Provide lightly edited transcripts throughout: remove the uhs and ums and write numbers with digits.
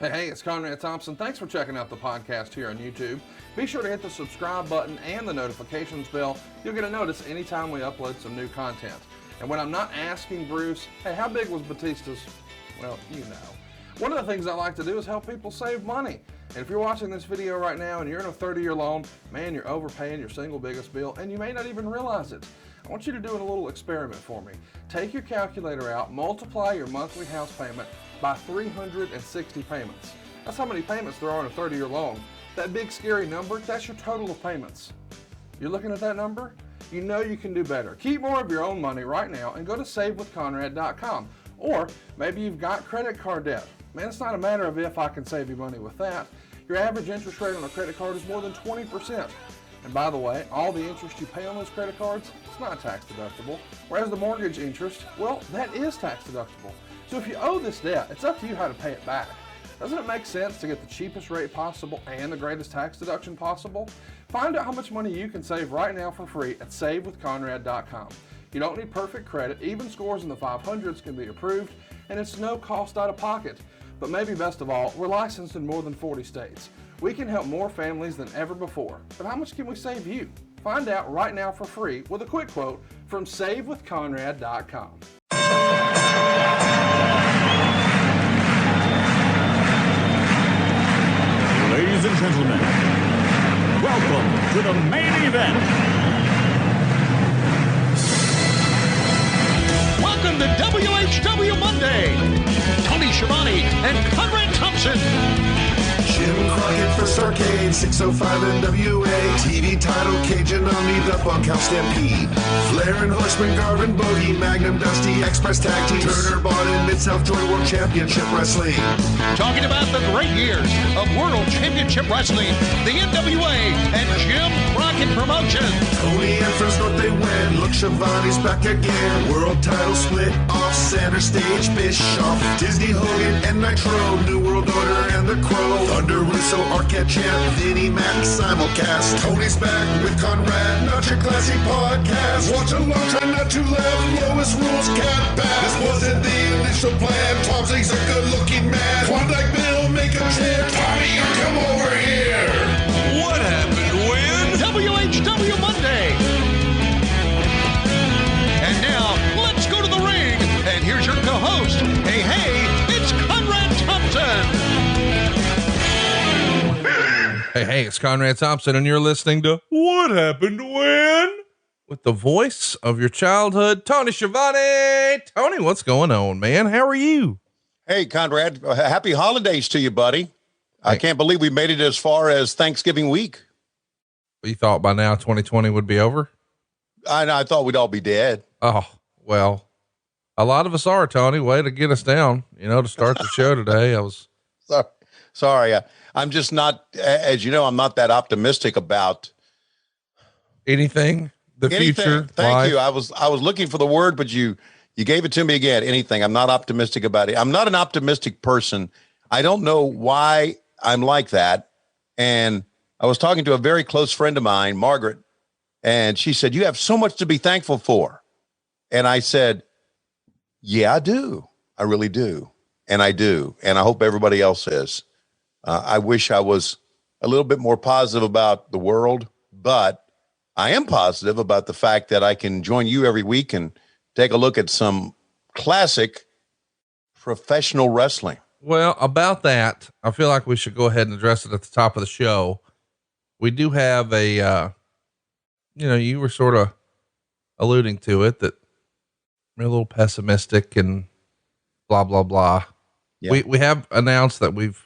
Hey, it's Conrad Thompson. Thanks for checking out the podcast here on YouTube. Be sure to hit the subscribe button and the notifications bell. You'll get a notice anytime we upload some new content. And when I'm not asking Bruce, hey, how big was Batista's? Well, you know. One of the things I like to do is help people save money. And if you're watching this video right now and you're in a 30-year loan, man, you're overpaying your single biggest bill and you may not even realize it. I want you to do a little experiment for me. Take your calculator out, multiply your monthly house payment by 360 payments. That's how many payments there are in a 30-year loan. That big scary number, that's your total of payments. You're looking at that number? You know you can do better. Keep more of your own money right now and go to savewithconrad.com. Or maybe you've got credit card debt. Man, it's not a matter of if I can save you money with that. Your average interest rate on a credit card is more than 20%. And by the way, all the interest you pay on those credit cards, it's not tax deductible. Whereas the mortgage interest, well, that is tax deductible. So if you owe this debt, it's up to you how to pay it back. Doesn't it make sense to get the cheapest rate possible and the greatest tax deduction possible? Find out how much money you can save right now for free at savewithconrad.com. You don't need perfect credit. Even scores in the 500s can be approved, and it's no cost out of pocket. But maybe best of all, we're licensed in more than 40 states. We can help more families than ever before. But how much can we save you? Find out right now for free with a quick quote from savewithconrad.com. Ladies and gentlemen, welcome to the main event. Welcome to WHW Monday. Tony Schiavone and Conrad Thompson. Jim Crockett for Starrcade, 605 NWA. TV title, Cajun Omni, the Bunkhouse Stampede. Flair and Horseman, Garvin, Bogey, Magnum, Dusty, Express Tag Team. Turner, Bart, and Mid-South Joy World Championship Wrestling. Talking about the great years of World Championship Wrestling, the NWA, and Jim Crockett Promotions. Tony and Friends North, they win. Look, Schiavone's back again. World title split off, center stage, Bischoff. Disney, Hogan, and Nitro. New World Order and the Crow. Thunder, Russo, Arquette Champ, Vinnie Mac, simulcast. Tony's back with Conrad, not your classy podcast. Watch along, try not to laugh. Lowest rules can't pass. This wasn't the initial plan. Thompson's a good-looking man. Klondike Bill, make a chant. Tommy, you come over here. What happened when? WHW Monday. And now, let's go to the ring. And here's your co-host. Hey, it's Conrad Thompson. Hey, it's Conrad Thompson, and you're listening to What Happened When? With the voice of your childhood, Tony Schiavone. Tony, what's going on, man? How are you? Hey, Conrad, happy holidays to you, buddy. I can't believe we made it as far as Thanksgiving week. You thought by now 2020 would be over? I thought we'd all be dead. Oh, well, a lot of us are, Tony. Way to get us down, to start the show today. I was sorry. I'm just not, as you know, I'm not that optimistic about anything, future. Thank life. you. I was looking for the word, but you gave it to me again. Anything. I'm not optimistic about it. I'm not an optimistic person. I don't know why I'm like that. And I was talking to a very close friend of mine, Margaret, and she said, "You have so much to be thankful for." And I said, "Yeah, I do. I really do. And I do. And I hope everybody else is. I wish I was a little bit more positive about the world, but I am positive about the fact that I can join you every week and take a look at some classic professional wrestling." Well, about that, I feel like we should go ahead and address it at the top of the show. We do have a, you were sort of alluding to it, that we're a little pessimistic and blah, blah, blah. Yeah. We have announced that we've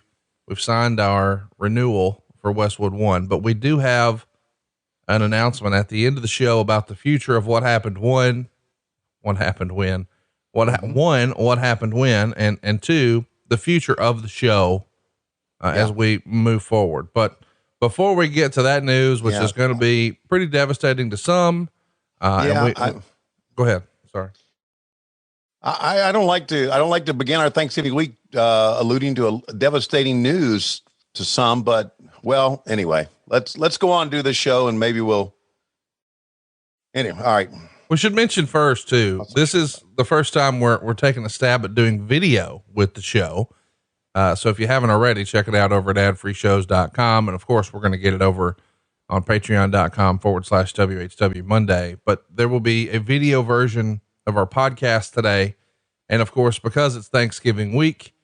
signed our renewal for Westwood One, but we do have an announcement at the end of the show about the future of what happened when, and two, the future of the show, as we move forward. But before we get to that news, which is going to be pretty devastating to some, go ahead. Sorry. I don't like to begin our Thanksgiving week alluding to a devastating news to some, but well, anyway, let's go on and do this show, and maybe we'll. Anyway, all right. We should mention first too, this is the first time we're taking a stab at doing video with the show. So if you haven't already, check it out over at adfreeshows.com. And of course, we're going to get it over on patreon.com/WHW Monday, but there will be a video version of our podcast today. And of course, because it's Thanksgiving week,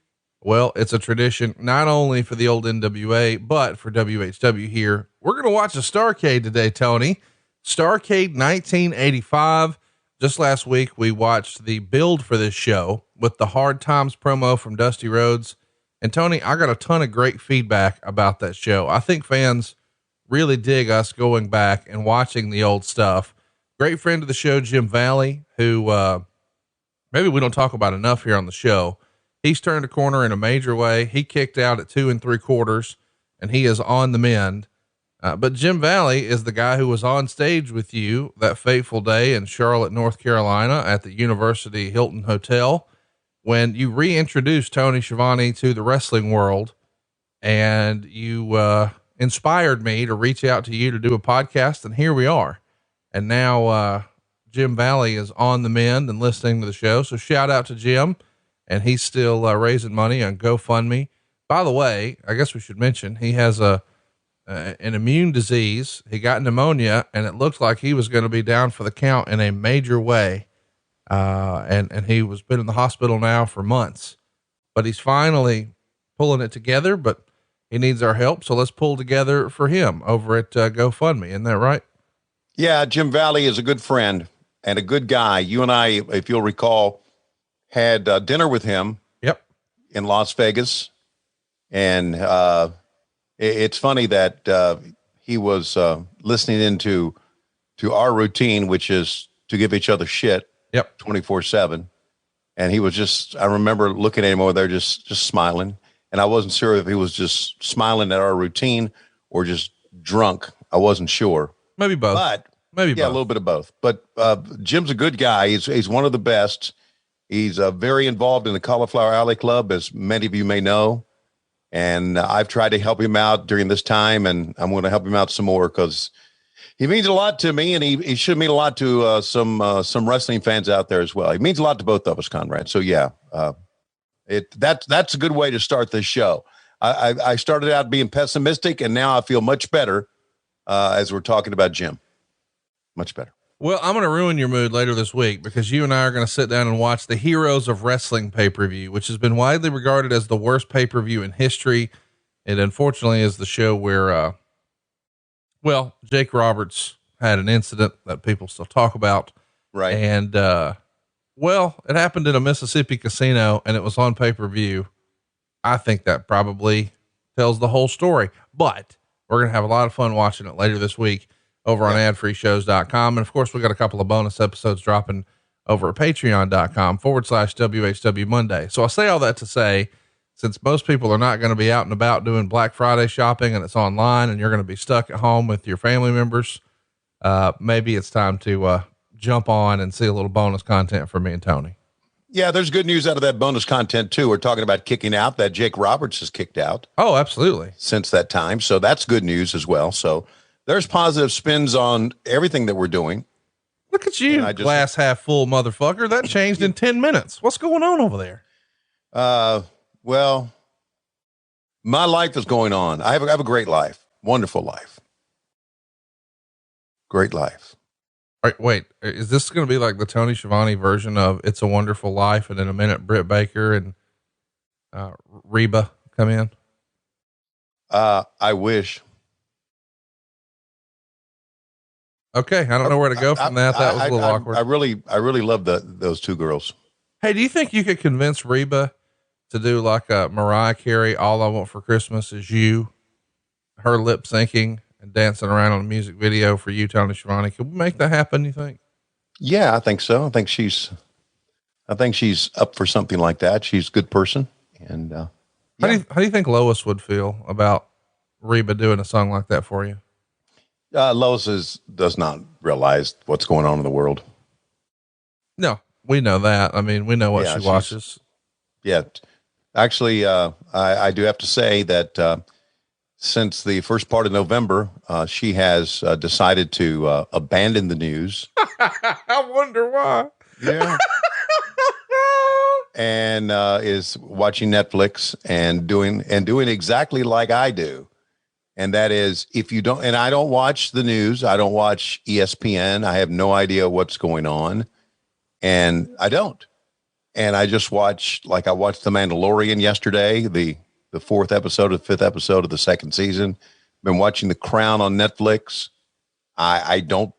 well, it's a tradition, not only for the old NWA, but for WHW here. We're going to watch a Starrcade today, Tony. Starrcade 1985. Just last week, we watched the build for this show with the Hard Times promo from Dusty Rhodes. And Tony, I got a ton of great feedback about that show. I think fans really dig us going back and watching the old stuff. Great friend of the show, Jim Valley, who, maybe we don't talk about enough here on the show. He's turned a corner in a major way. He kicked out at 2 3/4 and he is on the mend. But Jim Valley is the guy who was on stage with you that fateful day in Charlotte, North Carolina at the University Hilton Hotel when you reintroduced Tony Schiavone to the wrestling world, and you, inspired me to reach out to you to do a podcast. And here we are. And now, Jim Valley is on the mend and listening to the show. So shout out to Jim. And he's still raising money on GoFundMe. By the way, I guess we should mention he has an immune disease. He got pneumonia, and it looked like he was going to be down for the count in a major way. And he was been in the hospital now for months, but he's finally pulling it together, but he needs our help. So let's pull together for him over at GoFundMe. Isn't that right? Yeah. Jim Valley is a good friend and a good guy. You and I, if you'll recall, had dinner with him. Yep. In Las Vegas. And it's funny that he was listening into our routine, which is to give each other shit. Yep. 24/7. And he was just, I remember looking at him over there, just smiling. And I wasn't sure if he was just smiling at our routine or just drunk. I wasn't sure. Maybe both. But maybe yeah, both. a little bit of both. But Jim's a good guy. He's one of the best. He's very involved in the Cauliflower Alley Club, as many of you may know. And I've tried to help him out during this time, and I'm going to help him out some more because he means a lot to me, and he should mean a lot to some wrestling fans out there as well. He means a lot to both of us, Conrad. So yeah, that's a good way to start this show. I started out being pessimistic, and now I feel much better as we're talking about Jim. Much better. Well, I'm going to ruin your mood later this week because you and I are going to sit down and watch the Heroes of Wrestling pay-per-view, which has been widely regarded as the worst pay-per-view in history. It unfortunately is the show where, Jake Roberts had an incident that people still talk about. Right. And, it happened in a Mississippi casino and it was on pay-per-view. I think that probably tells the whole story, but we're going to have a lot of fun watching it later this week over on adfreeshows.com. And of course, we got a couple of bonus episodes dropping over at patreon.com/WHW Monday. So I say all that to say, since most people are not going to be out and about doing Black Friday shopping and it's online and you're going to be stuck at home with your family members, maybe it's time to, jump on and see a little bonus content from me and Tony. Yeah. There's good news out of that bonus content too. We're talking about kicking out. That Jake Roberts is kicked out. Oh, absolutely. Since that time. So that's good news as well. So there's positive spins on everything that we're doing. Look at you, glass half full motherfucker. That changed in 10 minutes. What's going on over there? Well, my life is going on. I have a great life, wonderful life, great life. All right, wait, is this going to be like the Tony Schiavone version of It's a Wonderful Life? And in a minute, Britt Baker and Reba come in. I wish. Okay. I don't know where to go from that. That was a little awkward. I really love those two girls. Hey, do you think you could convince Reba to do like a Mariah Carey, All I Want for Christmas Is You, her lip syncing and dancing around on a music video for you, Tony Schiavone? Could we make that happen, you think? Yeah, I think so. I think she's up for something like that. She's a good person. And, how do you think Lois would feel about Reba doing a song like that for you? Lois does not realize what's going on in the world. No, we know that. I mean, we know what she watches. Yeah. Actually, I do have to say that, since the first part of November, she has decided to abandon the news. I wonder why. Yeah. and is watching Netflix and doing exactly like I do. And that is, if you don't, and I don't watch the news, I don't watch ESPN. I have no idea what's going on. And I don't. And I just watch, like I watched The Mandalorian yesterday, the fourth episode of the fifth episode of the second season. Been watching The Crown on Netflix. I don't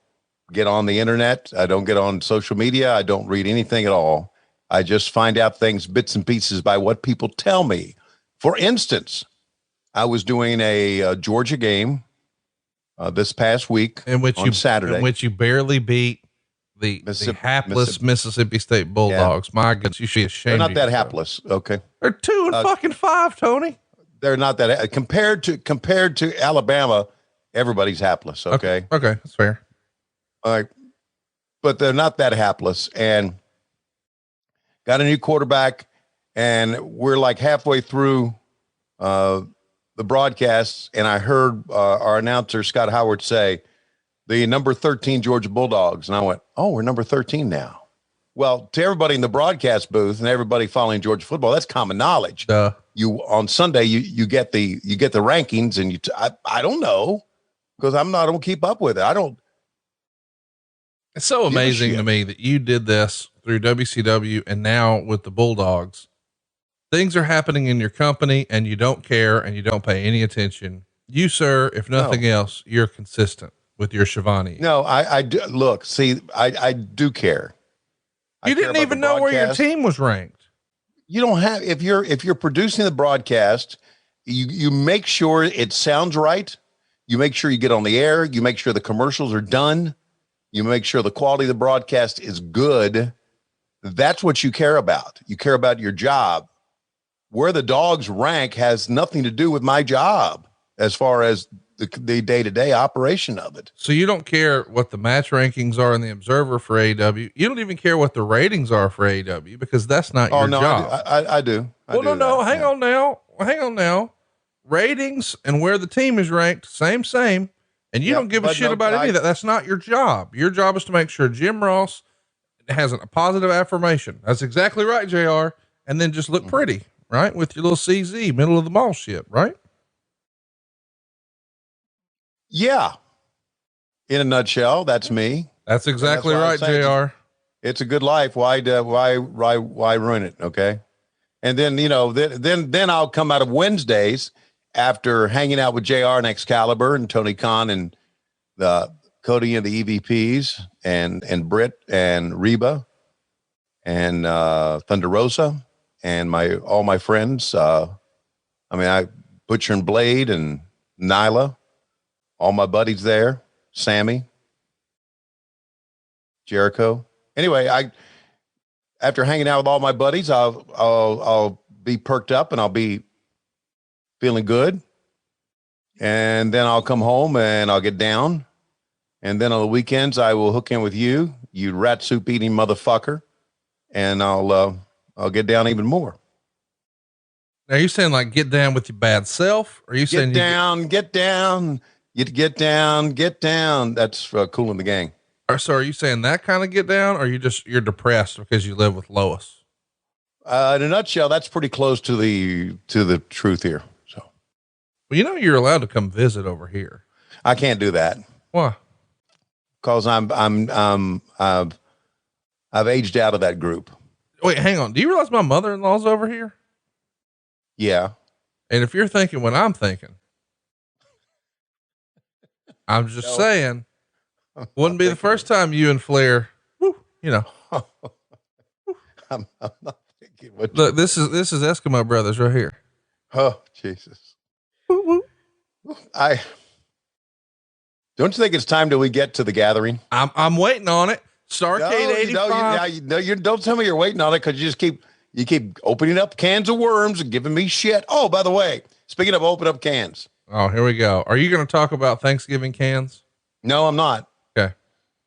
get on the internet. I don't get on social media. I don't read anything at all. I just find out things, bits and pieces by what people tell me. For instance, I was doing a Georgia game this past week on Saturday. In which you barely beat the hapless Mississippi State Bulldogs. Yeah. My goodness, you should be ashamed. They're not that hapless. Okay. They're 2-5, Tony. They're not that compared to Alabama. Everybody's hapless. Okay. Okay. That's fair. All right. But they're not that hapless, and got a new quarterback, and we're like halfway through the broadcasts. And I heard our announcer, Scott Howard, say, the number 13 Georgia Bulldogs. And I went, oh, we're number 13 now. Well, to everybody in the broadcast booth and everybody following Georgia football, that's common knowledge. You on Sunday, you get the rankings, and I don't know, because I don't keep up with it. I don't. It's so amazing to me that you did this through WCW and now with the Bulldogs. Things are happening in your company and you don't care and you don't pay any attention. You, sir, if nothing else, you're consistent with your Schiavone. No, I do. Look, see, I do care. You didn't even know where your team was ranked. You don't have, if you're producing the broadcast, you make sure it sounds right. You make sure you get on the air. You make sure the commercials are done. You make sure the quality of the broadcast is good. That's what you care about. You care about your job. Where the Dogs rank has nothing to do with my job as far as the day-to-day operation of it. So you don't care what the match rankings are in the Observer for AEW. You don't even care what the ratings are for AEW, because that's not your job. I do. Hang on now. Ratings and where the team is ranked, same. And you don't give a shit about any of that. That's not your job. Your job is to make sure Jim Ross has a positive affirmation. That's exactly right, JR. And then just look pretty, right? With your little CZ, middle of the mall shit, right? Yeah. In a nutshell, that's me. That's exactly right, JR. It's a good life. Why ruin it? Okay. And then, then I'll come out of Wednesdays after hanging out with JR and Excalibur and Tony Khan and the Cody and the EVPs and Britt and Reba and Thunder Rosa and all my friends. Butcher and Blade and Nyla, all my buddies there, Sammy, Jericho. Anyway, after hanging out with all my buddies, I'll be perked up and I'll be feeling good. And then I'll come home and I'll get down. And then on the weekends, I will hook in with you rat soup eating motherfucker. And I'll get down even more. Now, are you saying like get down with your bad self? Or are you saying get down? That's Cool in the Gang. So are you saying that kind of get down, or you're depressed because you live with Lois? In a nutshell, that's pretty close to the truth here. So, well, you're allowed to come visit over here. I can't do that. Why? Because I've aged out of that group. Wait, hang on. Do you realize my mother-in-law's over here? Yeah. And if you're thinking what I'm thinking, I'm just saying, wouldn't be the first time you and Flair, I'm not thinking what. Look, this is Eskimo Brothers right here. Oh, Jesus. Don't you think it's time till we get to the gathering? I'm waiting on it. Starrcade 85. You don't tell me you're waiting on it, because you keep opening up cans of worms and giving me shit. Oh, by the way, speaking of open up cans. Oh, here we go. Are you going to talk about Thanksgiving cans? No, I'm not. Okay.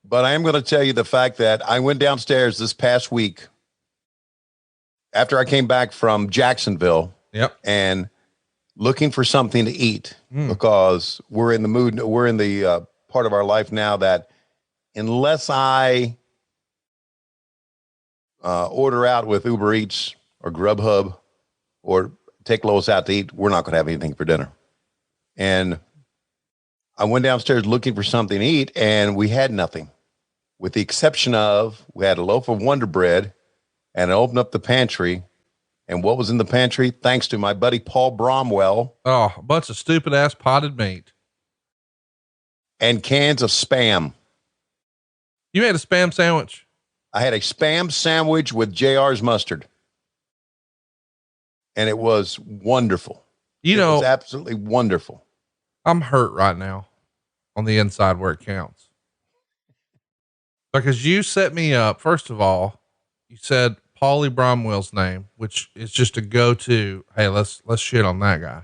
But I am going to tell you the fact that I went downstairs this past week after I came back from Jacksonville. Yep. And looking for something to eat, because we're in the mood. We're in the part of our life now that unless I order out with Uber Eats or Grubhub or take Lois out to eat, we're not going to have anything for dinner. And I went downstairs looking for something to eat, and we had nothing, with the exception of we had a loaf of Wonder Bread, and I opened up the pantry. And what was in the pantry? Thanks to my buddy Paul Bromwell. Oh, a bunch of stupid ass potted meat. And cans of Spam. You made a Spam sandwich? I had a Spam sandwich with JR's mustard. And it was wonderful. It was absolutely wonderful. I'm hurt right now on the inside where it counts. Because you set me up. First of all, you said Paulie Bromwell's name, which is just a go-to. Hey, let's shit on that guy.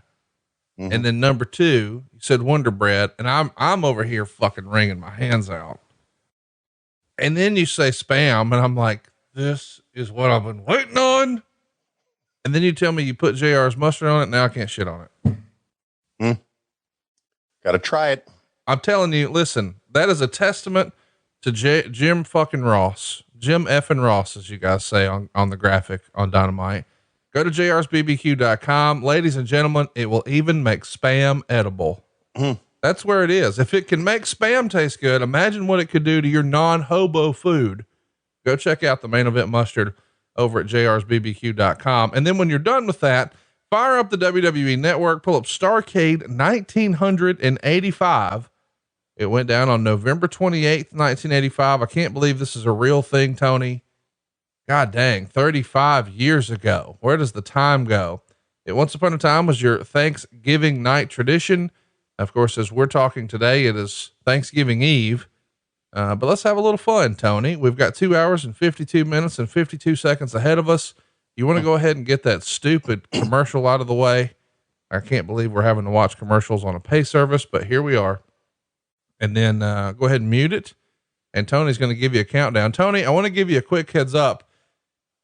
Mm-hmm. And then number two, you said Wonder Bread, and I'm over here fucking wringing my hands out. And then you say Spam, and I'm like, this is what I've been waiting on. And then you tell me you put JR's mustard on it. Now I can't shit on it. Got to try it. I'm telling you, listen, that is a testament to Jim fucking Ross. Jim effing Ross, as you guys say on the graphic on Dynamite. Go to jrsbbq.com. Ladies and gentlemen, it will even make Spam edible. That's where it is. If it can make Spam taste good, imagine what it could do to your non-hobo food. Go check out the Main Event Mustard over at jrsbbq.com. And then when you're done with that, fire up the WWE Network, pull up Starrcade 1985. It went down on November 28th, 1985. I can't believe this is a real thing, Tony. God dang, 35 years ago. Where does the time go? It once upon a time was your Thanksgiving night tradition. Of course, as we're talking today, it is Thanksgiving Eve. But let's have a little fun, Tony. We've got 2 hours and 52 minutes and 52 seconds ahead of us. You want to go ahead and get that stupid commercial out of the way? I can't believe we're having to watch commercials on a pay service, but here we are. And then, go ahead and mute it. And Tony's going to give you a countdown. Tony, I want to give you a quick heads up.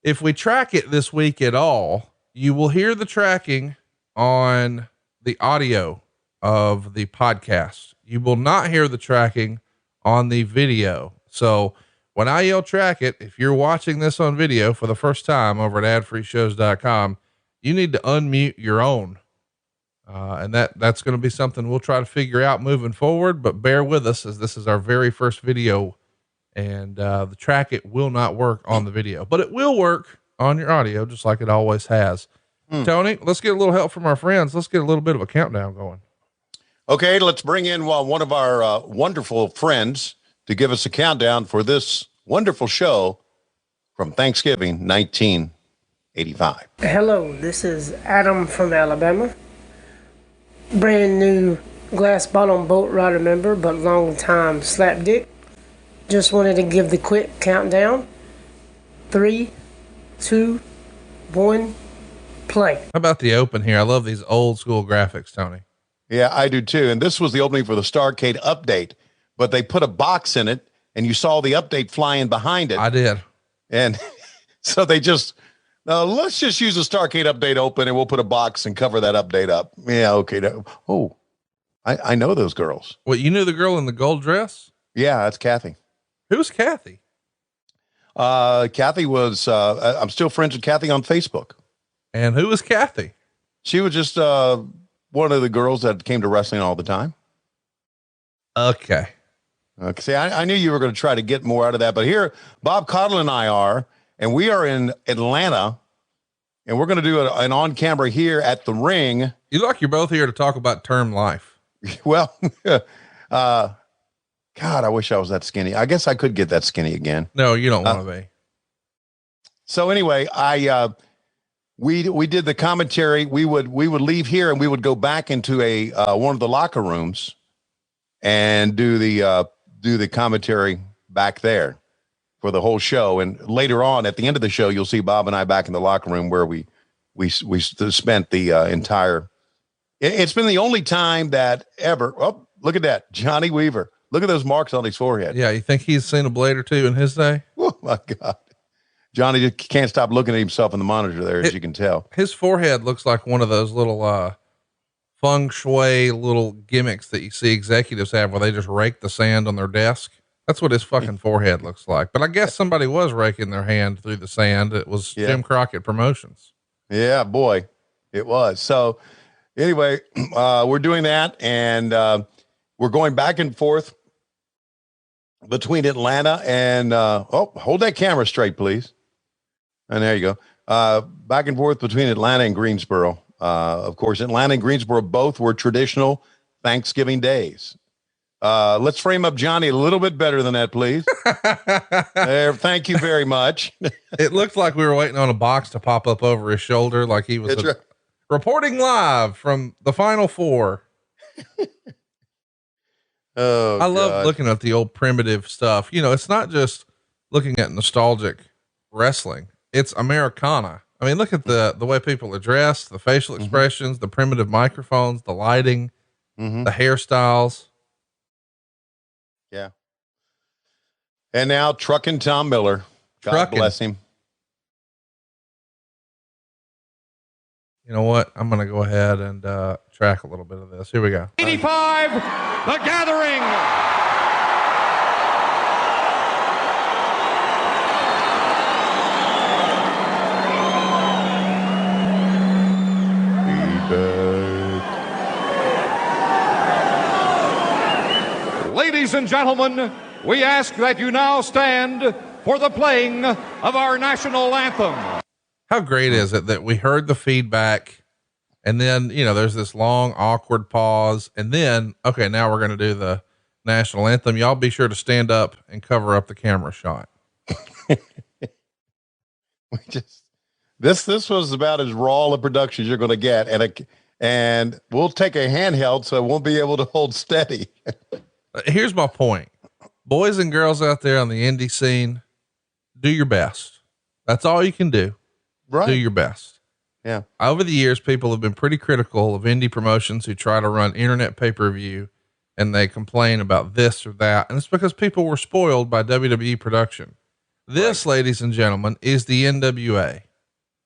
If we track it this week at all, you will hear the tracking on the audio of the podcast. You will not hear the tracking on the video. So when I yell track it, if you're watching this on video for the first time over at adfreeshows.com, you need to unmute your own. And that's going to be something we'll try to figure out moving forward, but bear with us as this is our very first video, and the track it will not work on the video, but it will work on your audio just like it always has. Tony, let's get a little help from our friends. Let's get a little bit of a countdown going. Okay. Let's bring in one of our wonderful friends to give us a countdown for this wonderful show from Thanksgiving 1985. Hello, this is Adam from Alabama. Brand new glass bottom boat rider member, but long time slap dick. Just wanted to give the quick countdown. 3, 2, 1, play. How about the open here? I love these old school graphics, Tony. Yeah, I do too. And this was the opening for the Starrcade update, but they put a box in it and you saw the update flying behind it. I did. And so they just, let's just use the Starrcade update open and we'll put a box and cover that update up. Yeah. Okay. Oh, I know those girls. What, you knew the girl in the gold dress? Yeah, that's Kathy. Who's Kathy? Kathy was, I'm still friends with Kathy on Facebook. And who was Kathy? She was just, one of the girls that came to wrestling all the time. Okay. See, I knew you were going to try to get more out of that, but here, Bob Cottle and I are, and we are in Atlanta, and we're going to do an on camera here at the ring. You look like you're both here to talk about term life. Well, God, I wish I was that skinny. I guess I could get that skinny again. No, you don't want to be. So anyway, we did the commentary. We would leave here and we would go back into one of the locker rooms and do the commentary back there for the whole show. And later on at the end of the show, you'll see Bob and I back in the locker room where we spent the entire, it's been the only time that ever. Oh, look at that. Johnny Weaver. Look at those marks on his forehead. Yeah. You think he's seen a blade or two in his day? Oh my God. Johnny just can't stop looking at himself in the monitor there, as you can tell. His forehead looks like one of those little, feng shui little gimmicks that you see executives have where they just rake the sand on their desk. That's what his fucking forehead looks like. But I guess somebody was raking their hand through the sand. It was Jim Crockett Promotions. Yeah, boy, it was. So anyway, we're doing that, and we're going back and forth between Atlanta and, hold that camera straight, please. And there you go. Back and forth between Atlanta and Greensboro. Of course, Atlanta and Greensboro both were traditional Thanksgiving days. Let's frame up Johnny a little bit better than that, please. There, thank you very much. It looked like we were waiting on a box to pop up over his shoulder, like he was reporting live from the Final Four. Oh, I love looking at the old primitive stuff. You know, it's not just looking at nostalgic wrestling. It's Americana. I mean, look at the way people are dressed, the facial expressions, the primitive microphones, the lighting, the hairstyles. Yeah. And now Truckin' Tom Miller. God bless him. You know what? I'm going to go ahead and track a little bit of this. Here we go. 85, The Gathering. Ladies and gentlemen, we ask that you now stand for the playing of our national anthem. How great is it that we heard the feedback, and then, you know, there's this long, awkward pause, and then, okay, now we're going to do the national anthem. Y'all be sure to stand up and cover up the camera shot. This was about as raw a production as you're going to get. And we'll take a handheld, so it won't be able to hold steady. Here's my point. Boys and girls out there on the indie scene, do your best. That's all you can do. Right. Do your best. Yeah. Over the years, people have been pretty critical of indie promotions who try to run internet pay-per-view, and they complain about this or that. And it's because people were spoiled by WWE production. This, ladies and gentlemen, is the NWA.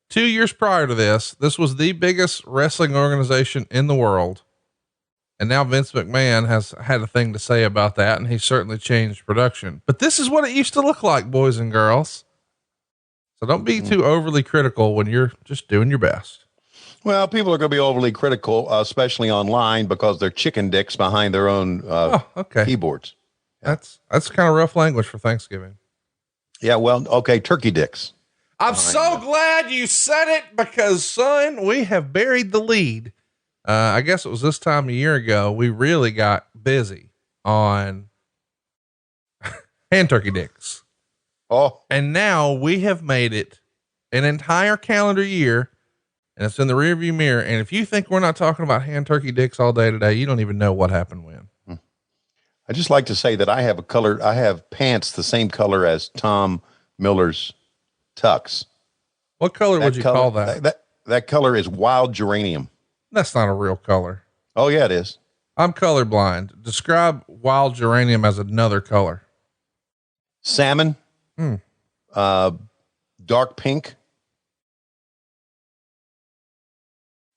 2 years prior to this was the biggest wrestling organization in the world. And now Vince McMahon has had a thing to say about that, and he's certainly changed production. But this is what it used to look like, boys and girls. So don't be too overly critical when you're just doing your best. Well, people are going to be overly critical, especially online, because they're chicken dicks behind their own keyboards. That's kind of rough language for Thanksgiving. Yeah. Well, okay. Turkey dicks. I'm so glad you said it, because son, we have buried the lead. I guess it was this time a year ago, we really got busy on hand turkey dicks. Oh, and now we have made it an entire calendar year, and it's in the rearview mirror. And if you think we're not talking about hand turkey dicks all day today, you don't even know what happened when. I just like to say that I have pants the same color as Tom Miller's tux. What color would you call that? That color is wild geranium. That's not a real color. Oh yeah, it is. I'm colorblind. Describe wild geranium as another color. Salmon. Dark pink.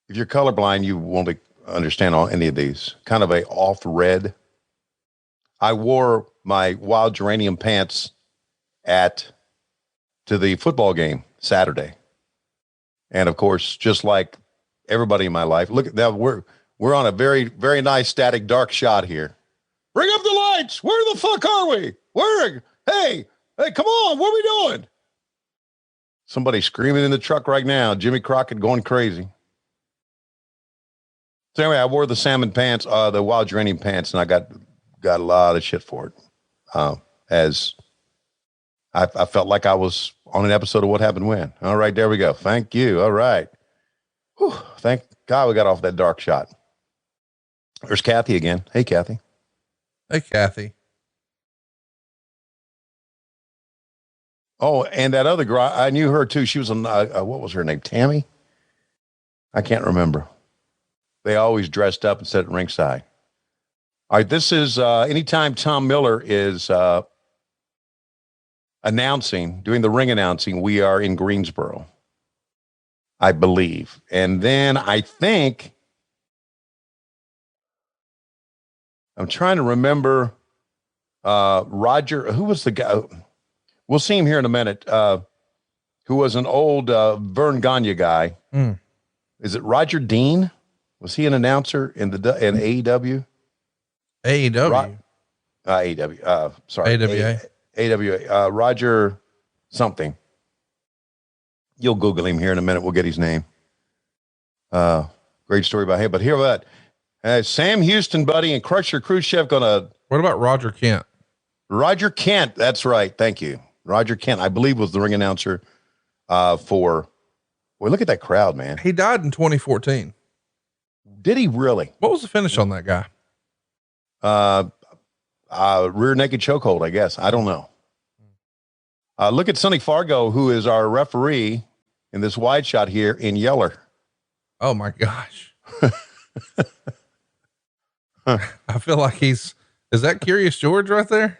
If you're colorblind, you won't understand any of these. Kind of a off red. I wore my wild geranium pants to the football game Saturday. And of course, just like everybody in my life, look at that. We're on a very, very nice static dark shot here. Bring up the lights. Where the fuck are we? Hey, come on. What are we doing? Somebody screaming in the truck right now. Jimmy Crockett going crazy. So anyway, I wore the salmon pants, the wild geranium pants, and I got a lot of shit for it. As I felt like I was on an episode of What Happened When. All right, there we go. Thank you. All right. Whew, thank God we got off that dark shot. There's Kathy again. Hey, Kathy. Hey, Kathy. Oh, and that other girl, I knew her too. She was on, what was her name? Tammy? I can't remember. They always dressed up and sat at ringside. All right, this is anytime Tom Miller is doing the ring announcing, we are in Greensboro, I believe. And then I think, I'm trying to remember Roger, who was the guy? We'll see him here in a minute. Who was an old Vern Gagne guy. Is it Roger Dean? Was he an announcer in AEW? AEW. AEW. Sorry. AWA. AWA. Roger something. You'll Google him here in a minute. We'll get his name. Great story about him. But here what? Sam Houston, buddy, and Krusher Khruschev What about Roger Kent? Roger Kent. That's right. Thank you. Roger Kent, I believe, was the ring announcer for. Well, look at that crowd, man. He died in 2014. Did he really? What was the finish on that guy? Rear naked chokehold, I guess. I don't know. Look at Sonny Fargo, who is our referee in this wide shot here in Yeller. Oh my gosh. I feel like is that Curious George right there?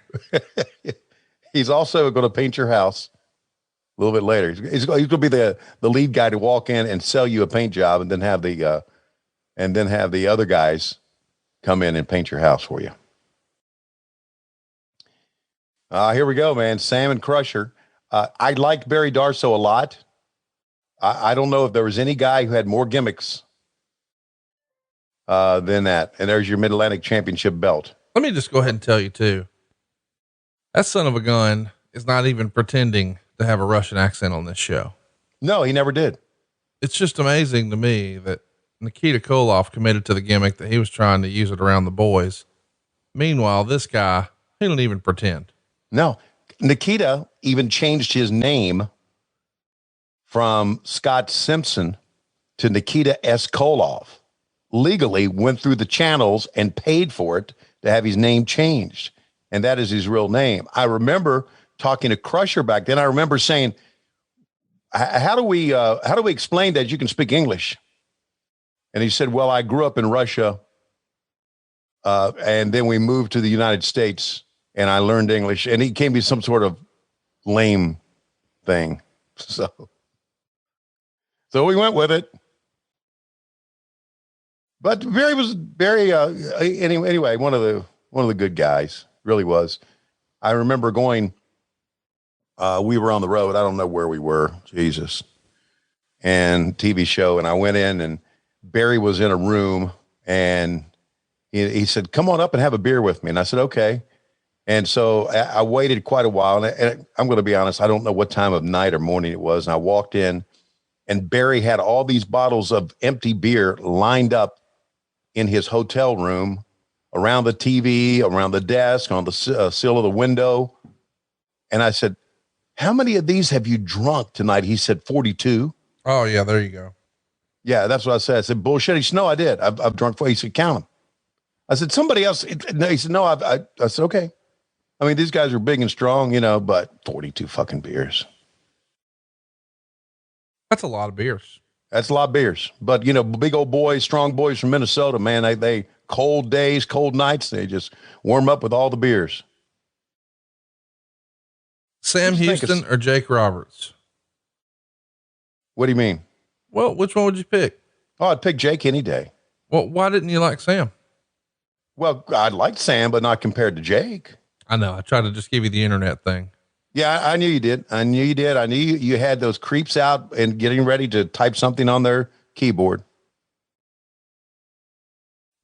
He's also going to paint your house a little bit later. He's going to be the lead guy to walk in and sell you a paint job, and then have the other guys come in and paint your house for you. Here we go, man. Sam and Krusher. I liked Barry Darsow a lot. I don't know if there was any guy who had more gimmicks than that. And there's your Mid-Atlantic Championship belt. Let me just go ahead and tell you too. That son of a gun is not even pretending to have a Russian accent on this show. No, he never did. It's just amazing to me that Nikita Koloff committed to the gimmick that he was trying to use it around the boys. Meanwhile, this guy, he don't even pretend. No, Nikita even changed his name from Scott Simpson to Nikita S. Koloff. Legally went through the channels and paid for it to have his name changed. And that is his real name. I remember talking to Krusher back then. I remember saying, how do we explain that you can speak English? And he said, well, I grew up in Russia. And then we moved to the United States and I learned English, and he gave me some sort of lame thing. So we went with it. But Barry was anyway, one of the good guys, really was. I remember going, we were on the road. I don't know where we were, Jesus, and TV show. And I went in, and Barry was in a room, and he said, come on up and have a beer with me. And I said, okay. And so I waited quite a while, and I'm going to be honest, I don't know what time of night or morning it was. And I walked in, and Barry had all these bottles of empty beer lined up in his hotel room, around the TV, around the desk, on the sill of the window. And I said, how many of these have you drunk tonight? He said, 42. Oh yeah. There you go. Yeah. That's what I said. I said, bullshit. He said, no, I did. I've drunk 40. He said, count them. I said, somebody else. No, he said, no, I said, okay. I mean, these guys are big and strong, but 42 fucking beers. That's a lot of beers. That's a lot of beers. But, big old boys, strong boys from Minnesota, man, they cold days, cold nights, they just warm up with all the beers. Sam Houston or Jake Roberts? What do you mean? Well, which one would you pick? Oh, I'd pick Jake any day. Well, why didn't you like Sam? Well, I liked Sam, but not compared to Jake. I know. I tried to just give you the internet thing. Yeah, I knew you did. I knew you had those creeps out and getting ready to type something on their keyboard.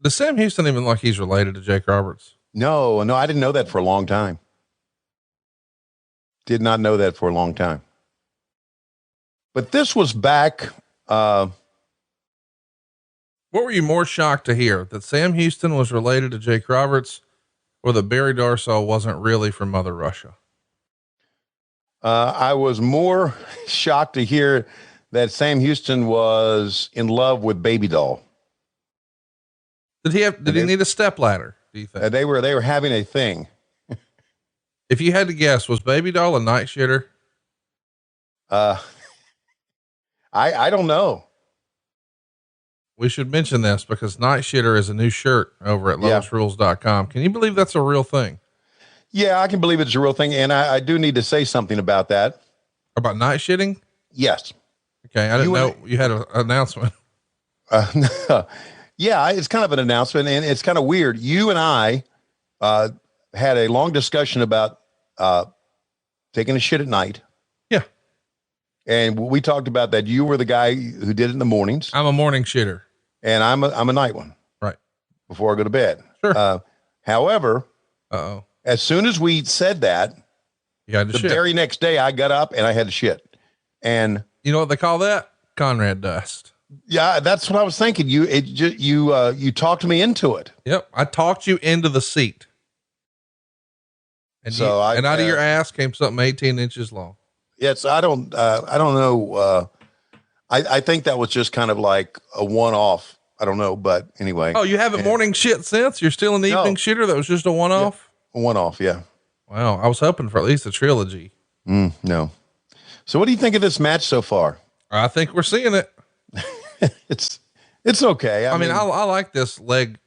Does Sam Houston even like he's related to Jake Roberts? No, I didn't know that for a long time. Did not know that for a long time. But this was back. What were you more shocked to hear? That Sam Houston was related to Jake Roberts, or that Barry Darsow wasn't really from Mother Russia? I was more shocked to hear that Sam Houston was in love with Baby Doll. Did he need a stepladder? Do you think they were having a thing? If you had to guess, was Baby Doll a night shitter? I don't know. We should mention this because Night Shitter is a new shirt over at lowestrules.com. Can you believe that's a real thing? Yeah, I can believe it's a real thing. And I do need to say something about that. About night shitting? Yes. Okay. I didn't know you had an announcement. Yeah, it's kind of an announcement, and it's kind of weird. You and I had a long discussion about taking a shit at night. Yeah. And we talked about that. You were the guy who did it in the mornings. I'm a morning shitter. And I'm a night one. Right. Before I go to bed. Sure. However, as soon as we said that, the very next day I got up and I had to shit. And you know what they call that? Conrad dust. Yeah, that's what I was thinking. You talked me into it. Yep. I talked you into the seat. And so out of your ass came something 18 inches long. Yes. I don't know. I think that was just kind of like a one-off. I don't know, but anyway. Oh, you haven't morning shit since? You're still an evening shitter? That was just a one-off? Yeah, a one-off. Yeah. Wow. I was hoping for at least a trilogy. No. So what do you think of this match so far? I think we're seeing it. It's okay. I mean, I like this leg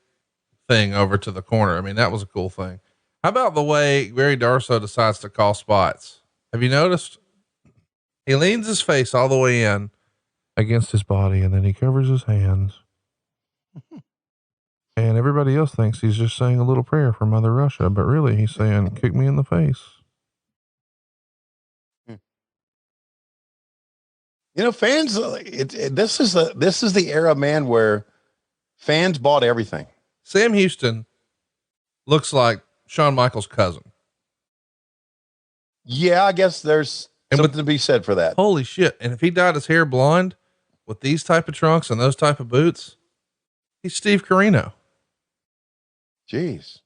thing over to the corner. I mean, that was a cool thing. How about the way Gary Darso decides to call spots? Have you noticed? He leans his face all the way in against his body, and then he covers his hands. And everybody else thinks he's just saying a little prayer for Mother Russia, but really he's saying, kick me in the face. You know, fans, this is the era, man, where fans bought everything. Sam Houston looks like Shawn Michaels' cousin. Yeah, I guess there's something to be said for that. Holy shit. And if he dyed his hair blonde with these type of trunks and those type of boots, he's Steve Corino. Jeez.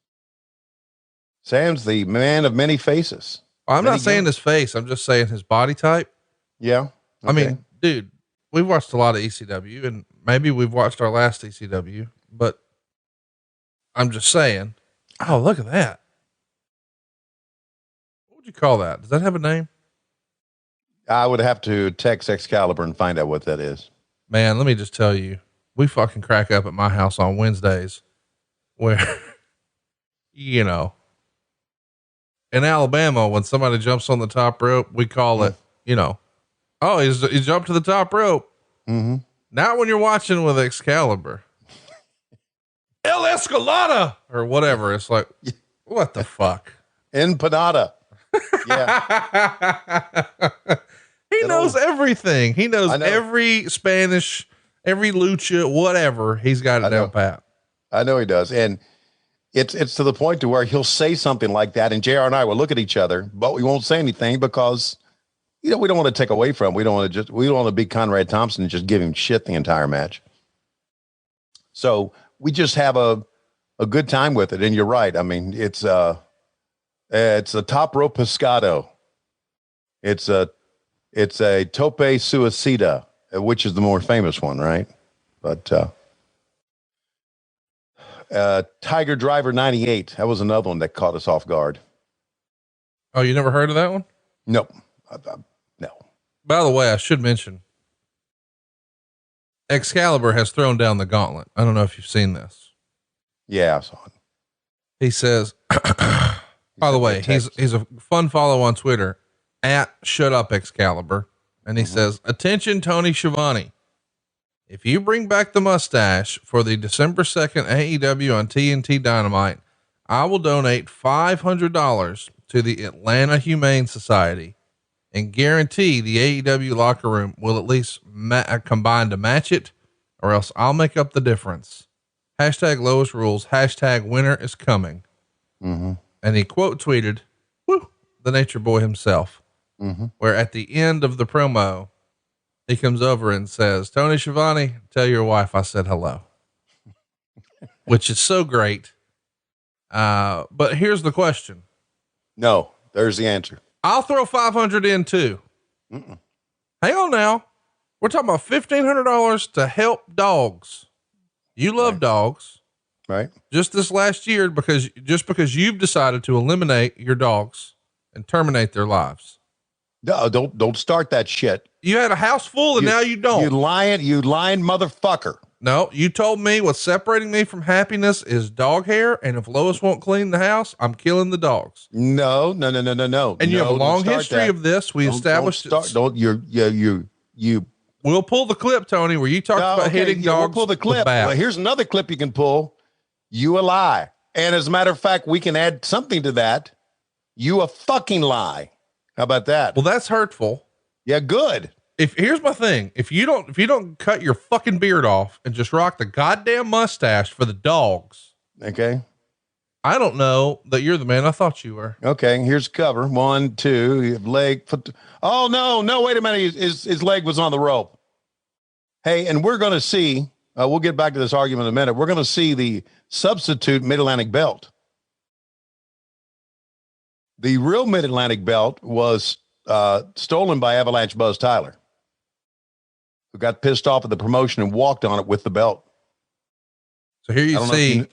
Sam's the man of many faces. I'm not saying his face. I'm just saying his body type. Yeah. Okay. I mean, dude, we've watched a lot of ECW, and maybe we've watched our last ECW, but I'm just saying, oh, look at that. What would you call that? Does that have a name? I would have to text Excalibur and find out what that is. Man, let me just tell you, we fucking crack up at my house on Wednesdays where, you know, in Alabama, when somebody jumps on the top rope, we call it, you know, oh, he jumped to the top rope. Mm-hmm. Not when you're watching with Excalibur. El Escalada or whatever. It's like, what the fuck? Empanada. Yeah. He knows everything. He knows every Spanish, every lucha, whatever. He's got it down pat. I know he does. And it's to the point to where he'll say something like that, and JR and I will look at each other, but we won't say anything because, you know, we don't want to take away from him. We don't want to be Conrad Thompson and just give him shit the entire match. So we just have a good time with it. And you're right. I mean, it's a top rope pescado. It's a tope suicida, which is the more famous one, right? But Tiger Driver 98. That was another one that caught us off guard. Oh, you never heard of that one? Nope. No. By the way, I should mention Excalibur has thrown down the gauntlet. I don't know if you've seen this. Yeah, I saw it. He says, by the way, he's a fun follow on Twitter at Shut Up Excalibur. And he says, attention, Tony Schiavone. If you bring back the mustache for the December 2nd AEW on TNT Dynamite, I will donate $500 to the Atlanta Humane Society and guarantee the AEW locker room will at least combine to match it, or else I'll make up the difference. Hashtag lowest rules. Hashtag winter is coming. Mm-hmm. And he quote tweeted, the Nature Boy himself, where at the end of the promo, he comes over and says, Tony Schiavone, tell your wife I said hello, which is so great. But here's the question. No, there's the answer. I'll throw 500 in too. Hang on now. We're talking about $1,500 to help dogs. You love dogs, right? Just this last year, because you've decided to eliminate your dogs and terminate their lives. No, don't start that shit. You had a house full and now you don't. You lying motherfucker. No, you told me what's separating me from happiness is dog hair. And if Lois won't clean the house, I'm killing the dogs. No. And you have a long history of this. We established. We'll pull the clip, Tony, where you talked about hitting dogs. We'll pull the clip. Well, here's another clip you can pull. You a lie. And as a matter of fact, we can add something to that. You a fucking lie. How about that? Well, that's hurtful. Yeah, good. Here's my thing. If you don't cut your fucking beard off and just rock the goddamn mustache for the dogs. Okay. I don't know that you're the man I thought you were. Okay. Here's cover. 1, 2, leg. Foot. Oh, no, wait a minute. His leg was on the rope. Hey, and we're going to see, we'll get back to this argument in a minute. We're going to see the substitute Mid-Atlantic belt. The real Mid-Atlantic belt was stolen by Avalanche Buzz Tyler, who got pissed off at the promotion and walked on it with the belt. So here you see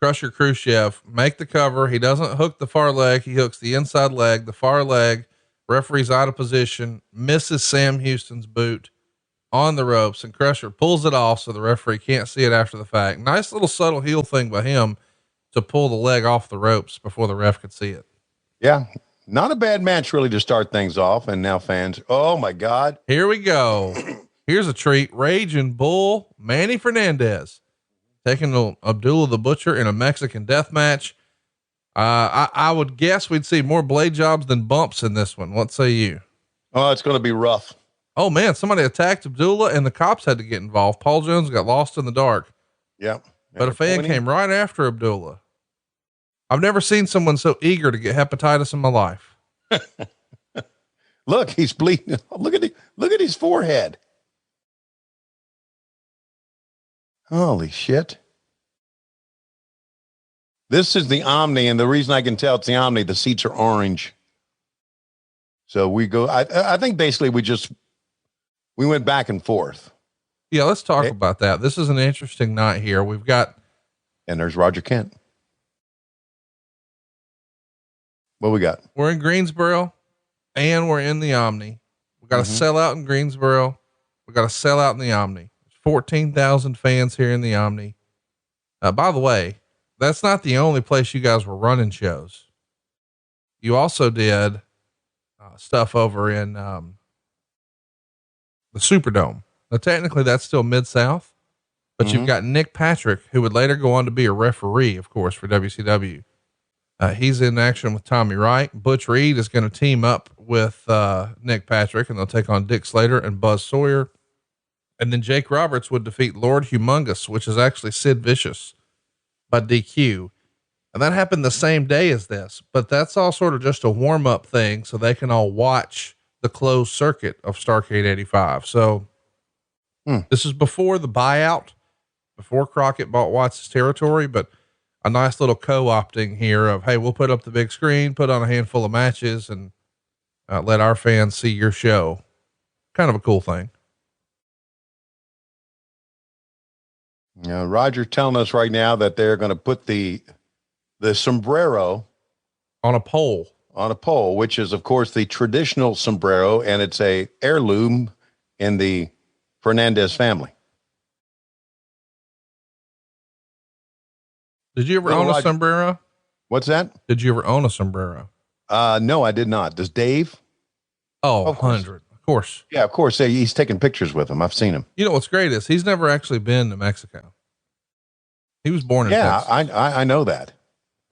Krusher Khruschev make the cover. He doesn't hook the far leg. He hooks the inside leg, the far leg. Referee's out of position, misses Sam Houston's boot on the ropes, and Krusher pulls it off so the referee can't see it after the fact. Nice little subtle heel thing by him to pull the leg off the ropes before the ref could see it. Yeah. Not a bad match really to start things off. And now fans, oh my God. Here we go. Here's a treat. Ragin' Bull, Manny Fernandez taking on Abdullah the Butcher in a Mexican death match. I would guess we'd see more blade jobs than bumps in this one. What say you? Oh, it's going to be rough. Oh man, somebody attacked Abdullah and the cops had to get involved. Paul Jones got lost in the dark. Yeah. But a fan came right after Abdullah. I've never seen someone so eager to get hepatitis in my life. Look, he's bleeding. Look at his forehead. Holy shit. This is the Omni. And the reason I can tell it's the Omni, the seats are orange. So we go, I think basically we went back and forth. Yeah. Let's talk about that. This is an interesting night here. We've got, and there's Roger Kent. What we got? We're in Greensboro and we're in the Omni. We got a sellout in Greensboro. We got a sellout in the Omni. 14,000 fans here in the Omni. By the way, that's not the only place you guys were running shows. You also did stuff over in the Superdome. Now, technically that's still Mid-South, but you've got Nick Patrick, who would later go on to be a referee, of course, for WCW. He's in action with Tommy Wright. Butch Reed is going to team up with Nick Patrick, and they'll take on Dick Slater and Buzz Sawyer. And then Jake Roberts would defeat Lord Humongous, which is actually Sid Vicious, by DQ. And that happened the same day as this, but that's all sort of just a warm up thing so they can all watch the closed circuit of Starrcade 85. So this is before the buyout, before Crockett bought Watts' territory, but a nice little co-opting here of, hey, we'll put up the big screen, put on a handful of matches, and let our fans see your show. Kind of a cool thing. Yeah. Roger telling us right now that they're going to put the sombrero on a pole, which is of course the traditional sombrero, and it's a heirloom in the Fernandez family. Did you ever own a sombrero? What's that? Did you ever own a sombrero? No, I did not. Does Dave? Oh, 100. Of course. Yeah, of course. He's taking pictures with him. I've seen him. You know, what's great is he's never actually been to Mexico. He was born in Texas. I know that.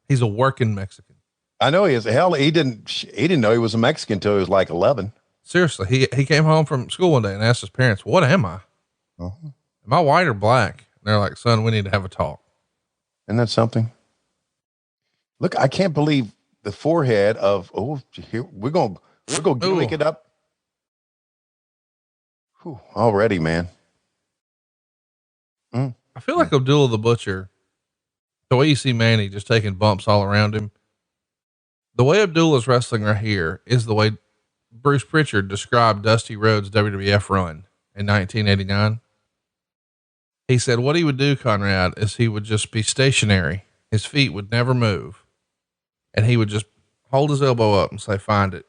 He's a working Mexican. I know he is. Hell, he didn't know he was a Mexican until he was like 11. Seriously. He came home from school one day and asked his parents, what am I? Am I white or black? And they're like, son, we need to have a talk. Isn't that something? Look, I can't believe the forehead of, here we're going to gimmick it up. Whew, already, man. I feel like Abdullah the Butcher, the way you see Manny just taking bumps all around him, the way Abdullah's wrestling right here is the way Bruce Pritchard described Dusty Rhodes' WWF run in 1989. He said what he would do, Conrad, is he would just be stationary. His feet would never move. And he would just hold his elbow up and say, find it.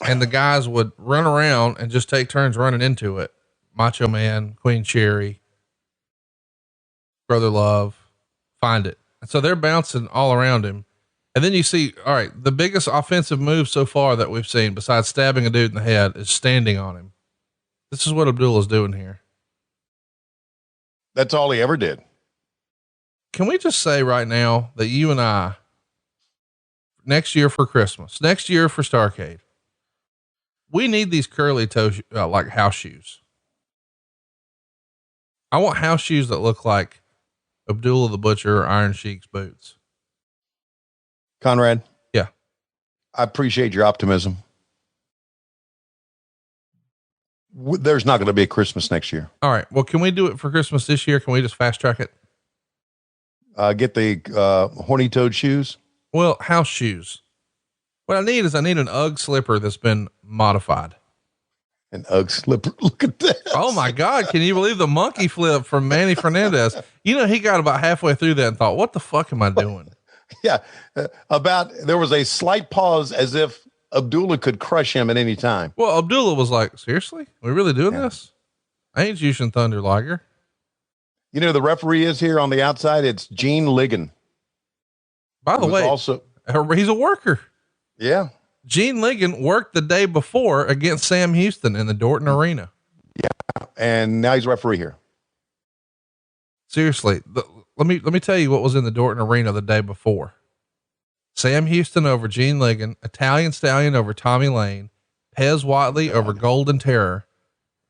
And the guys would run around and just take turns running into it. Macho Man, Queen Cherry, Brother Love, find it. And so they're bouncing all around him. And then you see, all right, the biggest offensive move so far that we've seen besides stabbing a dude in the head is standing on him. This is what Abdullah's doing here. That's all he ever did. can we just say right now that you and I, next year for Christmas, next year for Starrcade, we need these curly toe, like house shoes. I want house shoes that look like Abdullah the Butcher or Iron Sheik's boots. Conrad. Yeah. I appreciate your optimism. There's not going to be a Christmas next year. All right. Well, can we do it for Christmas this year? Can we just fast track it? Get the horny toed shoes. Well, house shoes. What I need an Ugg slipper that's been modified. An Ugg slipper. Look at that. Oh my God. Can you believe the monkey flip from Manny Fernandez? You know, he got about halfway through that and thought, what the fuck am I doing? Yeah. There was a slight pause as if Abdullah could crush him at any time. Well, Abdullah was like, seriously? We really doing this? I ain't Jushin Thunder Liger. You know, the referee is here on the outside. It's Gene Ligon. By the way, also, he's a worker. Yeah. Gene Ligon worked the day before against Sam Houston in the Dorton Arena. Yeah. And now he's referee here. Seriously. Let me tell you what was in the Dorton Arena the day before. Sam Houston over Gene Ligon, Italian Stallion over Tommy Lane, Pez Whatley over Golden Terror,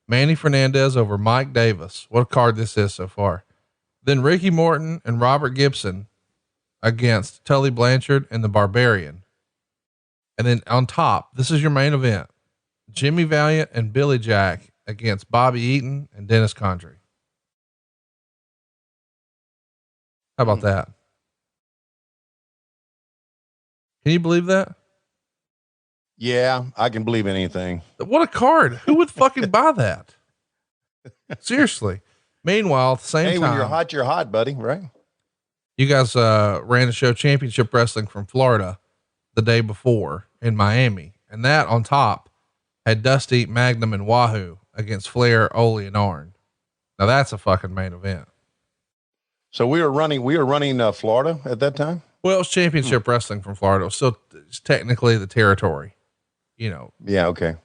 Manny Fernandez over Mike Davis. What a card this is so far. Then Ricky Morton and Robert Gibson against Tully Blanchard and the Barbarian. And then on top, this is your main event. Jimmy Valiant and Billy Jack against Bobby Eaton and Dennis Condrey. How about that? Can you believe that? Yeah, I can believe anything. What a card. Who would fucking buy that? Seriously. Meanwhile, at the same time, when you're hot, buddy. Right. You guys, ran a show Championship Wrestling from Florida the day before in Miami. And that on top had Dusty, Magnum, and Wahoo against Flair, Ole, and Arn. Now that's a fucking main event. So we were running Florida at that time. Well, it's Championship Wrestling from Florida. So it's technically the territory, you know. Yeah. Okay.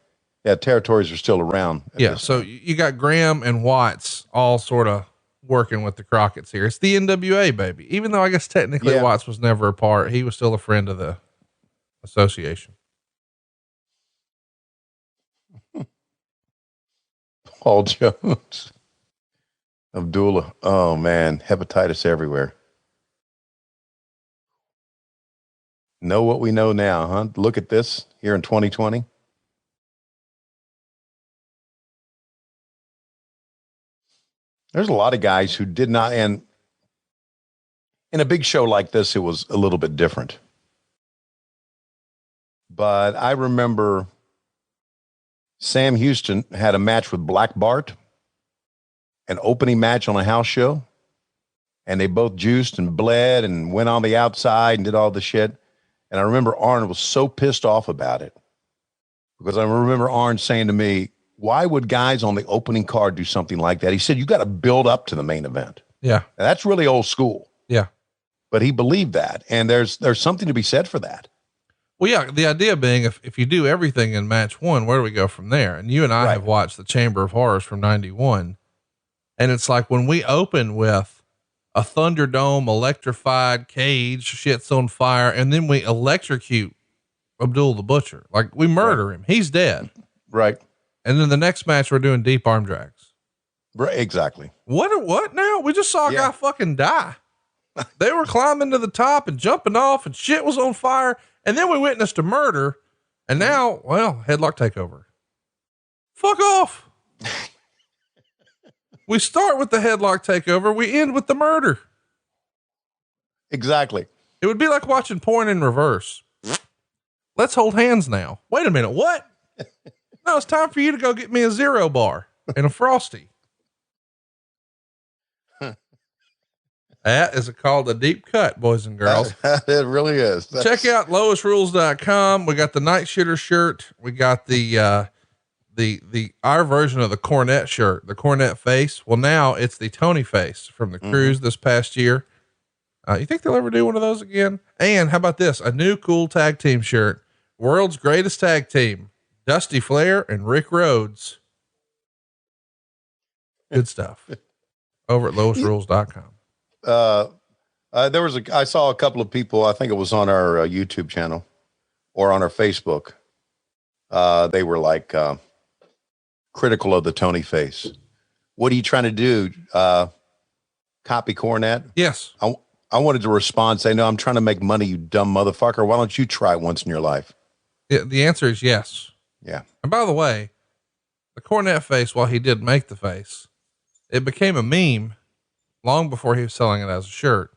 Yeah. Territories are still around. Yeah. So you got Graham and Watts all sort of working with the Crockett's here. It's the NWA, baby. Even though I guess technically Watts was never a part, he was still a friend of the association. Paul Jones. Abdullah. Oh man. Hepatitis everywhere. Know what we know now, huh? Look at this here in 2020. There's a lot of guys who did not, and in a big show like this, it was a little bit different. But I remember Sam Houston had a match with Black Bart, an opening match on a house show, and they both juiced and bled and went on the outside and did all the shit. And I remember Arn was so pissed off about it because I remember Arn saying to me, why would guys on the opening card do something like that? He said, you got to build up to the main event. Yeah. And that's really old school. Yeah. But he believed that. And there's something to be said for that. Well, yeah. The idea being if you do everything in match one, where do we go from there? And you and I have watched the Chamber of Horrors from 91. And it's like when we open with a Thunderdome electrified cage, shit's on fire, and then we electrocute Abdullah the Butcher. Like we murder him. He's dead. Right. And then the next match, we're doing deep arm drags. Right. Exactly. What now? We just saw a guy fucking die. They were climbing to the top and jumping off and shit was on fire. And then we witnessed a murder. And now, well, headlock takeover. Fuck off. We start with the headlock takeover. We end with the murder. Exactly. It would be like watching porn in reverse. Let's hold hands now. Wait a minute. What? No, it's time for you to go get me a Zero bar and a Frosty. That is called a deep cut, boys and girls. It really is. Check out lowesrules.com. We got the Night Shitter shirt. We got our version of the Cornette shirt, the Cornette face. Well, now it's the Tony face from the cruise this past year. You think they'll ever do one of those again? And how about this? A new cool tag team shirt, world's greatest tag team, Dusty Flair and Ric Rhodes. Good stuff over at lowesrules.com. I saw a couple of people, I think it was on our YouTube channel or on our Facebook. They were like critical of the Tony face. What are you trying to do? Copy Cornette? Yes. I wanted to respond, say, no, I'm trying to make money, you dumb motherfucker. Why don't you try it once in your life? The answer is yes. Yeah. And by the way, the Cornette face, while he did make the face, it became a meme long before he was selling it as a shirt.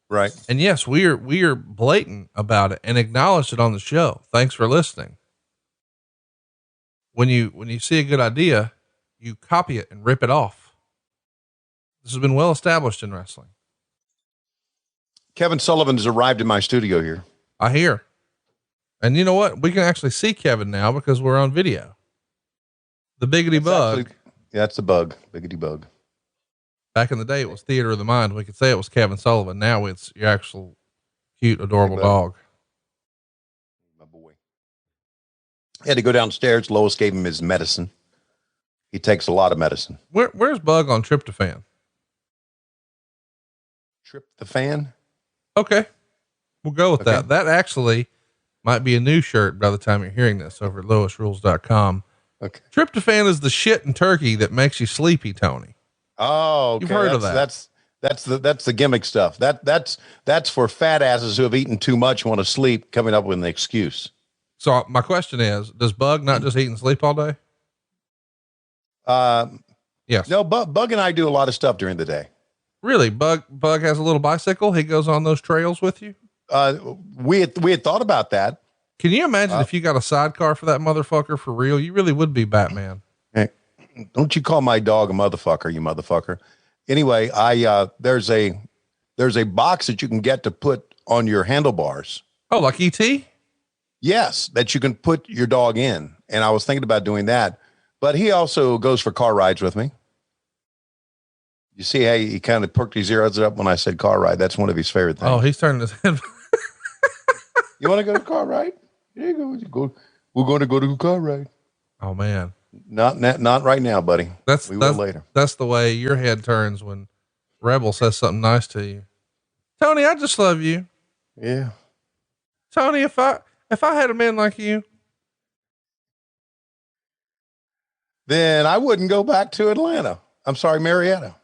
Right. And yes, we are blatant about it and acknowledged it on the show. Thanks for listening. When you see a good idea, you copy it and rip it off. This has been well established in wrestling. Kevin Sullivan has arrived in my studio here. I hear. And you know what? We can actually see Kevin now because we're on video. The biggity bug. That's the bug. Biggity bug. Back in the day, it was Theater of the Mind. We could say it was Kevin Sullivan. Now it's your actual cute, adorable dog. My boy. He had to go downstairs. Lois gave him his medicine. He takes a lot of medicine. Where's Bug on tryptophan? Tryptophan? Okay. We'll go with that. That actually might be a new shirt by the time you're hearing this over at loisrules.com. Okay. Tryptophan is the shit in turkey that makes you sleepy, Tony. Oh, okay. You've heard of that. That's the gimmick stuff. That's for fat asses who have eaten too much, want to sleep, coming up with an excuse. So my question is, does Bug not just eat and sleep all day? Yes. No, Bug and I do a lot of stuff during the day. Really? Bug has a little bicycle. He goes on those trails with you. We had thought about that. Can you imagine if you got a sidecar for that motherfucker for real? You really would be Batman. Hey, don't you call my dog a motherfucker, you motherfucker. Anyway, there's a box that you can get to put on your handlebars. Oh, like E.T.? Yes, that you can put your dog in. And I was thinking about doing that, but he also goes for car rides with me. You see how he kind of perked his ears up when I said car ride. That's one of his favorite things. Oh, he's turning his head. You want to go to car ride? There you go. We're going to go to a car ride. Oh man. Not right now, buddy. That's later. That's the way your head turns when Rebel says something nice to you. Tony, I just love you. Yeah. Tony, if I had a man like you, then I wouldn't go back to Atlanta. I'm sorry, Marietta.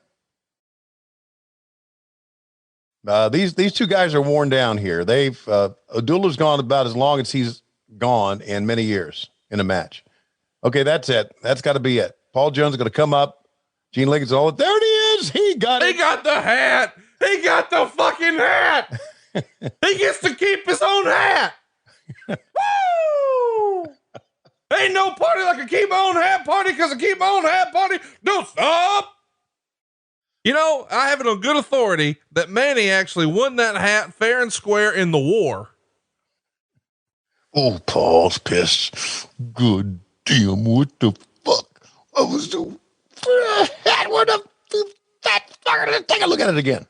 These two guys are worn down here. Abdullah's gone about as long as he's gone in many years in a match. Okay, that's it. That's got to be it. Paul Jones is going to come up. Gene Lincoln's all, there he is. He got the hat. He got the fucking hat. He gets to keep his own hat. Woo! Ain't no party like a keep my own hat party, because a keep my own hat party don't stop. You know, I have it on good authority that Manny actually won that hat fair and square in the war. Oh, Paul's pissed. Good damn, what the fuck? I was the hat. Where the that fucker? Take a look at it again.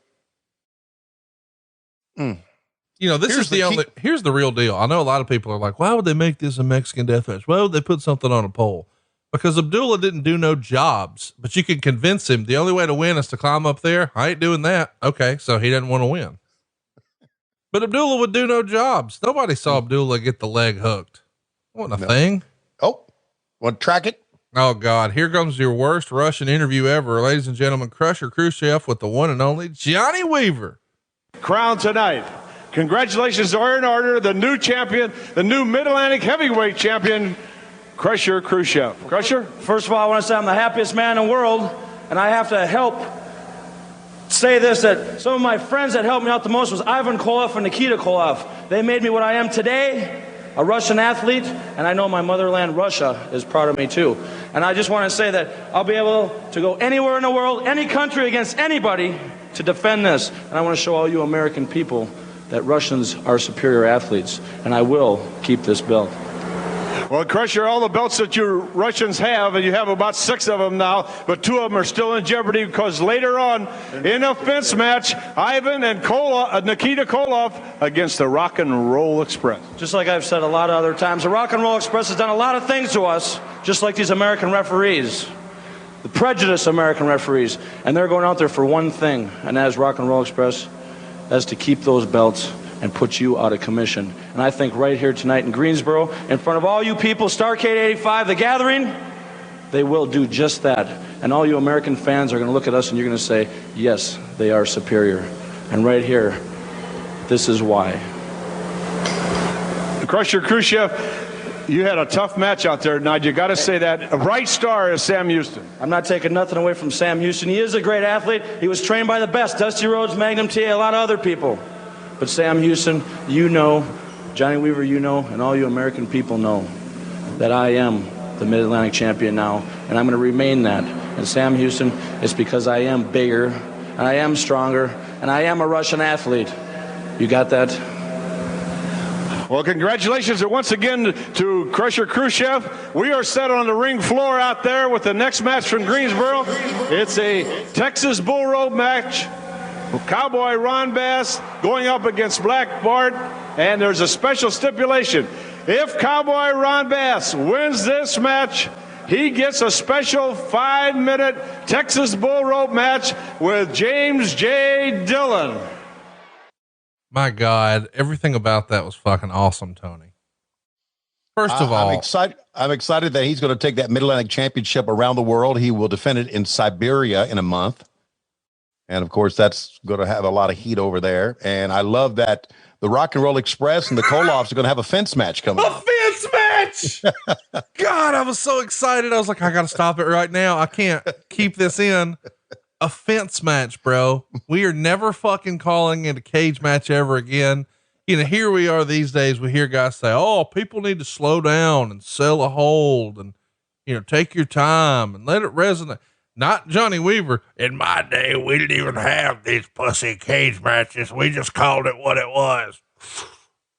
You know, here's the real deal. I know a lot of people are like, why would they make this a Mexican death match? Why would they put something on a pole? Because Abdullah didn't do no jobs, but you can convince him the only way to win is to climb up there. I ain't doing that. Okay. So he doesn't want to win, but Abdullah would do no jobs. Nobody saw Abdullah get the leg hooked. Wasn't a thing. Oh, want to track it? Oh God. Here comes your worst Russian interview ever. Ladies and gentlemen, Krusher Khruschev with the one and only Johnny Weaver. Crowned tonight. Congratulations are in order. The new champion, the new Mid-Atlantic heavyweight champion, Krusher Khruschev. Krusher? First of all, I want to say I'm the happiest man in the world, and I have to help say this, that some of my friends that helped me out the most was Ivan Koloff and Nikita Koloff. They made me what I am today, a Russian athlete, and I know my motherland, Russia, is proud of me too. And I just want to say that I'll be able to go anywhere in the world, any country, against anybody to defend this. And I want to show all you American people that Russians are superior athletes, and I will keep this belt. Well, Krusher, all the belts that you Russians have, and you have about 6 of them now, but 2 of them are still in jeopardy because later on in a fence match, Ivan and Nikita Koloff against the Rock and Roll Express. Just like I've said a lot of other times, the Rock and Roll Express has done a lot of things to us, just like these American referees, the prejudiced American referees, and they're going out there for one thing, and that is Rock and Roll Express as to keep those belts and put you out of commission. And I think right here tonight in Greensboro, in front of all you people, Starrcade 85, The Gathering, they will do just that. And all you American fans are going to look at us and you're going to say, yes, they are superior. And right here, this is why. Krusher Khruschev, you had a tough match out there tonight. You got to say that. A bright star is Sam Houston. I'm not taking nothing away from Sam Houston. He is a great athlete. He was trained by the best, Dusty Rhodes, Magnum T.A, a lot of other people. But Sam Houston, you know, Johnny Weaver, you know, and all you American people know that I am the Mid-Atlantic champion now, and I'm going to remain that. And Sam Houston, it's because I am bigger, and I am stronger, and I am a Russian athlete. You got that? Well, congratulations once again to Krusher Khruschev. We are set on the ring floor out there with the next match from Greensboro. It's a Texas Bull Rope match. Cowboy Ron Bass going up against Black Bart, and there's a special stipulation. If Cowboy Ron Bass wins this match, he gets a special 5-minute Texas Bull Rope match with James J. Dillon. My God, everything about that was fucking awesome, Tony. First of all, I'm excited that he's going to take that Mid-Atlantic Championship around the world. He will defend it in Siberia in a month. And of course, that's going to have a lot of heat over there. And I love that the Rock and Roll Express and the Koloffs are going to have a fence match coming up. Fence match! God, I was so excited. I was like, I got to stop it right now. I can't keep this in. A fence match, bro. We are never fucking calling it a cage match ever again. You know, here we are these days. We hear guys say, oh, people need to slow down and sell a hold and, you know, take your time and let it resonate. Not Johnny Weaver. In my day, we didn't even have these pussy cage matches. We just called it what it was.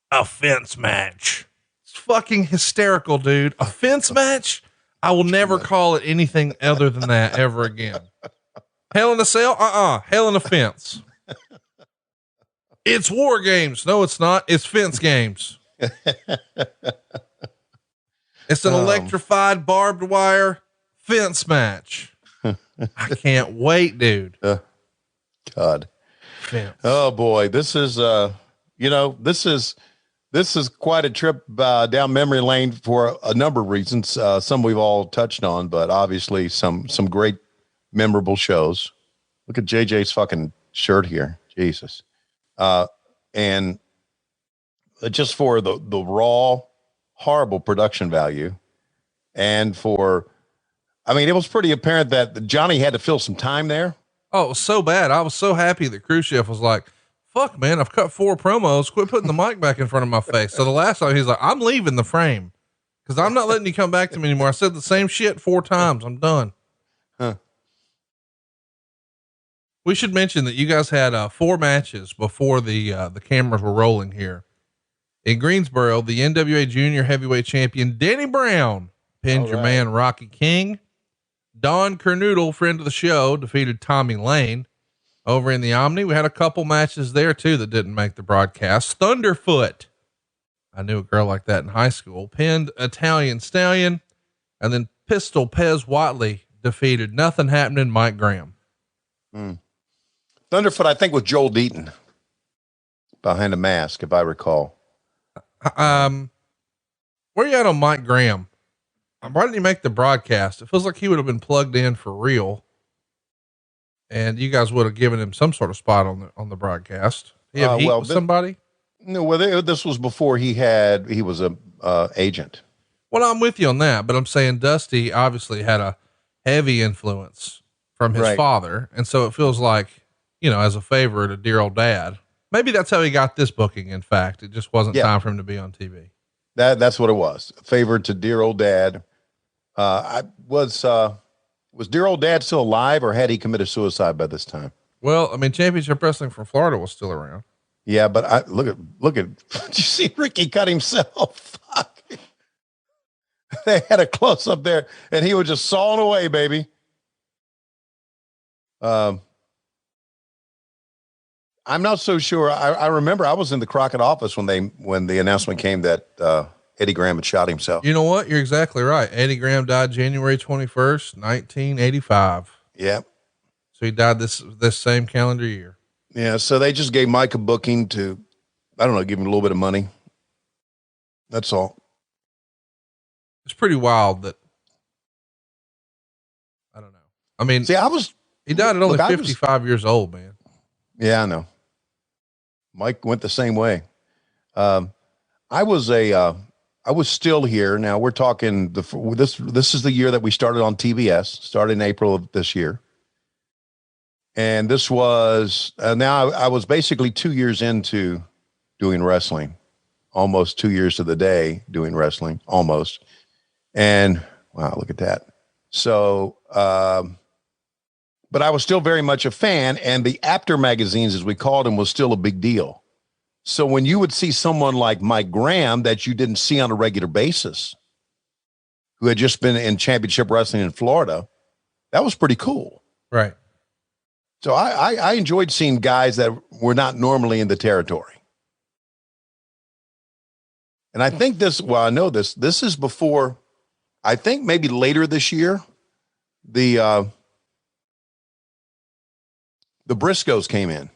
A fence match. It's fucking hysterical, dude. A fence match? I will never call it anything other than that ever again. Hell in a Cell? Hell in a Fence. It's War Games. No, it's not. It's Fence Games. It's an electrified barbed wire fence match. I can't wait, dude. God. Fence. Oh boy. This is, this is quite a trip down memory lane for a number of reasons. Some we've all touched on, but obviously some great memorable shows. Look at JJ's fucking shirt here. Jesus. And just for the raw, horrible production value. And for, I mean, it was pretty apparent that Johnny had to fill some time there. Oh, it was so bad. I was so happy that Khrushchev was like, fuck man, I've cut 4 promos. Quit putting the mic back in front of my face. So the last time he's like, I'm leaving the frame because I'm not letting you come back to me anymore. I said the same shit 4 times. I'm done. Huh. We should mention that you guys had 4 matches before the cameras were rolling here in Greensboro. The NWA Junior Heavyweight Champion Danny Brown pinned your man Rocky King. Don Kernoodle, friend of the show, defeated Tommy Lane. Over in the Omni, we had a couple matches there too that didn't make the broadcast. Thunderfoot, I knew a girl like that in high school, pinned Italian Stallion, and then Pistol Pez Watley defeated Nothing Happening Mike Graham. Thunderfoot, I think, with Joel Deaton behind a mask, if I recall. Where you at on Mike Graham? Why didn't he make the broadcast? It feels like he would have been plugged in for real. And you guys would have given him some sort of spot on the broadcast. He had heat with somebody. No, well, this was before he was a agent. Well, I'm with you on that, but I'm saying Dusty obviously had a heavy influence from his father. And so it feels like, you know, as a favor to dear old dad, maybe that's how he got this booking. In fact, it just wasn't time for him to be on TV. That's what it was. A favor to dear old dad. Was dear old dad still alive, or had he committed suicide by this time? Well, I mean, Championship Wrestling from Florida was still around. Yeah, but look at, did you see Ricky cut himself? Fuck. They had a close up there and he was just sawing away, baby. I'm not so sure. I remember I was in the Crockett office when the announcement came that, Eddie Graham had shot himself. You know what? You're exactly right. Eddie Graham died January 21st, 1985. Yep. So he died this same calendar year. Yeah. So they just gave Mike a booking to, I don't know, give him a little bit of money. That's all. It's pretty wild that, I don't know. I mean, see, he died at only 55 years old, man. Yeah, I know. Mike went the same way. I was still here. Now we're talking this is the year that we started on TBS, started in April of this year. And this was, now I was basically 2 years into doing wrestling, almost 2 years to the day doing wrestling, almost. And wow, look at that. So, but I was still very much a fan, and the Apter magazines, as we called them, was still a big deal. So when you would see someone like Mike Graham that you didn't see on a regular basis, who had just been in championship wrestling in Florida, that was pretty cool. Right. So I enjoyed seeing guys that were not normally in the territory. And I think I know this is before, I think maybe later this year, the Briscoes came in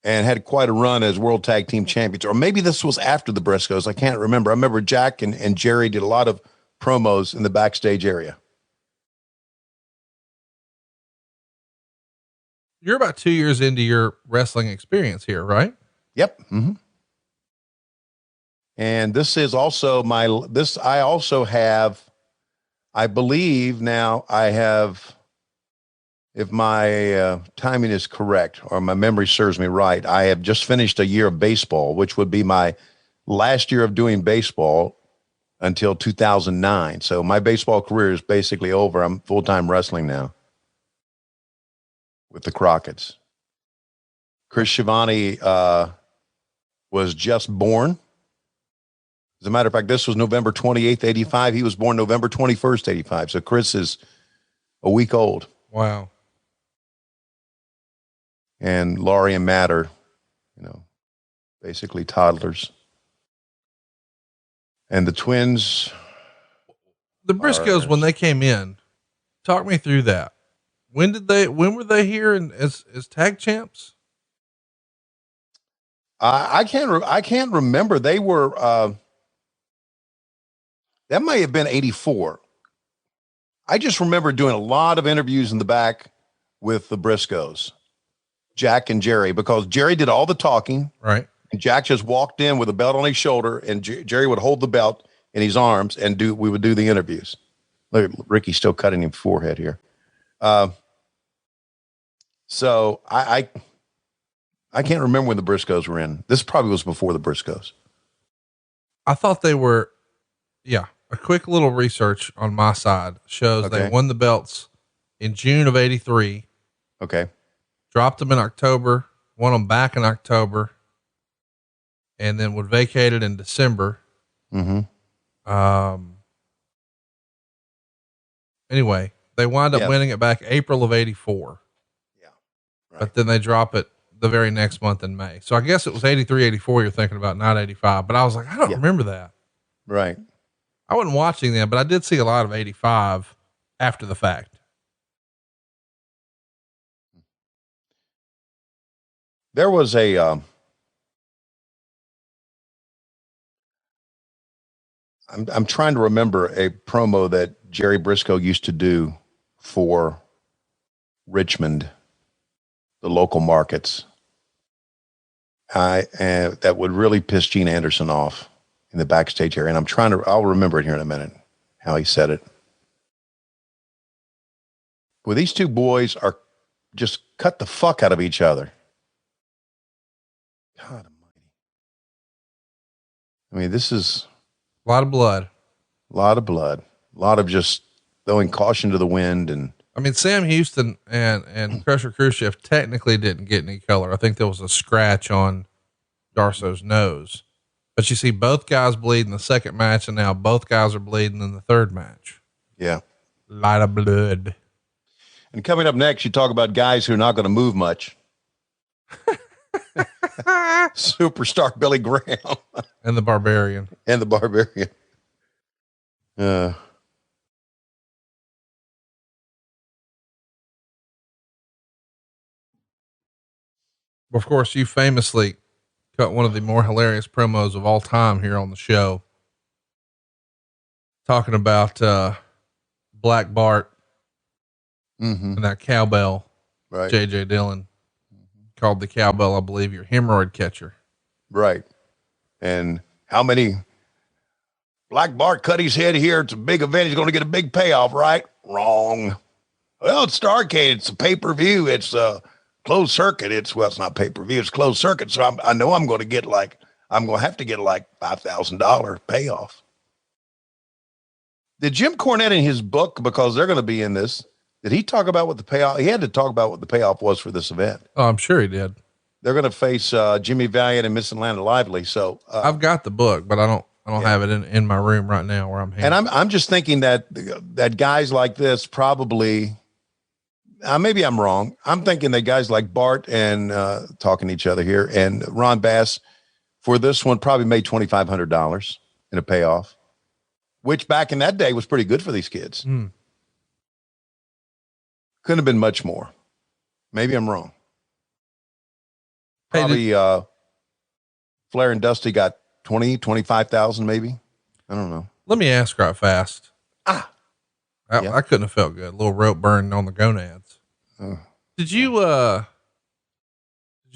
and had quite a run as World Tag Team Champions. Or maybe this was after the Briscoes. I can't remember. I remember Jack and Jerry did a lot of promos in the backstage area. You're about 2 years into your wrestling experience here, right? Yep. Mm-hmm. And this is also I also have, I believe now I have, if my timing is correct or my memory serves me right, I have just finished a year of baseball, which would be my last year of doing baseball until 2009. So my baseball career is basically over. I'm full-time wrestling now with the Crockett's. Chris Schiavone was just born. As a matter of fact, this was November 28th, 85. He was born November 21st, 85. So Chris is a week old. Wow. And Laurie and Matt are, basically toddlers. And the twins. The Briscoes, when they came in, talk me through that. When were they here as tag champs? I can't remember. They were, that might have been 84. I just remember doing a lot of interviews in the back with the Briscoes, Jack and Jerry, because Jerry did all the talking. Right. And Jack just walked in with a belt on his shoulder, and Jerry would hold the belt in his arms and we would do the interviews. Look, Ricky's still cutting him forehead here. So I can't remember when the Briscoes were in. This probably was before the Briscoes. I thought they were, yeah. A quick little research on my side shows they won the belts in June of 83. Okay. Dropped them in October, won them back in October, and then would vacate it in December. Mm-hmm. Anyway, they wound up winning it back April of 84. Yeah. Right. But then they drop it the very next month in May. So I guess it was 83, 84 you're thinking about, not 85. But I was like, I don't remember that. Right. I wasn't watching them, but I did see a lot of 85 after the fact. There was I'm trying to remember a promo that Jerry Briscoe used to do for Richmond, the local markets. That would really piss Gene Anderson off in the backstage area. And I'll remember it here in a minute, how he said it. Well, these two boys are just cut the fuck out of each other. God almighty. I mean, this is a lot of blood, a lot of just throwing caution to the wind. And I mean, Sam Houston and Krusher Khruschev technically didn't get any color. I think there was a scratch on Darso's nose. But you see both guys bleed in the second match, and now both guys are bleeding in the third match. Yeah. A lot of blood. And coming up next, you talk about guys who are not going to move much. Superstar Billy Graham. And the Barbarian. Of course, you famously cut one of the more hilarious promos of all time here on the show, talking about Black Bart and that cowbell, Right. JJ Dillon called the cowbell, I believe, your hemorrhoid catcher. Right. And how many Black Bart cut his head here. It's a big event. He's going to get a big payoff, right? Wrong. Well, it's Starrcade. It's a pay-per-view. It's a closed circuit. It's not pay-per-view. It's closed circuit. So I know I'm going to have to get like $5,000 payoff. Did Jim Cornette in his book, because they're going to be in this, did he talk about what the payoff? He had to talk about what the payoff was for this event. Oh, I'm sure he did. They're going to face Jimmy Valiant and Miss Atlanta Lively. So I've got the book, but I don't have it in my room right now where I'm And I'm just thinking that guys like this probably, maybe I'm wrong. I'm thinking that guys like Bart and talking to each other here and Ron Bass for this one probably made $2,500 in a payoff, which back in that day was pretty good for these kids. Couldn't have been much more. Maybe I'm wrong. Probably Flair and Dusty got 25,000 maybe. I don't know. Let me ask right fast. I couldn't have felt good. A little rope burn on the gonads. Did you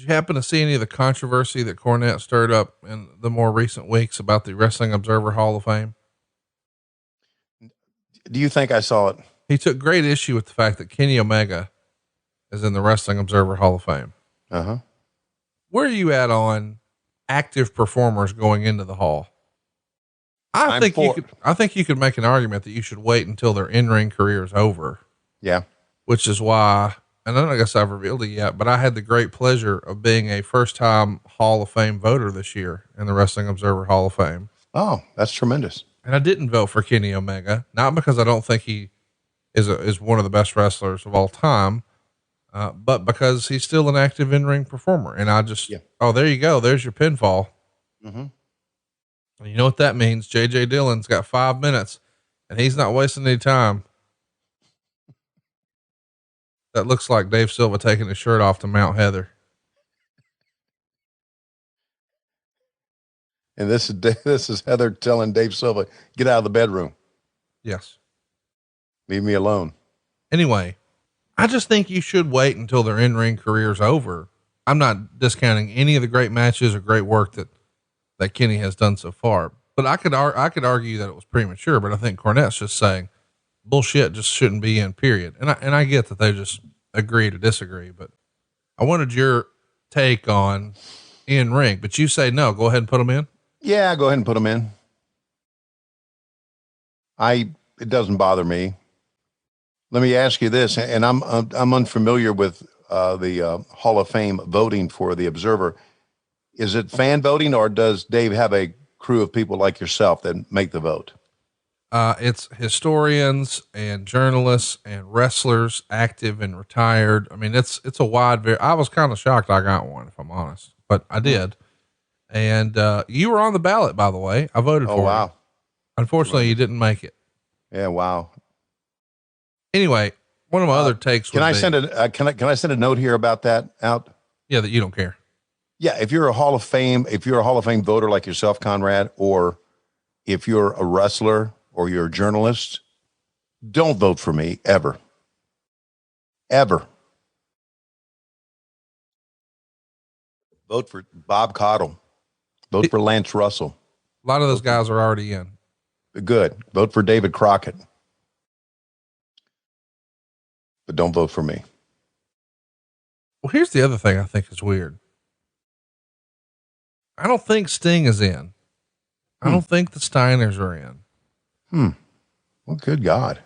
happen to see any of the controversy that Cornette stirred up in the more recent weeks about the Wrestling Observer Hall of Fame? Do you think I saw it? He took great issue with the fact that Kenny Omega is in the Wrestling Observer Hall of Fame. Where are you at on active performers going into the hall? I think you could make an argument that you should wait until their in-ring career is over. Yeah. Which is why, and I don't guess I've revealed it yet, but I had the great pleasure of being a first-time Hall of Fame voter this year in the Wrestling Observer Hall of Fame. Oh, that's tremendous. And I didn't vote for Kenny Omega, not because I don't think he is one of the best wrestlers of all time, but because he's still an active in-ring performer. And I just, oh, there you go. There's your pinfall. And you know what that means? JJ Dillon's got 5 minutes and he's not wasting any time. That looks like Dave Silva taking his shirt off to Mount Heather. And this is Heather telling Dave Silva, get out of the bedroom. Yes. Leave me alone. Anyway, I just think you should wait until their in-ring career's over. I'm not discounting any of the great matches or great work that Kenny has done so far, but I could argue that it was premature, but I think Cornette's just saying bullshit just shouldn't be in, period. And I get that they just agree to disagree, but I wanted your take on in-ring, but you say no, go ahead and put them in. Yeah, go ahead and put them in. It doesn't bother me. Let me ask you this, and I'm unfamiliar with the Hall of Fame voting for the Observer. Is it fan voting, or does Dave have a crew of people like yourself that make the vote? It's historians and journalists and wrestlers, active and retired. I mean, it's a wide, I was kind of shocked I got one, if I'm honest, but I did. And you were on the ballot, by the way. I voted for you. Unfortunately, you didn't make it. Yeah. Wow. Anyway, one of my other takes. Can I send a note here about that out? Yeah. That you don't care. Yeah. If you're a Hall of Fame voter like yourself, Conrad, or if you're a wrestler or you're a journalist, don't vote for me ever. Vote for Bob Caudle. Vote for Lance Russell. A lot of those guys are already in. Good. Vote for David Crockett. But don't vote for me. Well, here's the other thing I think is weird. I don't think Sting is in. I don't think the Steiners are in. Well, good God.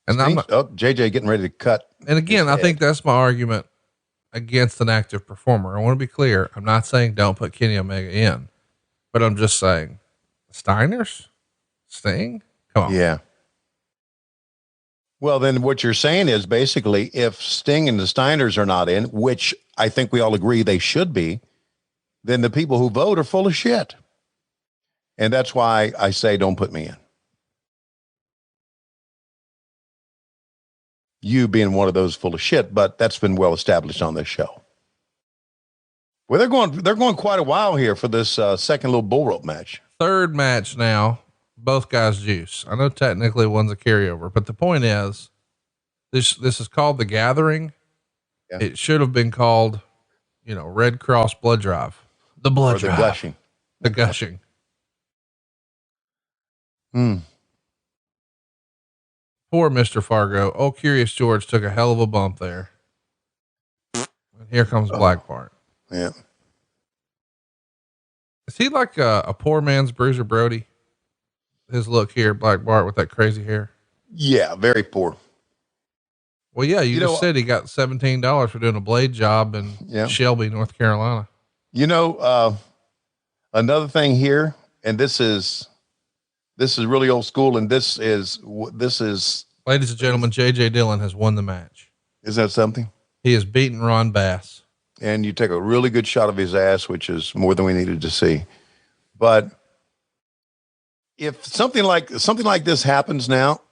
And JJ getting ready to cut. And again, I think that's my argument against an active performer. I want to be clear. I'm not saying don't put Kenny Omega in, but I'm just saying Steiners, Sting, come on. Yeah. Well, then what you're saying is basically if Sting and the Steiners are not in, which I think we all agree they should be, then the people who vote are full of shit. And that's why I say, don't put me in. you being one of those full of shit, but that's been well established on this show. Well, they're going quite a while here for this second little bull rope match. Third match now, both guys juice. I know technically one's a carryover, but the point is this is called The Gathering. Yeah. It should have been called, Red Cross Blood Drive. The blood drive. The gushing. The gushing. Poor Mr. Fargo. Oh, Curious George took a hell of a bump there. And here comes Black Bart. Yeah. Is he like a poor man's Bruiser Brody? His look here, Black Bart with that crazy hair. Yeah. Very poor. Well, yeah, you just said he got $17 for doing a blade job in Shelby, North Carolina. Another thing here, and this is really old school. And this is, ladies and gentlemen, JJ Dillon has won the match. Is that something? He has beaten Ron Bass. And you take a really good shot of his ass, which is more than we needed to see. But if something like this happens now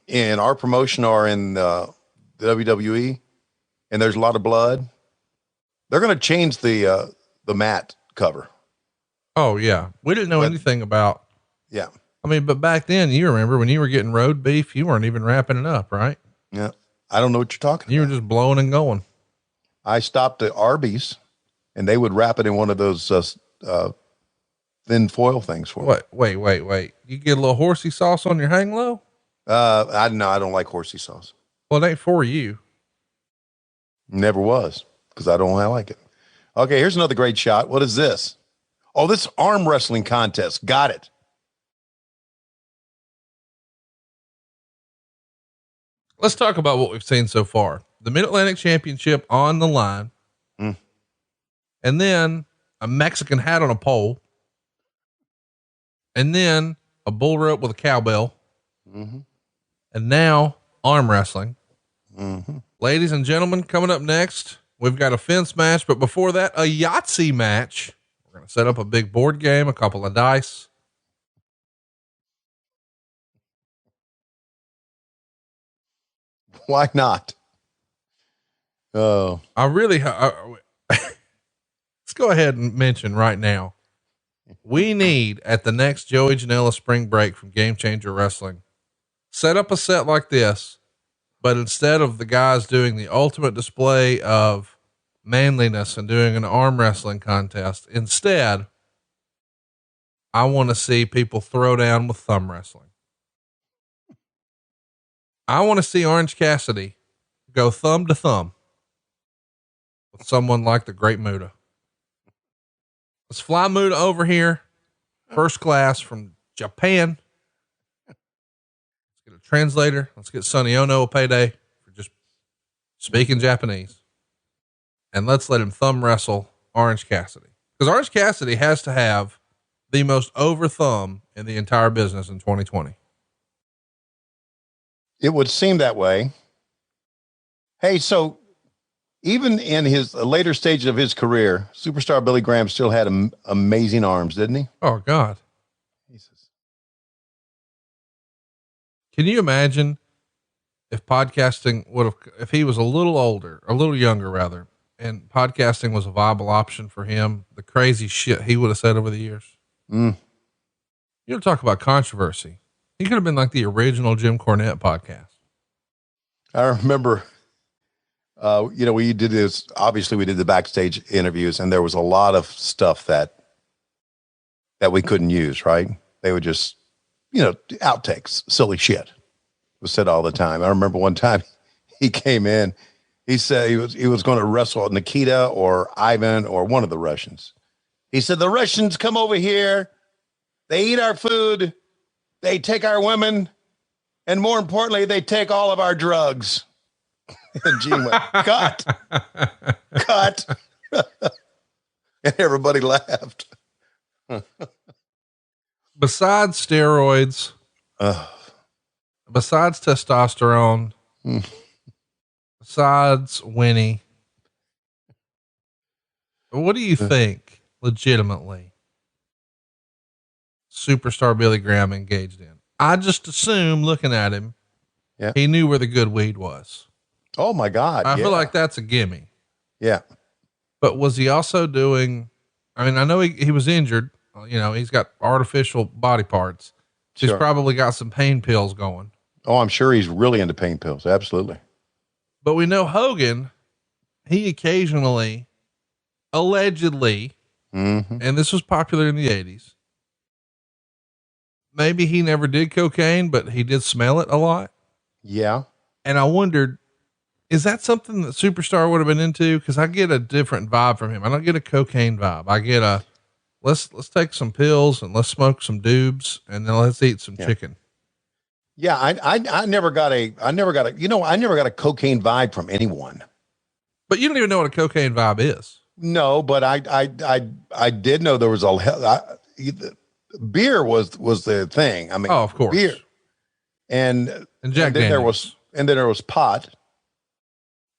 in our promotion or in the WWE, and there's a lot of blood, they're going to change the mat cover. Oh yeah. We didn't know anything about. Yeah. I mean, but back then, you remember when you were getting road beef, you weren't even wrapping it up, right? Yeah. I don't know what you're talking about. You were just blowing and going. I stopped at Arby's and they would wrap it in one of those thin foil things for me. Wait. You get a little horsey sauce on your hang low? I don't like horsey sauce. Well, it ain't for you. Never was, because I don't like it. Okay, here's another great shot. What is this? Oh, this arm wrestling contest. Got it. Let's talk about what we've seen so far. The Mid-Atlantic Championship on the line. And then a Mexican hat on a pole. And then a bull rope with a cowbell. And now arm wrestling. Ladies and gentlemen, coming up next, we've got a fence match, but before that, a Yahtzee match. We're going to set up a big board game, a couple of dice. Why not? Oh, let's go ahead and mention right now. We need at the next Joey Janela spring break from Game Changer Wrestling, set up a set like this, but instead of the guys doing the ultimate display of manliness and doing an arm wrestling contest, instead, I want to see people throw down with thumb wrestling. I want to see Orange Cassidy go thumb to thumb with someone like the Great Muta. Let's fly Muta over here. First class from Japan. Let's get a translator. Let's get Sonny Ono a payday for just speaking Japanese. And let's let him thumb wrestle Orange Cassidy. Because Orange Cassidy has to have the most over thumb in the entire business in 2020. It would seem that way. Hey, so even in his later stage of his career, superstar Billy Graham still had amazing arms, didn't he? Oh God. Jesus. Can you imagine if podcasting if he was a little older, a little younger rather, and podcasting was a viable option for him, the crazy shit he would have said over the years. You don't talk about controversy. He could have been like the original Jim Cornette podcast. I remember, we did this, obviously we did the backstage interviews and there was a lot of stuff that we couldn't use, right? They would just, outtakes, silly shit was said all the time. I remember one time he came in, he said he was going to wrestle Nikita or Ivan or one of the Russians. He said, the Russians come over here, they eat our food, they take our women, and more importantly, they take all of our drugs. And Gene went, cut. And everybody laughed. Besides steroids, besides testosterone, besides Winnie, what do you think legitimately superstar Billy Graham engaged in? I just assume looking at him Yeah. He knew where the good weed was. Oh my God. I feel like that's a gimme. Yeah. But was he also doing, I mean, I know he was injured, you know, he's got artificial body parts. He's probably got some pain pills going. Oh, I'm sure he's really into pain pills. Absolutely. But we know Hogan, he occasionally, allegedly, and this was popular in the 80s. Maybe he never did cocaine, but he did smell it a lot. Yeah. And I wondered, is that something that Superstar would have been into? Cause I get a different vibe from him. I don't get a cocaine vibe. I get a, let's take some pills and let's smoke some doobs and then let's eat some chicken. Yeah. I never got a cocaine vibe from anyone. But you don't even know what a cocaine vibe is. No, but I did know there was beer was the thing. I mean, of course, beer and Jack Daniels. then there was pot,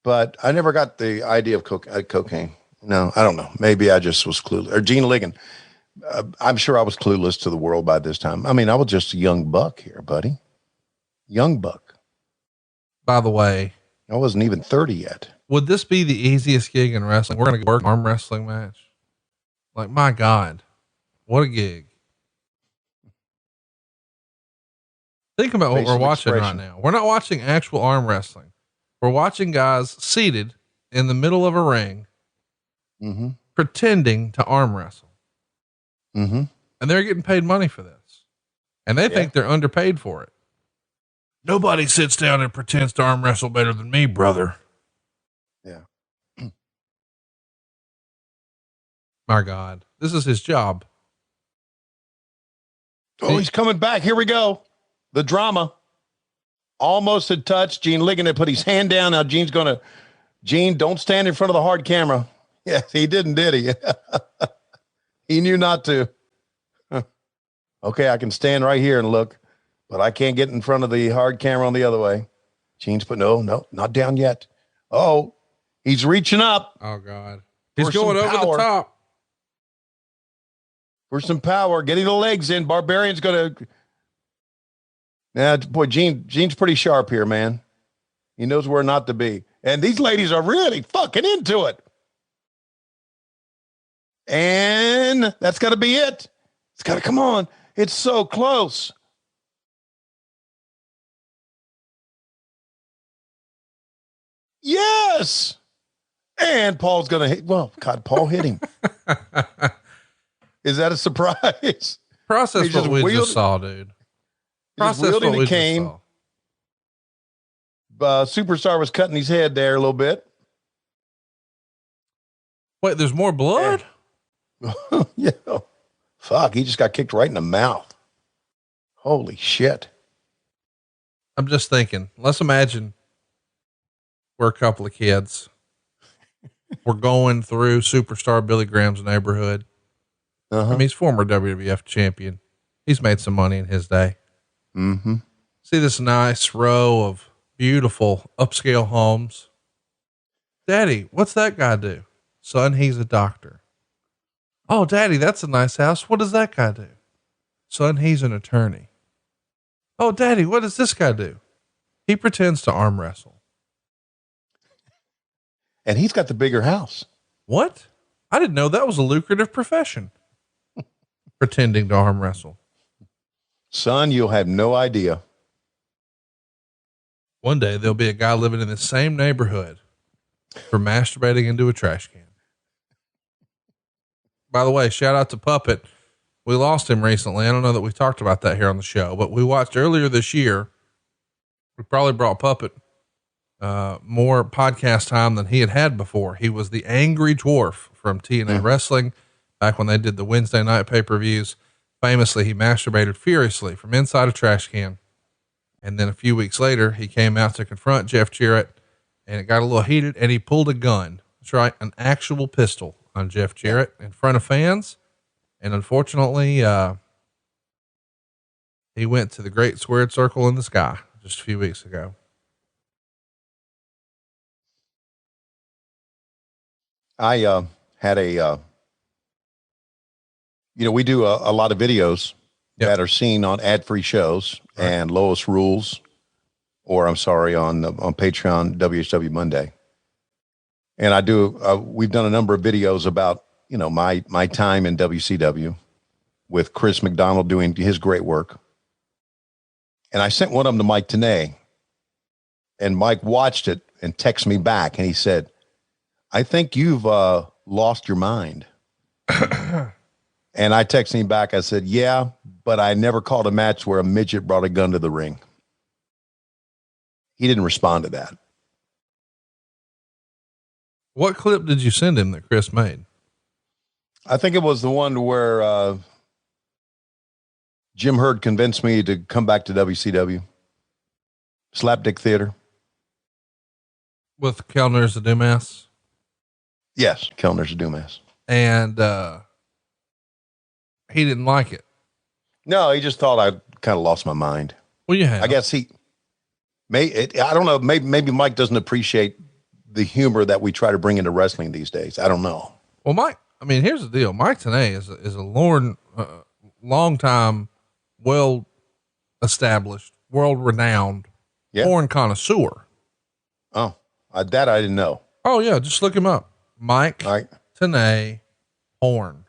but I never got the idea of cocaine. No, I don't know. Maybe I just was clueless. Or Gene Ligon. I'm sure I was clueless to the world by this time. I mean, I was just a young buck here, buddy. Young buck. By the way, I wasn't even 30 yet. Would this be the easiest gig in wrestling? We're going to work arm wrestling match. Like, my God, what a gig. Think about what we're watching right now. We're not watching actual arm wrestling. We're watching guys seated in the middle of a ring, pretending to arm wrestle. And they're getting paid money for this. And they think they're underpaid for it. Nobody sits down and pretends to arm wrestle better than me, brother. Yeah. My God, this is his job. Oh, he's coming back. Here we go. The drama almost had touched. Gene Ligon had put his hand down. Now Gene, don't stand in front of the hard camera. Yes, he didn't, did he? He knew not to. Okay. I can stand right here and look, but I can't get in front of the hard camera on the other way. Gene's put, no, not down yet. Oh, he's reaching up. Oh God. He's going over the top. For some power, getting the legs in. Barbarian's going to, boy, Gene's pretty sharp here, man. He knows where not to be. And these ladies are really fucking into it. And that's got to be it. It's got to come on. It's so close. Yes. And Paul's going to hit. Well, God, Paul hit him. Is that a surprise? Process what we just saw, dude. Process what we just saw. Superstar was cutting his head there a little bit. Wait, there's more blood? Yeah. Fuck, he just got kicked right in the mouth. Holy shit. I'm just thinking, let's imagine we're a couple of kids. We're going through Superstar Billy Graham's neighborhood. I mean, he's former WWF champion. He's made some money in his day. See this nice row of beautiful upscale homes. Daddy, what's that guy do? Son, he's a doctor. Oh, Daddy, that's a nice house. What does that guy do? Son, he's an attorney. Oh, Daddy, what does this guy do? He pretends to arm wrestle. And he's got the bigger house. What? I didn't know that was a lucrative profession. Pretending to arm wrestle. Son, you'll have no idea. One day there'll be a guy living in the same neighborhood for masturbating into a trash can. By the way, shout out to Puppet. We lost him recently. I don't know that we talked about that here on the show, but we watched earlier this year. We probably brought Puppet more podcast time than he had before. He was the Angry Dwarf from TNA Wrestling back when they did the Wednesday night pay-per-views. Famously, he masturbated furiously from inside a trash can. And then a few weeks later, he came out to confront Jeff Jarrett, and it got a little heated, and he pulled a gun. That's right. An actual pistol on Jeff Jarrett in front of fans. And unfortunately, he went to the great squared circle in the sky just a few weeks ago. I had we do a lot of videos that are seen on ad-free shows, and Lois Rules or I'm sorry, on Patreon, WHW Monday. And I do, we've done a number of videos about, my time in WCW with Chris McDonald doing his great work. And I sent one of them to Mike T.A, and Mike watched it and texted me back, and he said, I think you've lost your mind. And I texted him back. I said, yeah, but I never called a match where a midget brought a gun to the ring. He didn't respond to that. What clip did you send him that Chris made? I think it was the one where Jim Herd convinced me to come back to WCW. Slapdick Theater. With Kellner's a Dumas? Yes, Kellner's a Dumas. And he didn't like it. No, he just thought I kind of lost my mind. Well, you have. I guess I don't know. Maybe Mike doesn't appreciate the humor that we try to bring into wrestling these days. I don't know. Well, Mike, I mean, here's the deal. Mike T.A is a long time, well established, world renowned porn connoisseur. Oh, that I didn't know. Oh yeah. Just look him up. Mike T.A porn.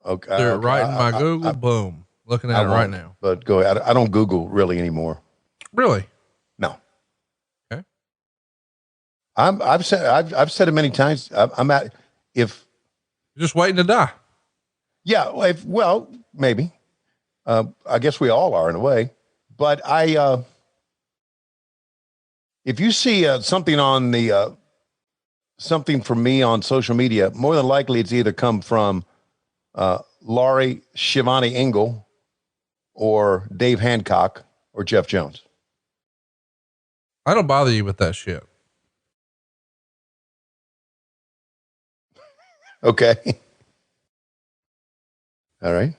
Okay. They're right in my Google. Boom. Looking at it right now. But go ahead. I don't Google really anymore. Really? No. Okay. I've said it many times. You're just waiting to die. Yeah. Well, maybe. I guess we all are in a way, but if you see something on something from me on social media, more than likely it's either come from Laurie Schiavone Engel or Dave Hancock or Jeff Jones. I don't bother you with that shit. Okay. All right.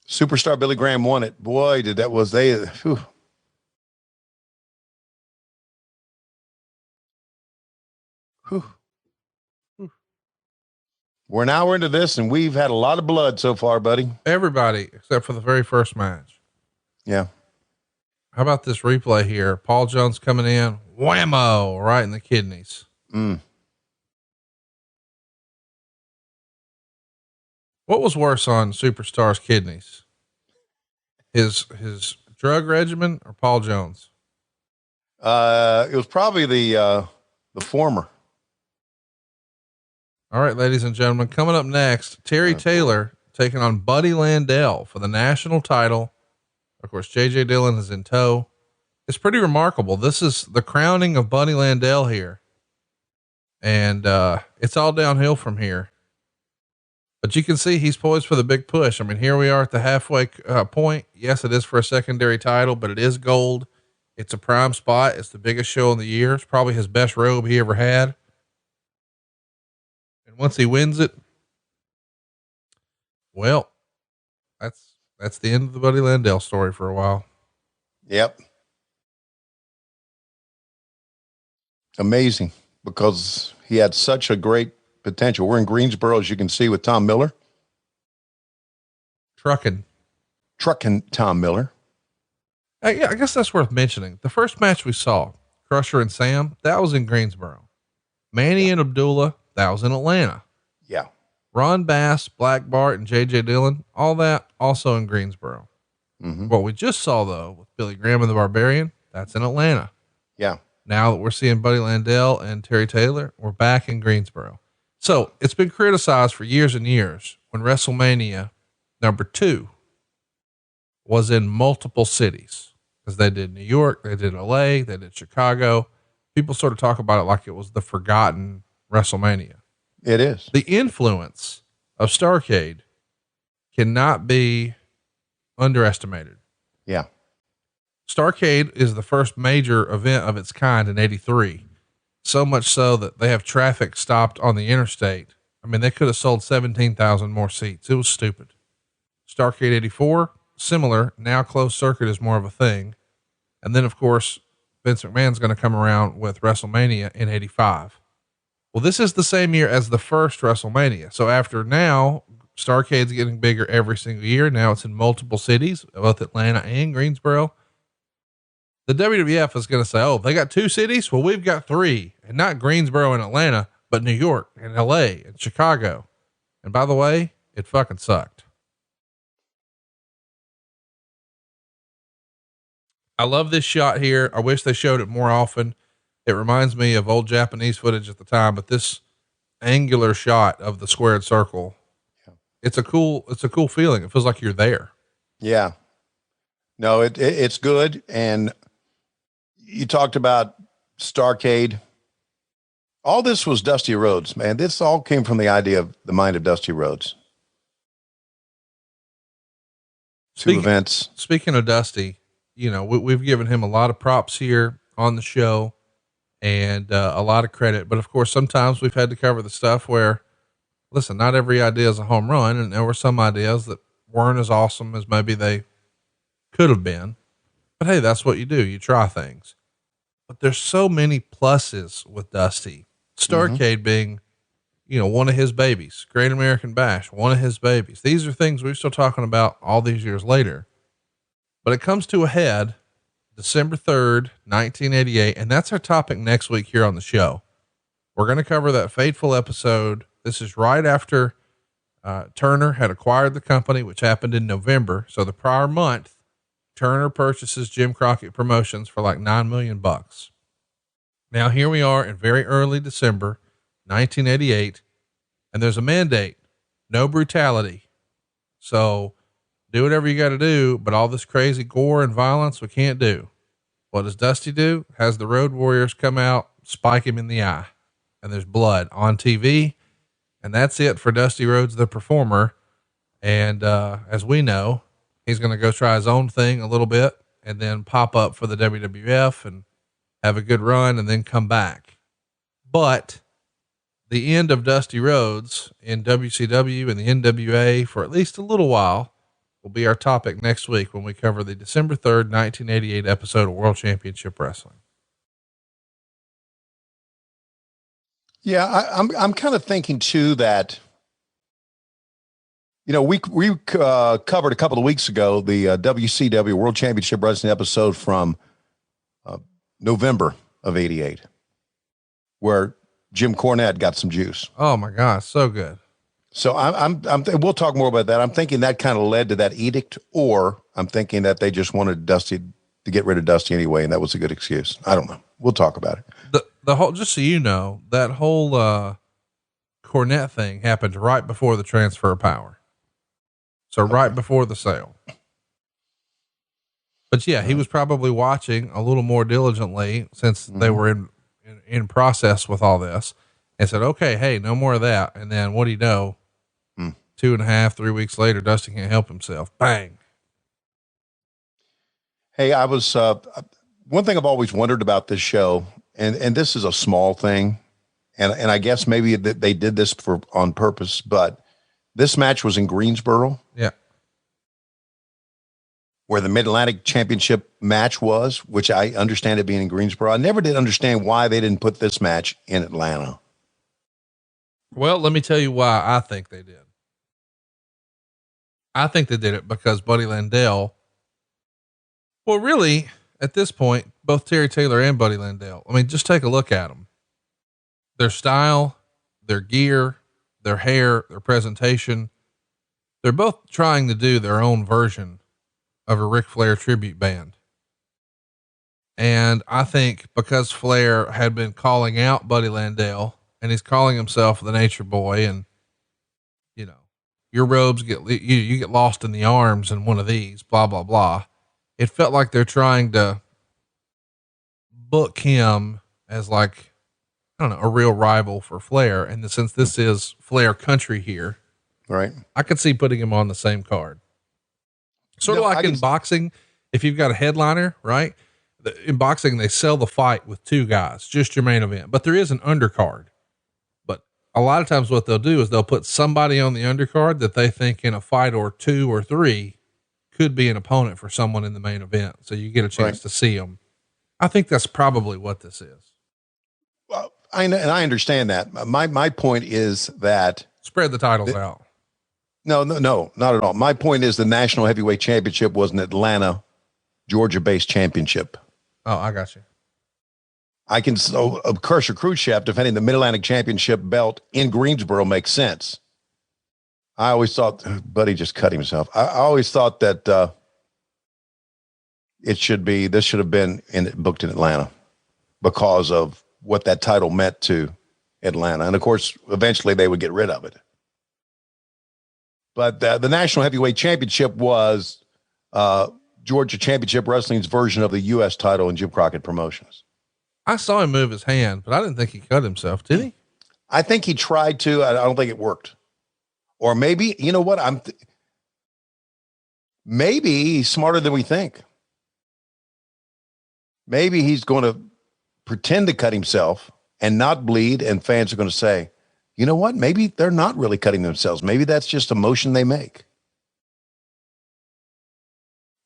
Superstar Billy Graham won it. Boy, whew. Whew. We're an hour into this and we've had a lot of blood so far, buddy. Everybody except for the very first match. Yeah. How about this replay here? Paul Jones coming in, whammo, right in the kidneys. What was worse on Superstar's kidneys? His drug regimen or Paul Jones? It was probably the former. All right, ladies and gentlemen, coming up next, Terry Taylor taking on Buddy Landel for the national title. Of course, JJ Dillon is in tow. It's pretty remarkable. This is the crowning of Buddy Landel here. And, it's all downhill from here, but you can see he's poised for the big push. I mean, here we are at the halfway point. Yes, it is for a secondary title, but it is gold. It's a prime spot. It's the biggest show in the year. It's probably his best robe he ever had. And once he wins it, well, that's the end of the Buddy Landel story for a while. Yep. Amazing, because he had such a great potential. We're in Greensboro, as you can see, with Tom Miller. Trucking Tom Miller. Yeah, I guess that's worth mentioning. The first match we saw, Krusher and Sam, that was in Greensboro. Manny and Abdullah, that was in Atlanta. Yeah. Ron Bass, Black Bart, and JJ Dillon, all that also in Greensboro. Mm-hmm. What we just saw though, with Billy Graham and the Barbarian, that's in Atlanta. Yeah. Now that we're seeing Buddy Landel and Terry Taylor, we're back in Greensboro. So it's been criticized for years and years when WrestleMania #2 was in multiple cities, because they did New York, they did LA, they did Chicago. People sort of talk about it like it was the forgotten WrestleMania. It is. The influence of Starrcade cannot be underestimated. Yeah. Starrcade is the first major event of its kind in '83. So much so that they have traffic stopped on the interstate. I mean, they could have sold 17,000 more seats. It was stupid. Starrcade '84, similar. Now closed circuit is more of a thing. And then of course, Vince McMahon's going to come around with WrestleMania in '85. Well, this is the same year as the first WrestleMania. So after now Starrcade's getting bigger every single year. Now it's in multiple cities, both Atlanta and Greensboro. The WWF is going to say, oh, they got 2 cities. Well, we've got 3, and not Greensboro and Atlanta, but New York and LA and Chicago. And by the way, it fucking sucked. I love this shot here. I wish they showed it more often. It reminds me of old Japanese footage at the time, but this angular shot of the squared circle, it's a cool feeling. It feels like you're there. Yeah, no, it's good. And you talked about Starrcade. All this was Dusty Rhodes, man. This all came from the idea of the mind of Dusty Rhodes. Events. Speaking of Dusty, you know, we've given him a lot of props here on the show and a lot of credit, but of course, sometimes we've had to cover the stuff where, listen, not every idea is a home run. And there were some ideas that weren't as awesome as maybe they could have been, but hey, that's what you do. You try things, but there's so many pluses with Dusty. Starrcade being, you know, one of his babies, Great American Bash, one of his babies. These are things we're still talking about all these years later, but it comes to a head December 3rd, 1988. And that's our topic next week here on the show. We're going to cover that fateful episode. This is right after, Turner had acquired the company, which happened in November. So the prior month, Turner purchases Jim Crockett Promotions for like $9 million. Now here we are in very early December, 1988, and there's a mandate, no brutality. So do whatever you got to do, but all this crazy gore and violence we can't do. What does Dusty do? Has the Road Warriors come out, spike him in the eye, and there's blood on TV. And that's it for Dusty Rhodes, the performer. And, as we know, he's going to go try his own thing a little bit and then pop up for the WWF and have a good run and then come back. But the end of Dusty Rhodes in WCW and the NWA for at least a little while will be our topic next week when we cover the December 3rd, 1988 episode of World Championship Wrestling. Yeah. I'm kind of thinking too that, you know, we covered a couple of weeks ago, the WCW World Championship Wrestling episode from November of 88, where Jim Cornette got some juice. Oh my gosh. So good. So we'll talk more about that. I'm thinking that kind of led to that edict, or I'm thinking that they just wanted Dusty to get rid of Dusty anyway. And that was a good excuse. I don't know. We'll talk about it. The whole, just so you know, that whole, Cornette thing happened right before the transfer of power. So right before the sale. But yeah, he was probably watching a little more diligently since they were in process with all this and said, okay, hey, no more of that. And then what do you know? 2.5, 3 weeks later, Dusty can't help himself. Bang. Hey, I was, one thing I've always wondered about this show, and this is a small thing, and I guess maybe that they did this on purpose, but this match was in Greensboro. Yeah. Where the Mid-Atlantic Championship match was, which I understand it being in Greensboro. I never did understand why they didn't put this match in Atlanta. Well, let me tell you why I think they did. I think they did it because Buddy Landel, well, really, at this point, both Terry Taylor and Buddy Landel, I mean, just take a look at them. Their style, their gear, their hair, their presentation, they're both trying to do their own version of a Ric Flair tribute band. And I think because Flair had been calling out Buddy Landel and he's calling himself the Nature Boy, and you know, your robes you get lost in the arms in one of these, blah, blah, blah. It felt like they're trying to book him as like, I don't know, a real rival for Flair. And since this is Flair country here, right, I could see putting him on the same card. Sort of like in boxing, if you've got a headliner, right? In boxing, they sell the fight with 2 guys, just your main event, but there is an undercard. But a lot of times what they'll do is they'll put somebody on the undercard that they think in a fight or 2 or 3 could be an opponent for someone in the main event. So you get a chance to see them. I think that's probably what this is. Well, I understand that. My point is that spread the titles out. No, not at all. My point is the National Heavyweight Championship was an Atlanta, Georgia-based championship. Oh, I got you. Krusher Khruschev defending the Mid-Atlantic Championship belt in Greensboro makes sense. I always thought, Buddy just cut himself. I always thought that this should have been booked in Atlanta because of what that title meant to Atlanta. And of course, eventually they would get rid of it. But the National Heavyweight Championship was Georgia Championship Wrestling's version of the U.S. title in Jim Crockett Promotions. I saw him move his hand, but I didn't think he cut himself. Did he? I think he tried to. I don't think it worked. Or maybe, you know what? Maybe he's smarter than we think. Maybe he's going to pretend to cut himself and not bleed, and fans are going to say, you know what? Maybe they're not really cutting themselves. Maybe that's just a motion they make.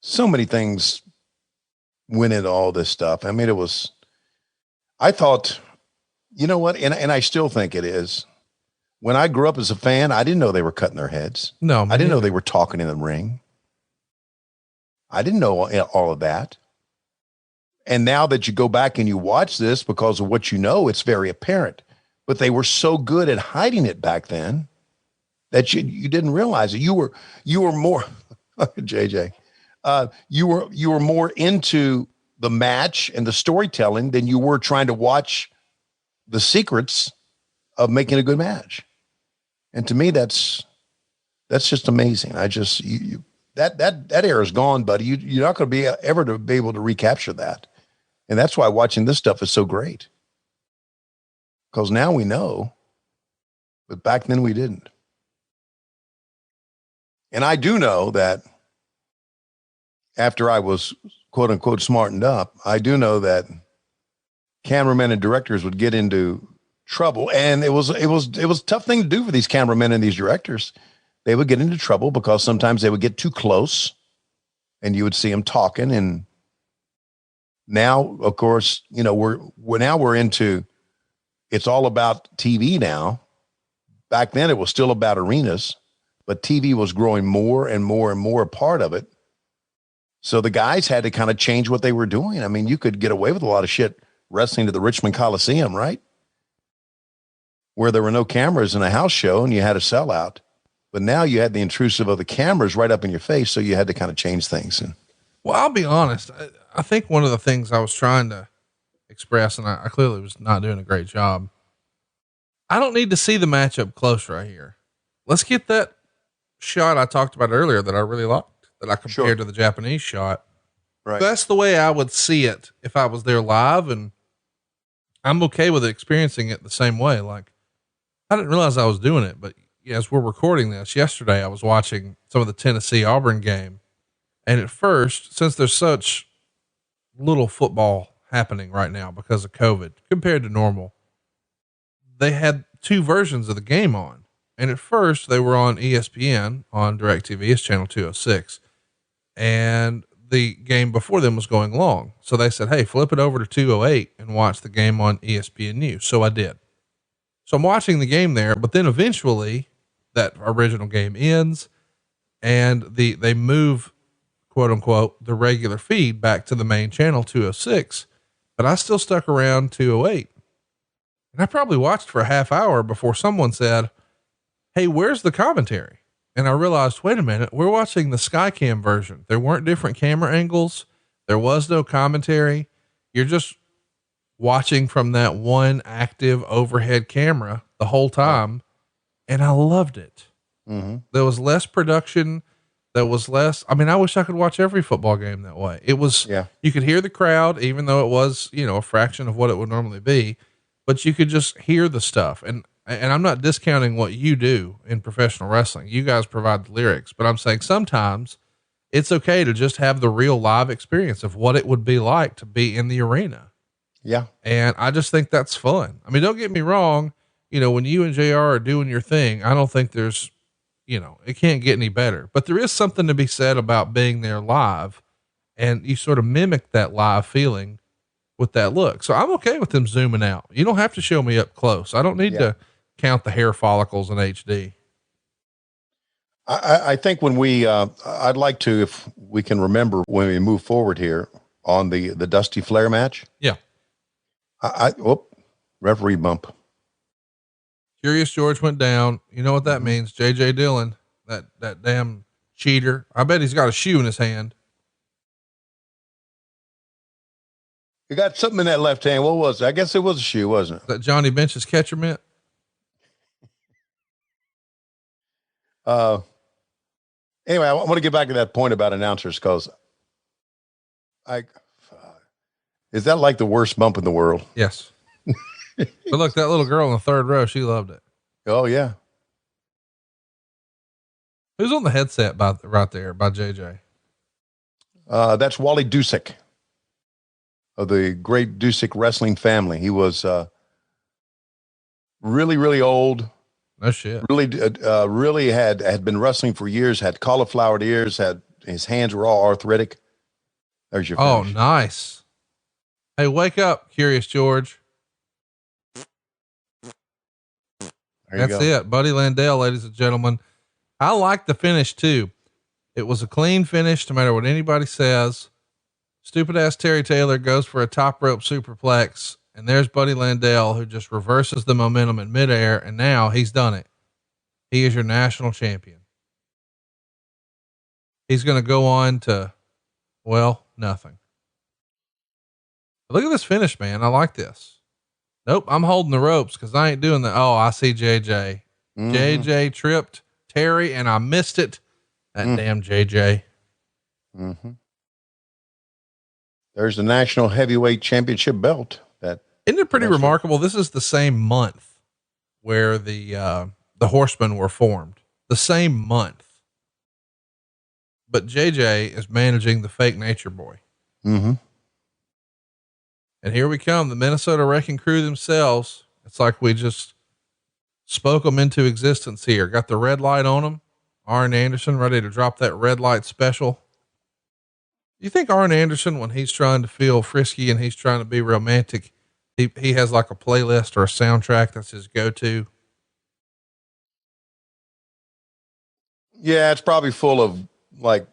So many things went into all this stuff. I mean, I thought, you know what? And I still think it is. When I grew up as a fan, I didn't know they were cutting their heads. No, I didn't know they were talking in the ring. I didn't know all of that. And now that you go back and you watch this because of what you know, it's very apparent. But they were so good at hiding it back then that you didn't realize it. You were more, JJ, you were more into the match and the storytelling than you were trying to watch the secrets of making a good match. And to me, that's just amazing. That era is gone, buddy. You're not going to be ever to be able to recapture that. And that's why watching this stuff is so great. Because now we know, but back then we didn't. And I do know that after I was quote unquote smartened up, I do know that cameramen and directors would get into trouble. And it was a tough thing to do for these cameramen and these directors. They would get into trouble because sometimes they would get too close and you would see them talking. And now, of course, you know, we're into, it's all about TV now. Back then it was still about arenas, but TV was growing more and more and more a part of it. So the guys had to kind of change what they were doing. I mean, you could get away with a lot of shit wrestling to the Richmond Coliseum, right? Where there were no cameras in a house show and you had a sellout. But now you had the intrusive of the cameras right up in your face. So you had to kind of change things. Well, I'll be honest. I think one of the things I was trying to express, and I clearly was not doing a great job. I don't need to see the match up close right here. Let's get that shot I talked about earlier that I really liked, that I compared to the Japanese shot. Right. That's the way I would see it if I was there live, and I'm okay with experiencing it the same way. Like, I didn't realize I was doing it, but as we're recording this, yesterday I was watching some of the Tennessee Auburn game. And at first, since there's such little football happening right now because of COVID compared to normal, they had two versions of the game on. And at first they were on ESPN on DirecTV, it's channel 206. And the game before them was going long. So they said, hey, flip it over to 208 and watch the game on ESPNU. So I did. So I'm watching the game there, but then eventually that original game ends and they move, quote unquote, the regular feed back to the main channel 206, but I still stuck around 208. And I probably watched for a half hour before someone said, hey, where's the commentary? And I realized, wait a minute, we're watching the Skycam version. There weren't different camera angles. There was no commentary. You're just watching from that one active overhead camera the whole time. And I loved it. Mm-hmm. There was less production. There was less. I mean, I wish I could watch every football game that way. It was, you could hear the crowd, even though it was, you know, a fraction of what it would normally be, but you could just hear the stuff. And I'm not discounting what you do in professional wrestling. You guys provide the lyrics, but I'm saying sometimes it's okay to just have the real live experience of what it would be like to be in the arena. Yeah. And I just think that's fun. I mean, don't get me wrong. You know, when you and JR are doing your thing, I don't think there's, you know, it can't get any better, but there is something to be said about being there live, and you sort of mimic that live feeling with that look. So I'm okay with them zooming out. You don't have to show me up close. I don't need to count the hair follicles in HD. I think when we, I'd like to, if we can remember when we move forward here on the Dusty Flair match. Yeah. Referee bump. Curious George went down. You know what that means? JJ Dillon, that damn cheater. I bet he's got a shoe in his hand. You got something in that left hand. What was it? I guess it was a shoe, wasn't it? That Johnny Bench's catcher mitt. Anyway, I want to get back to that point about announcers because is that like the worst bump in the world? Yes. But look, that little girl in the third row, she loved it. Oh yeah. Who's on the headset right there by JJ? That's Wally Dusick of the great Dusick wrestling family. He was, really, really old. No shit. Really had been wrestling for years, had cauliflowered ears, his hands were all arthritic. There's your finish. Oh, nice. Hey, wake up, Curious George. That's it. Buddy Landel, ladies and gentlemen. I like the finish too. It was a clean finish, no matter what anybody says. Stupid ass Terry Taylor goes for a top rope superplex, and there's Buddy Landel, who just reverses the momentum in midair. And now he's done it. He is your national champion. He's going to go on to, well, nothing. Look at this finish, man. I like this. Nope. I'm holding the ropes cause I ain't doing that. Oh, I see JJ. JJ tripped Terry and I missed it. That damn JJ. There's the national heavyweight championship belt. Isn't it pretty remarkable? This is the same month where the Horsemen were formed, the same month, but JJ is managing the fake Nature Boy. And here we come, the Minnesota Wrecking Crew themselves. It's like we just spoke them into existence here. Got the red light on them. Arn Anderson ready to drop that red light special. You think Arn Anderson, when he's trying to feel frisky and he's trying to be romantic, he has like a playlist or a soundtrack that's his go-to? Yeah, it's probably full of like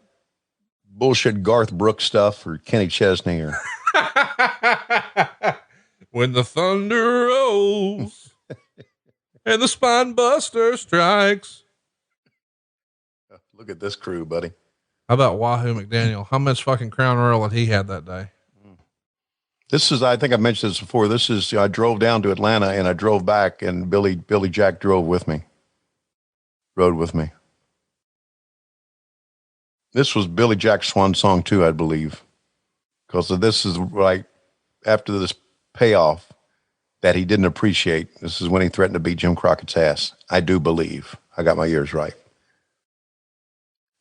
bullshit Garth Brooks stuff or Kenny Chesney or when the thunder rolls and the spine buster strikes. Look at this crew, buddy. How about Wahoo McDaniel? How much fucking Crown Royal had he had that day? This is, I think I've mentioned this before. I drove down to Atlanta and I drove back and Billy Jack rode with me. This was Billy Jack's swan song too, I believe. Because this is right after this payoff that he didn't appreciate. This is when he threatened to beat Jim Crockett's ass. I do believe I got my ears right.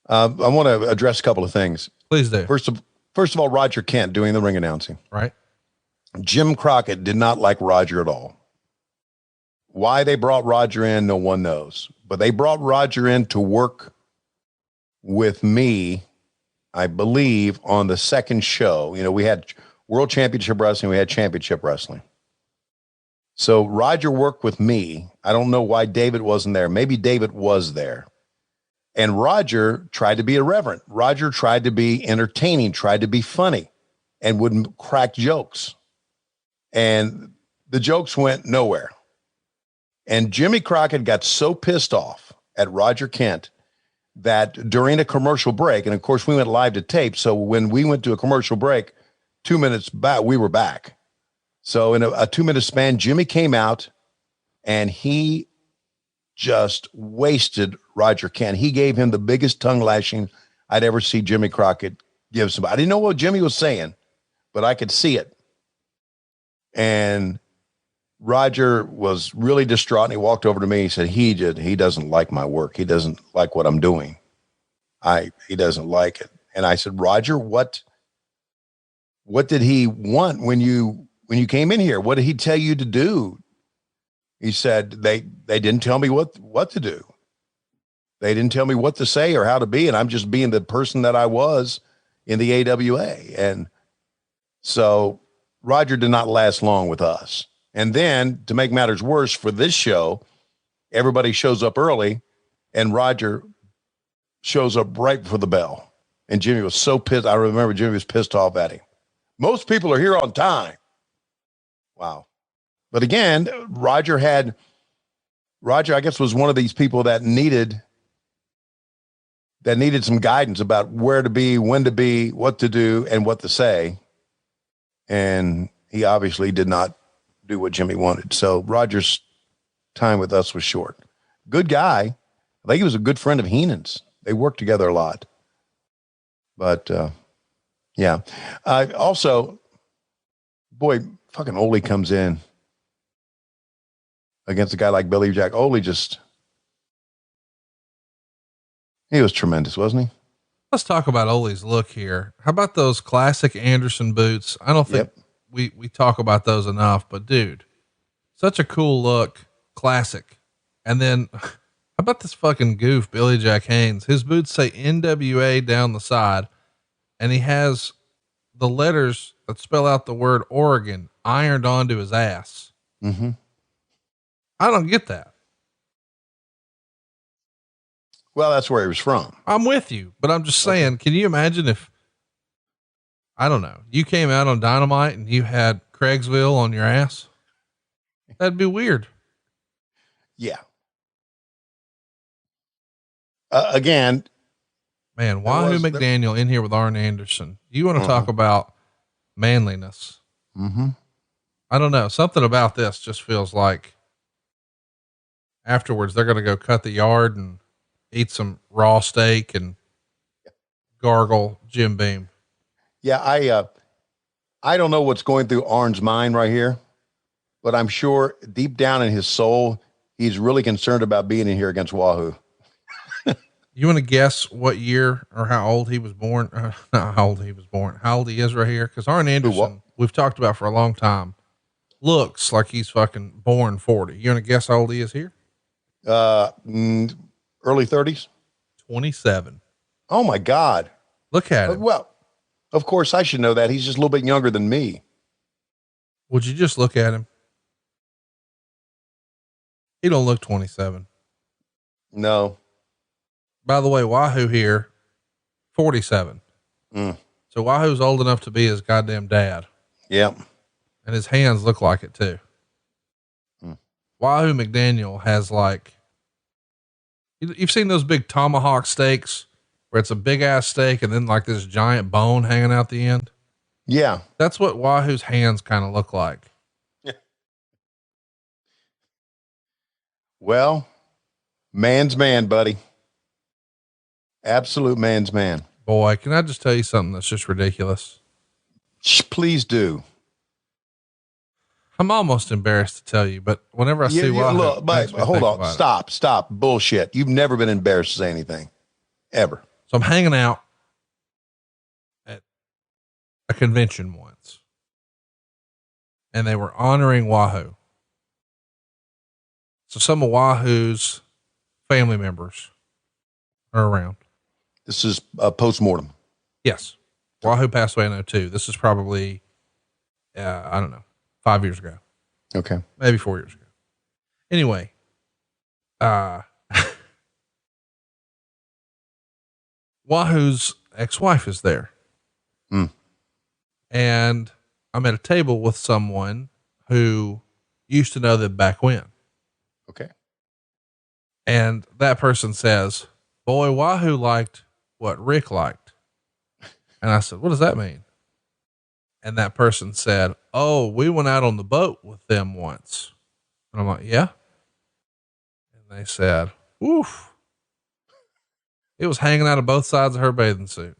I want to address a couple of things. Please do. First of all, Roger Kent doing the ring announcing. Right. Jim Crockett did not like Roger at all. Why they brought Roger in, no one knows. But they brought Roger in to work with me, I believe, on the second show. You know, we had World Championship Wrestling, we had Championship Wrestling. So Roger worked with me. I don't know why David wasn't there. Maybe David was there. And Roger tried to be irreverent. Roger tried to be entertaining, tried to be funny, and wouldn't crack jokes. And the jokes went nowhere. And Jimmy Crockett got so pissed off at Roger Kent that during a commercial break, and of course we went live to tape. So when we went to a commercial break, 2 minutes back, we were back. So in a 2-minute span, Jimmy came out and he just wasted Roger Kent. He gave him the biggest tongue lashing I'd ever see Jimmy Crockett give somebody. I didn't know what Jimmy was saying, but I could see it. And Roger was really distraught, and he walked over to me. He said, he doesn't like my work. He doesn't like what I'm doing. He doesn't like it. And I said, Roger, what did he want when you came in here? What did he tell you to do? He said, they didn't tell me what to do. They didn't tell me what to say or how to be. And I'm just being the person that I was in the AWA. And so Roger did not last long with us. And then to make matters worse for this show, everybody shows up early and Roger shows up right before the bell. And Jimmy was so pissed. I remember Jimmy was pissed off at him. Most people are here on time. Wow. But again, Roger, I guess, was one of these people that needed some guidance about where to be, when to be, what to do, and what to say. And he obviously did not do what Jimmy wanted. So Roger's time with us was short. Good guy. I think he was a good friend of Heenan's. They worked together a lot. But, yeah. Also, boy, fucking Ole comes in against a guy like Billy Jack. Ole he was tremendous, wasn't he? Let's talk about Ole's look here. How about those classic Anderson boots? I don't think we talk about those enough, but dude, such a cool look, classic. And then how about this fucking goof, Billy Jack Haynes? His boots say NWA down the side, and he has the letters that spell out the word Oregon ironed onto his ass. Mm-hmm. I don't get that. Well, that's where he was from. I'm with you, but I'm just saying, can you imagine if, I don't know, you came out on Dynamite and you had Craigsville on your ass? That'd be weird. Yeah. Again, man, Wahoo McDaniel in here with Arn Anderson. You want to talk about manliness? Mm-hmm. I don't know. Something about this just feels like afterwards they're going to go cut the yard and eat some raw steak and gargle Jim Beam. Yeah. I don't know what's going through Arn's mind right here, but I'm sure deep down in his soul, he's really concerned about being in here against Wahoo. You want to guess what year or how old he was born? Not how old he was born, how old he is right here. Cause Arn Anderson, we've talked about for a long time, looks like he's fucking born 40. You want to guess how old he is here? Early 30s, 27. Oh my God. Look at him. Well, of course I should know that. He's just a little bit younger than me. Would you just look at him? He don't look 27. No. By the way, Wahoo here, 47. So Wahoo's old enough to be his goddamn dad. Yep. And his hands look like it too. Wahoo McDaniel has like, you've seen those big tomahawk steaks where it's a big ass steak and then like this giant bone hanging out the end. Yeah. That's what Wahoo's hands kind of look like. Yeah. Well, man's man, buddy. Absolute man's man. Boy, can I just tell you something that's just ridiculous? Please do. I'm almost embarrassed to tell you, but whenever I see Wahoo, look, but hold on, stop, bullshit. You've never been embarrassed to say anything, ever. So I'm hanging out at a convention once, and they were honoring Wahoo. So some of Wahoo's family members are around. This is a post-mortem. Yes. Wahoo passed away in 2002. This is probably, I don't know, 5 years ago. Okay. Maybe 4 years ago. Anyway, Wahoo's ex-wife is there. And I'm at a table with someone who used to know them back when. Okay. And that person says, boy, Wahoo liked what Rick liked. And I said, what does that mean? And that person said, oh, we went out on the boat with them once. And I'm like, yeah. And they said, oof. It was hanging out of both sides of her bathing suit.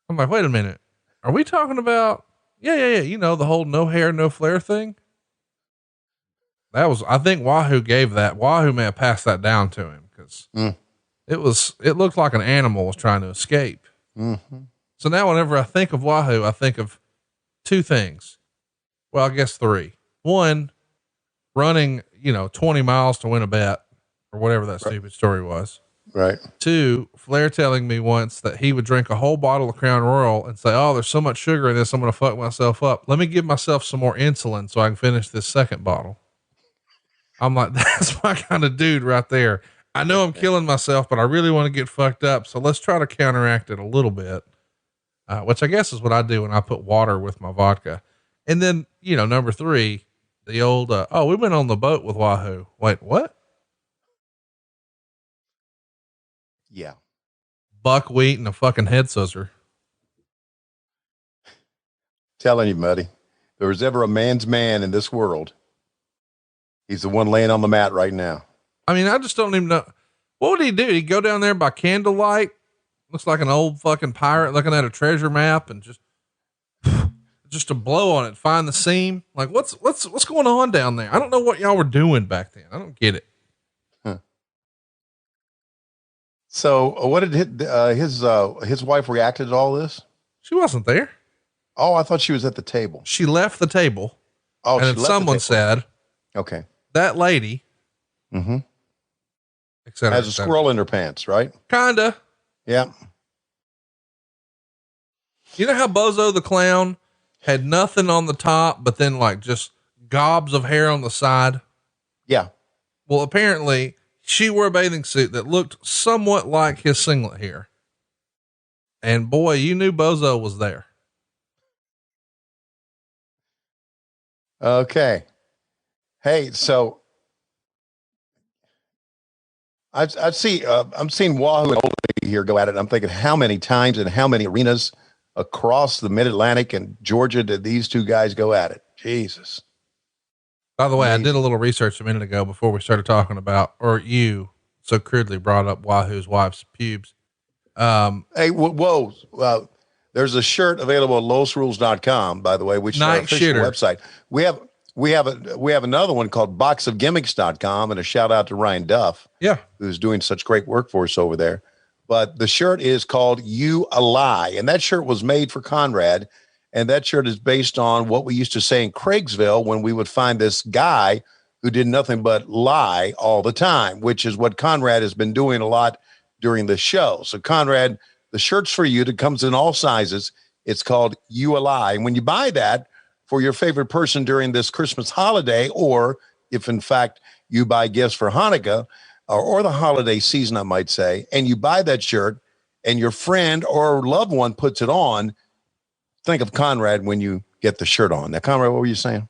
I'm like, wait a minute. Are we talking about, yeah. You know, the whole no hair, no flare thing. That was, I think Wahoo gave that. Wahoo may have passed that down to him because it looked like an animal was trying to escape. Mm-hmm. So now whenever I think of Wahoo, I think of two things. Well, I guess three. One, running, 20 miles to win a bet or whatever that stupid story was. Right. Two, Flair telling me once that he would drink a whole bottle of Crown Royal and say, oh, there's so much sugar in this, I'm going to fuck myself up. Let me give myself some more insulin so I can finish this second bottle. I'm like, that's my kind of dude right there. I know I'm killing myself, but I really want to get fucked up. So let's try to counteract it a little bit. Which I guess is what I do when I put water with my vodka. And then, number 3, the old, we went on the boat with Wahoo. Wait, what? Yeah. Buckwheat and a fucking head scissor. Telling you, buddy, if there was ever a man's man in this world, he's the one laying on the mat right now. I mean, I just don't even know. What would he do? He'd go down there by candlelight. Looks like an old fucking pirate looking at a treasure map and just to blow on it, find the seam. Like what's going on down there? I don't know what y'all were doing back then. I don't get it. Huh. So what did his wife reacted to all this? She wasn't there. Oh, I thought she was at the table. She left the table. Oh, and then someone said, okay, that lady, has a squirrel in her pants, right? Kinda. Yeah. You know how Bozo the Clown had nothing on the top, but then like just gobs of hair on the side? Yeah. Well, apparently she wore a bathing suit that looked somewhat like his singlet here. And boy, you knew Bozo was there. Okay. Hey, so I'm seeing Wahoo and Oli here go at it. And I'm thinking how many times and how many arenas across the mid-Atlantic and Georgia did these two guys go at it? Jesus. By the way, I did a little research a minute ago before we started talking about, or you so crudely brought up Wahoo's wife's pubes. Hey, whoa. There's a shirt available at lowesrules.com, by the way, which is our official website. We have another one called boxofgimmicks.com, and a shout out to Ryan Duff. Yeah. Who's doing such great work for us over there. But the shirt is called You a Lie. And that shirt was made for Conrad. And that shirt is based on what we used to say in Craigsville when we would find this guy who did nothing but lie all the time, which is what Conrad has been doing a lot during the show. So Conrad, the shirt's for you. That comes in all sizes. It's called You a Lie. And when you buy that for your favorite person during this Christmas holiday, or if in fact you buy gifts for Hanukkah or the holiday season, I might say, and you buy that shirt and your friend or loved one puts it on, think of Conrad when you get the shirt on. Now, Conrad, what were you saying?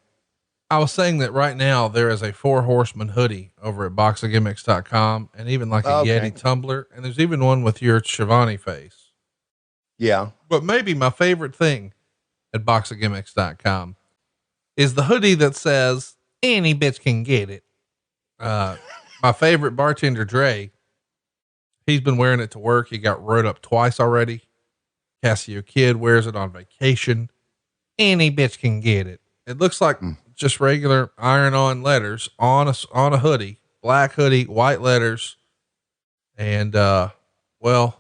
I was saying that right now there is a 4 Horsemen hoodie over at boxofgimmicks.com, and even like a Yeti tumbler. And there's even one with your Schiavone face. Yeah. But maybe my favorite thing at boxofgimmicks.com is the hoodie that says any bitch can get it. My favorite bartender, Dre, he's been wearing it to work. He got wrote up twice already. Cassio Kid wears it on vacation. Any bitch can get it. It looks like just regular iron-on letters on a hoodie, black hoodie, white letters. And, well,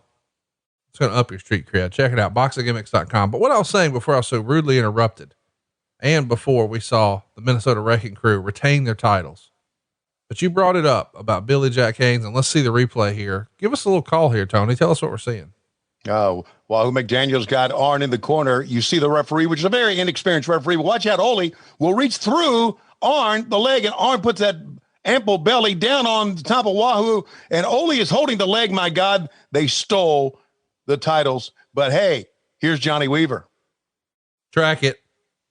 it's going to up your street cred. Check it out, boxofgimmicks.com. But what I was saying before I was so rudely interrupted, and before we saw the Minnesota Wrecking Crew retain their titles, but you brought it up about Billy Jack Haynes, and let's see the replay here. Give us a little call here, Tony. Tell us what we're seeing. Oh, Wahoo McDaniel's got Arn in the corner. You see the referee, which is a very inexperienced referee. But watch out, Oli will reach through Arn, the leg, and Arn puts that ample belly down on the top of Wahoo, and Oli is holding the leg. My God, they stole the titles. But hey, here's Johnny Weaver. Track it.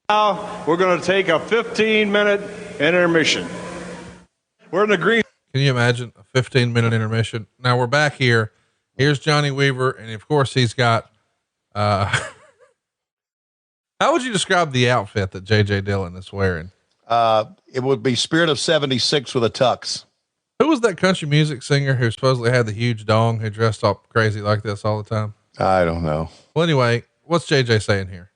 Now we're going to take a 15-minute intermission. We're in the green. Can you imagine a 15-minute intermission? Now we're back here. Here's Johnny Weaver. And of course he's got, how would you describe the outfit that JJ Dillon is wearing? It would be Spirit of 76 with a tux. Who was that country music singer who supposedly had the huge dong, who dressed up crazy like this all the time? I don't know. Well, anyway, what's JJ saying here?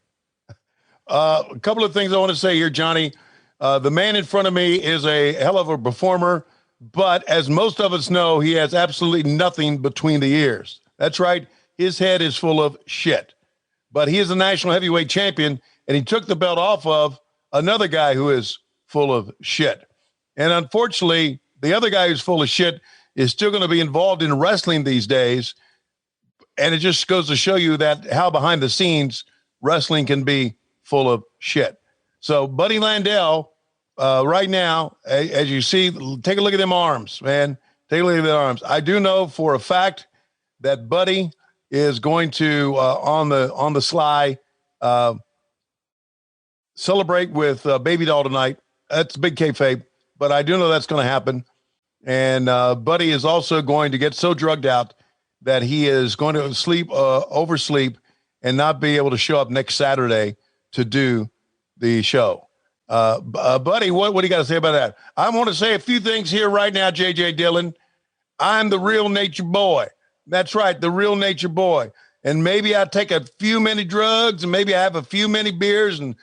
A couple of things I want to say here, Johnny. The man in front of me is a hell of a performer, but as most of us know, he has absolutely nothing between the ears. That's right. His head is full of shit, but he is a national heavyweight champion, and he took the belt off of another guy who is full of shit. And unfortunately, the other guy who's full of shit is still going to be involved in wrestling these days. And it just goes to show you that how behind the scenes wrestling can be full of shit. So Buddy Landel, right now, as you see, take a look at them arms, man. Take a look at the arms. I do know for a fact that Buddy is going to, on the sly, celebrate with Baby Doll tonight. That's big kayfabe, but I do know that's going to happen. And Buddy is also going to get so drugged out that he is going to oversleep, and not be able to show up next Saturday to do the show. Buddy, what do you got to say about that? I want to say a few things here right now, JJ Dillon. I'm the real nature boy. That's right, the real nature boy. And maybe I take a few many drugs, and maybe I have a few many beers and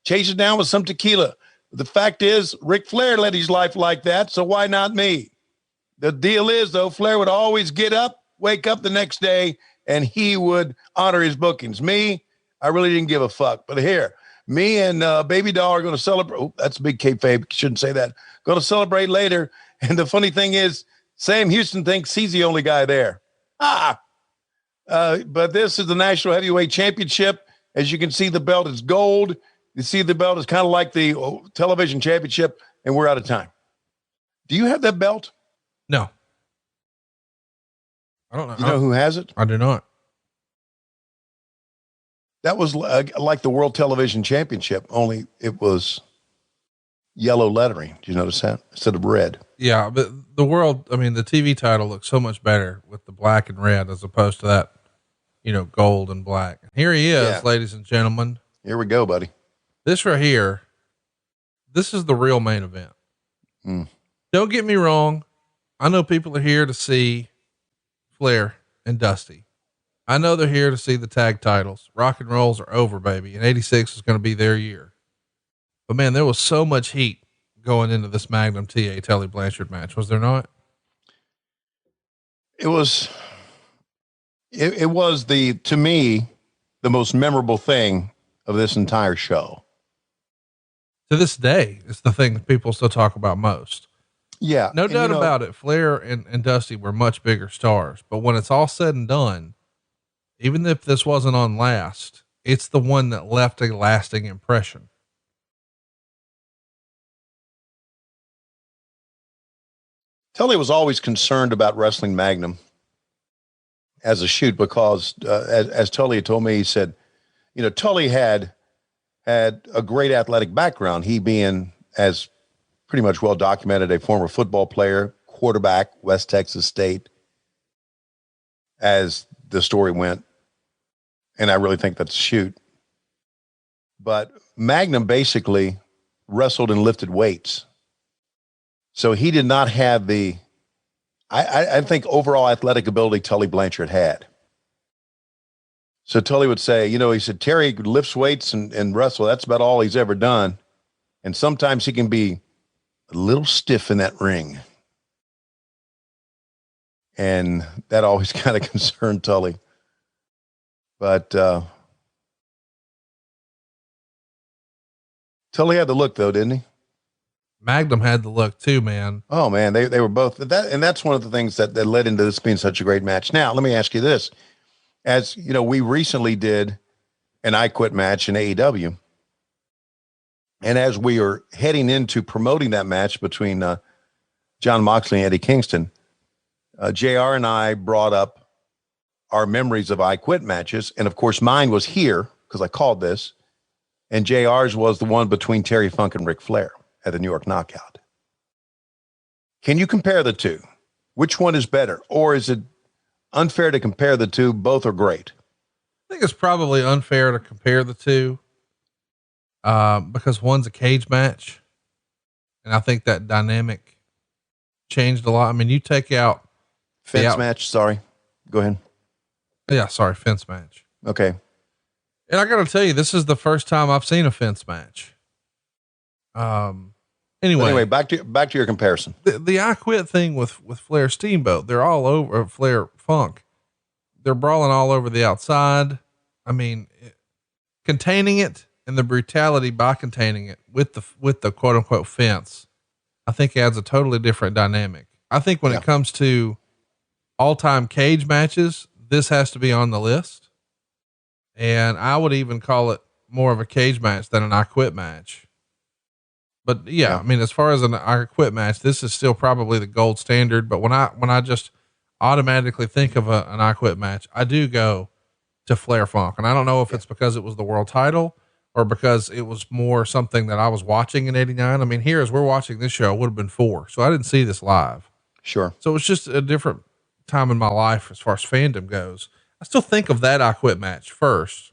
chase it down with some tequila. The fact is, Ric Flair led his life like that, so why not me? The deal is, though, Flair would always wake up the next day, and he would honor his bookings. Me, I really didn't give a fuck. But here, me and Baby Doll are going to celebrate. Oh, that's a big kayfabe. Shouldn't say that. Going to celebrate later. And the funny thing is, Sam Houston thinks he's the only guy there. But this is the National Heavyweight Championship. As you can see, the belt is gold. You see the belt is kind of like the television championship, and we're out of time. Do you have that belt? No. I don't know. You know who has it? I do not. That was like the World Television Championship, only it was yellow lettering. Did you notice that? Instead of red. Yeah, but the TV title looks so much better with the black and red as opposed to that, gold and black. Here he is, ladies and gentlemen. Here we go, buddy. This right here, this is the real main event. Don't get me wrong. I know people are here to see Flair and Dusty. I know they're here to see the tag titles. Rock and rolls are over, baby. And 86 is going to be their year. But man, there was so much heat going into this Magnum T.A. Tully Blanchard match. Was there not? It was to me, the most memorable thing of this entire show. To this day, it's the thing that people still talk about most. Yeah. No doubt about it. Flair and Dusty were much bigger stars, but when it's all said and done, even if this wasn't on last, it's the one that left a lasting impression. Tully was always concerned about wrestling Magnum as a shoot because, as Tully told me, he said, Tully had a great athletic background. He being, as pretty much well documented, a former football player, quarterback, West Texas State, as the story went. And I really think that's a shoot. But Magnum basically wrestled and lifted weights. So he did not have I think overall athletic ability Tully Blanchard had. So Tully would say, he said, Terry lifts weights and wrestle. That's about all he's ever done. And sometimes he can be a little stiff in that ring. And that always kind of concerned Tully. But Tully had the look, though, didn't he? Magnum had the look too, man. Oh man, they were both that, and that's one of the things that led into this being such a great match. Now, let me ask you this: as we recently did an I Quit match in AEW, and as we are heading into promoting that match between John Moxley and Eddie Kingston, JR and I brought up our memories of I Quit matches, and of course, mine was here because I called this, and JR's was the one between Terry Funk and Ric Flair at the New York Knockout. Can you compare the two? Which one is better? Or is it unfair to compare the two? Both are great. I think it's probably unfair to compare the two, because one's a cage match. And I think that dynamic changed a lot. I mean, you take out fence match. Sorry, go ahead. Yeah. Sorry. Fence match. Okay. And I got to tell you, this is the first time I've seen a fence match. Anyway, back to your comparison. The I Quit thing with Flair Steamboat, they're all over Flair Funk. They're brawling all over the outside. I mean, containing it and the brutality by containing it with the quote unquote fence, I think adds a totally different dynamic. I think when it comes to all time cage matches, this has to be on the list. And I would even call it more of a cage match than an I Quit match. But yeah, I mean, as far as I Quit match, this is still probably the gold standard. But when I just automatically think of an I Quit match, I do go to Flair Funk. And I don't know if it's because it was the world title or because it was more something that I was watching in '89. I mean, here, as we're watching this show, it would have been 4. So I didn't see this live. Sure. So it was just a different time in my life as far as fandom goes. I still think of that I Quit match first.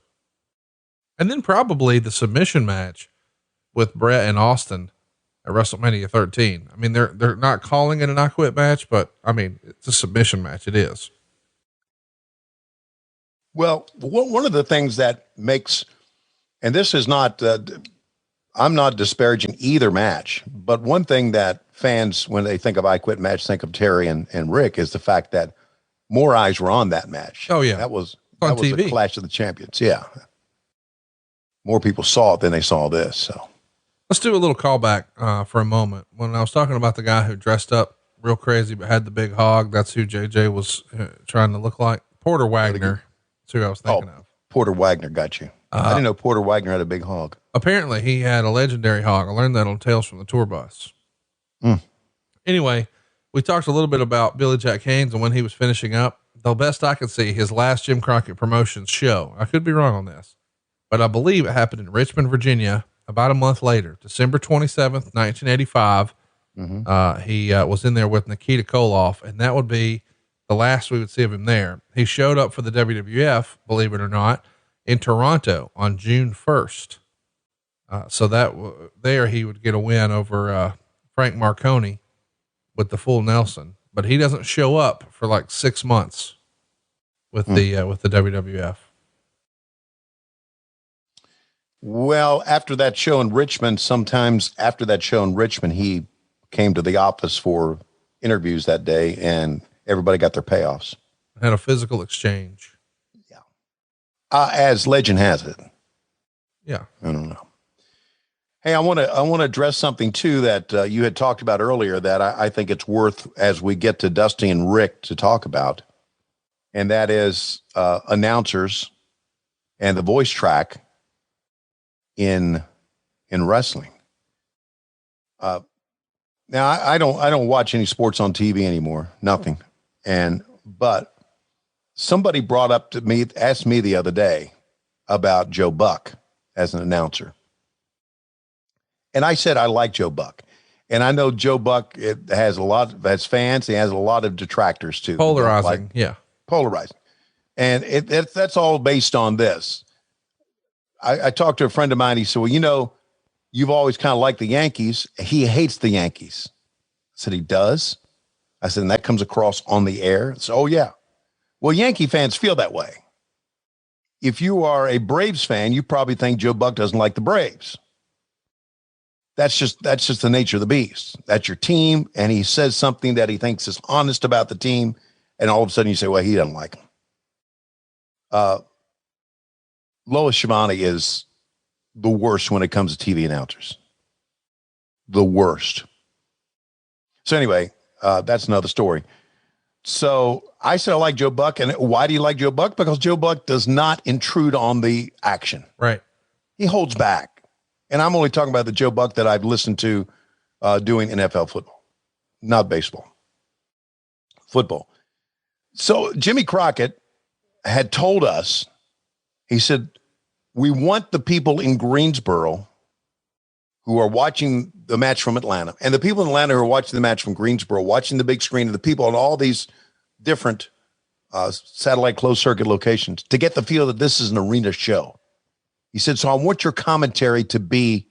And then probably the submission match with Brett and Austin at WrestleMania 13. I mean, they're not calling it an I Quit match, but I mean, it's a submission match. It is. Well, one of the things that makes, and this is not, I'm not disparaging either match, but one thing that fans, when they think of I Quit match, think of Terry and Rick, is the fact that more eyes were on that match. Oh yeah. That was TV. a Clash of the Champions. Yeah. More people saw it than they saw this. So let's do a little callback for a moment. When I was talking about the guy who dressed up real crazy, but had the big hog, that's who JJ was trying to look like. Porter Wagner. That's who I was thinking of. Porter Wagner got you. I didn't know Porter Wagner had a big hog. Apparently he had a legendary hog. I learned that on Tales from the Tour Bus. Anyway, we talked a little bit about Billy Jack Haynes and when he was finishing up. The best I could see, his last Jim Crockett Promotions show. I could be wrong on this, but I believe it happened in Richmond, Virginia, about a month later, December 27th, 1985. He was in there with Nikita Koloff, and that would be the last we would see of him there. He showed up for the WWF, believe it or not, in Toronto on June 1st. So that there he would get a win over Frank Marconi with the full Nelson, but he doesn't show up for like 6 months with the WWF. Well, after that show in Richmond, sometimes after that show in Richmond, he came to the office for interviews that day and everybody got their payoffs. Had a physical exchange. Yeah. As legend has it. Yeah. I don't know. Hey, I want to address something too that you had talked about earlier that I think it's worth as we get to Dusty and Rick to talk about. And that is announcers and the voice track in wrestling. Now I don't watch any sports on TV anymore. Nothing. But somebody brought up to me, asked me the other day about Joe Buck as an announcer. And I said, I like Joe Buck. And I know Joe Buck, it has fans. He has a lot of detractors too. Polarizing. Polarizing. And that's all based on this. I talked to a friend of mine. He said, well, you've always kind of liked the Yankees. He hates the Yankees. I said, he does? I said, and that comes across on the air? So, oh yeah. Well, Yankee fans feel that way. If you are a Braves fan, you probably think Joe Buck doesn't like the Braves. That's just the nature of the beast. That's your team. And he says something that he thinks is honest about the team. And all of a sudden you say, well, he doesn't like him. Lois Schiavone is the worst when it comes to TV announcers. The worst. So anyway, that's another story. So I said, I like Joe Buck. And why do you like Joe Buck? Because Joe Buck does not intrude on the action. Right. He holds back. And I'm only talking about the Joe Buck that I've listened to doing NFL football, not baseball, football. So Jimmy Crockett had told us, he said, we want the people in Greensboro who are watching the match from Atlanta and the people in Atlanta who are watching the match from Greensboro, watching the big screen, and the people in all these different satellite closed circuit locations to get the feel that this is an arena show. He said, so I want your commentary to be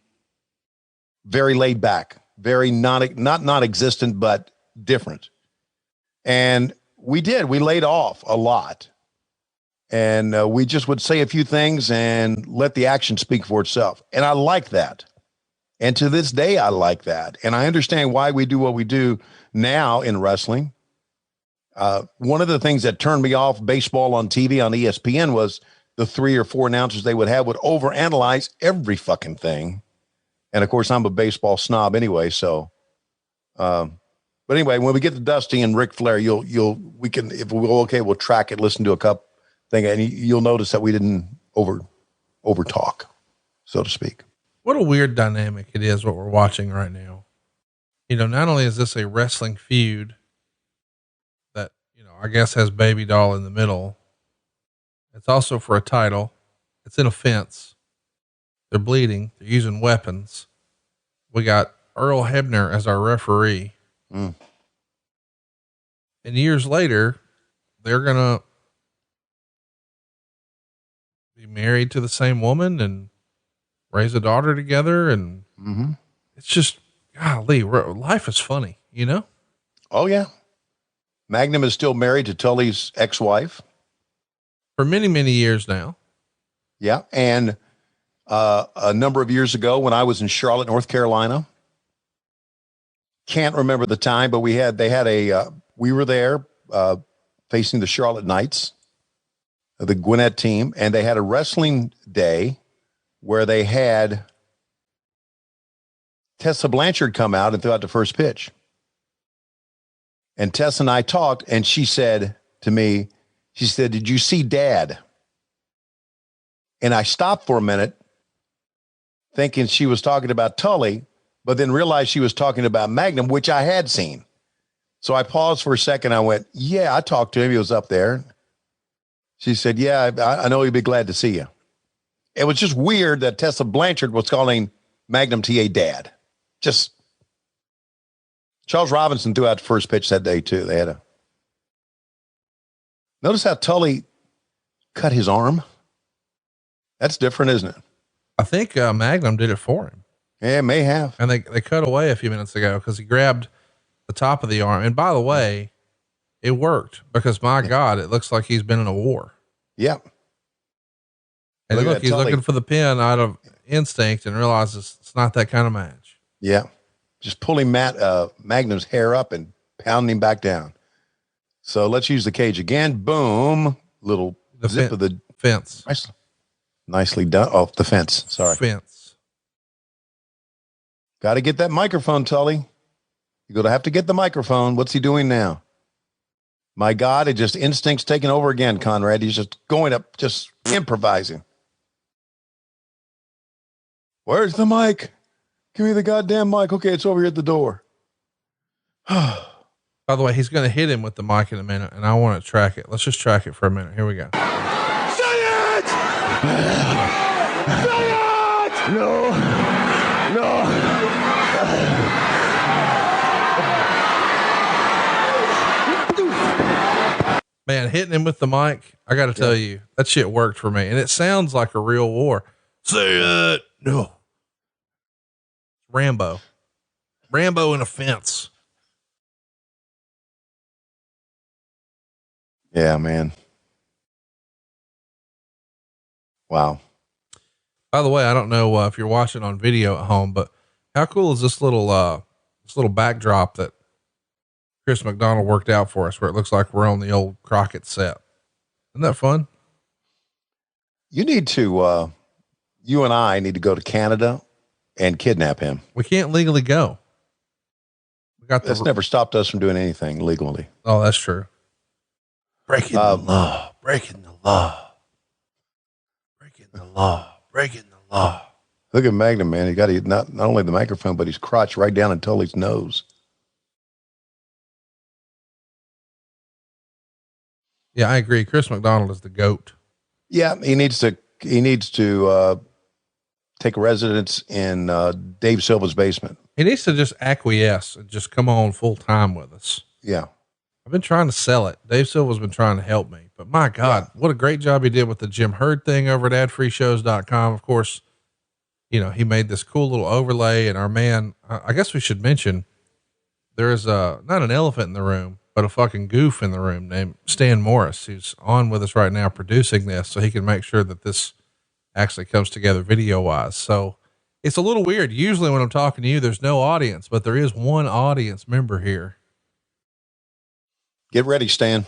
very laid back, very not non-existent, but different. And we did. We laid off a lot. And we just would say a few things and let the action speak for itself. And I like that. And to this day, I like that. And I understand why we do what we do now in wrestling. One of the things that turned me off baseball on TV on ESPN was the 3 or 4 announcers they would overanalyze every fucking thing. And of course, I'm a baseball snob anyway. So, but anyway, when we get to Dusty and Ric Flair, we can, if we're okay, we'll track it, listen to a couple thing, and you'll notice that we didn't over talk, so to speak. What a weird dynamic it is what we're watching right now. You know, not only is this a wrestling feud that, you know, I guess has Baby Doll in the middle, it's also for a title. It's in a fence. They're bleeding. They're using weapons. We got Earl Hebner as our referee. And years later, they're going to be married to the same woman and raise a daughter together. And it's just, golly, life is funny, you know? Oh yeah. Magnum is still married to Tully's ex-wife for many, many years now. Yeah. And, a number of years ago when I was in Charlotte, North Carolina, can't remember the time, but we were there, facing the Charlotte Knights, the Gwinnett team, and they had a wrestling day where they had Tessa Blanchard come out and throw out the first pitch. And Tess and I talked, and she said to me, she said, "Did you see Dad?" And I stopped for a minute thinking she was talking about Tully, but then realized she was talking about Magnum, which I had seen. So I paused for a second. I went, "Yeah, I talked to him. He was up there." She said, "Yeah, I know he'd be glad to see you." It was just weird that Tessa Blanchard was calling Magnum T.A. Dad. Just Charles Robinson threw out the first pitch that day too. They had notice how Tully cut his arm. That's different, isn't it? I think Magnum did it for him. Yeah, may have. And they cut away a few minutes ago because he grabbed the top of the arm. And by the way, it worked because my God, it looks like he's been in a war. Yep. And look, he's looking for the pin out of instinct and realizes it's not that kind of match. Yeah. Just pulling Magnum's hair up and pounding him back down. So let's use the cage again. Boom. Little zip of the fence. Nicely done. Oh, the fence. Sorry. Fence. Got to get that microphone, Tully. You're going to have to get the microphone. What's he doing now? My God, it just instinct's taking over again, Conrad. He's just going up, just improvising. Where's the mic? Give me the goddamn mic. Okay, it's over here at the door. By the way, he's going to hit him with the mic in a minute, and I want to track it. Let's just track it for a minute. Here we go. Say it! Say it! No. Man, hitting him with the mic, I got to tell you, that shit worked for me. And it sounds like a real war. Say it. No. Rambo in a fence. Yeah, man. Wow. By the way, I don't know if you're watching on video at home, but how cool is this little backdrop that Chris McDonald worked out for us, where it looks like we're on the old Crockett set? Isn't that fun? You need to, you and I need to go to Canada and kidnap him. We can't legally go. That's never stopped us from doing anything legally. Oh, that's true. Breaking the law. Look at Magnum, man. He got not only the microphone, but his crotch right down in Tully's nose. Yeah, I agree. Chris McDonald is the GOAT. Yeah. He needs to take residence in, Dave Silva's basement. He needs to just acquiesce and just come on full time with us. Yeah. I've been trying to sell it. Dave Silva's been trying to help me, but my God, what a great job he did with the Jim Herd thing over at adfreeshows.com. Of course, you know, he made this cool little overlay, and our man, I guess we should mention, there is not an elephant in the room, but a fucking goof in the room named Stan Morris, who's on with us right now producing this so he can make sure that this actually comes together video wise. So it's a little weird. Usually when I'm talking to you, there's no audience, but there is one audience member here. Get ready, Stan.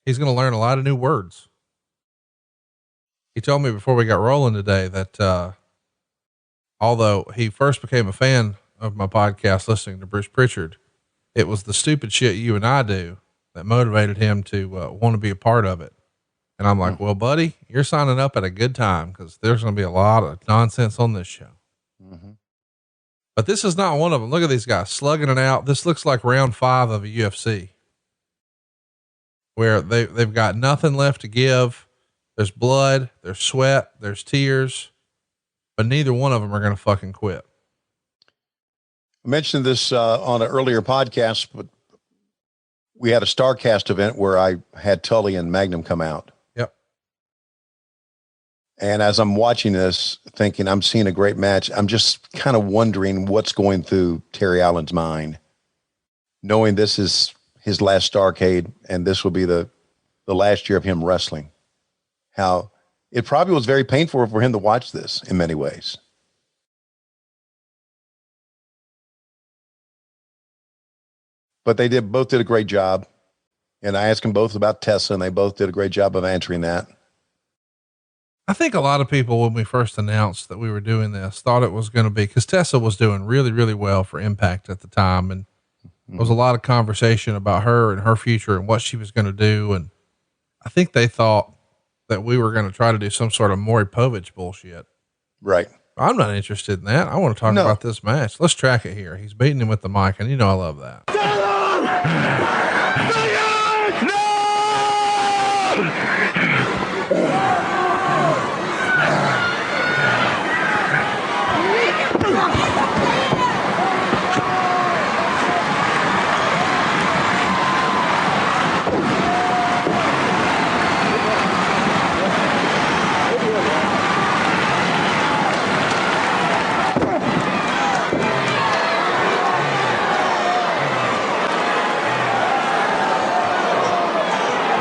He's going to learn a lot of new words. He told me before we got rolling today that, although he first became a fan of my podcast, listening to Bruce Pritchard, it was the stupid shit you and I do that motivated him to want to be a part of it. And I'm like, well, buddy, you're signing up at a good time, because there's going to be a lot of nonsense on this show. But this is not one of them. Look at these guys slugging it out. This looks like round 5 of a UFC where they've got nothing left to give. There's blood, there's sweat, there's tears, but neither one of them are going to fucking quit. I mentioned this on an earlier podcast, but we had a Starrcade event where I had Tully and Magnum come out. Yep. And as I'm watching this, thinking I'm seeing a great match, I'm just kind of wondering what's going through Terry Allen's mind, knowing this is his last Starrcade and this will be the last year of him wrestling. How it probably was very painful for him to watch this in many ways. But they both did a great job. And I asked them both about Tessa, and they both did a great job of answering that. I think a lot of people, when we first announced that we were doing this, thought it was going to be, cause Tessa was doing really, really well for Impact at the time. And there was a lot of conversation about her and her future and what she was going to do. And I think they thought that we were going to try to do some sort of Maury Povich bullshit. Right. I'm not interested in that. I want to talk about this match. Let's track it here. He's beating him with the mic, and you know I love that.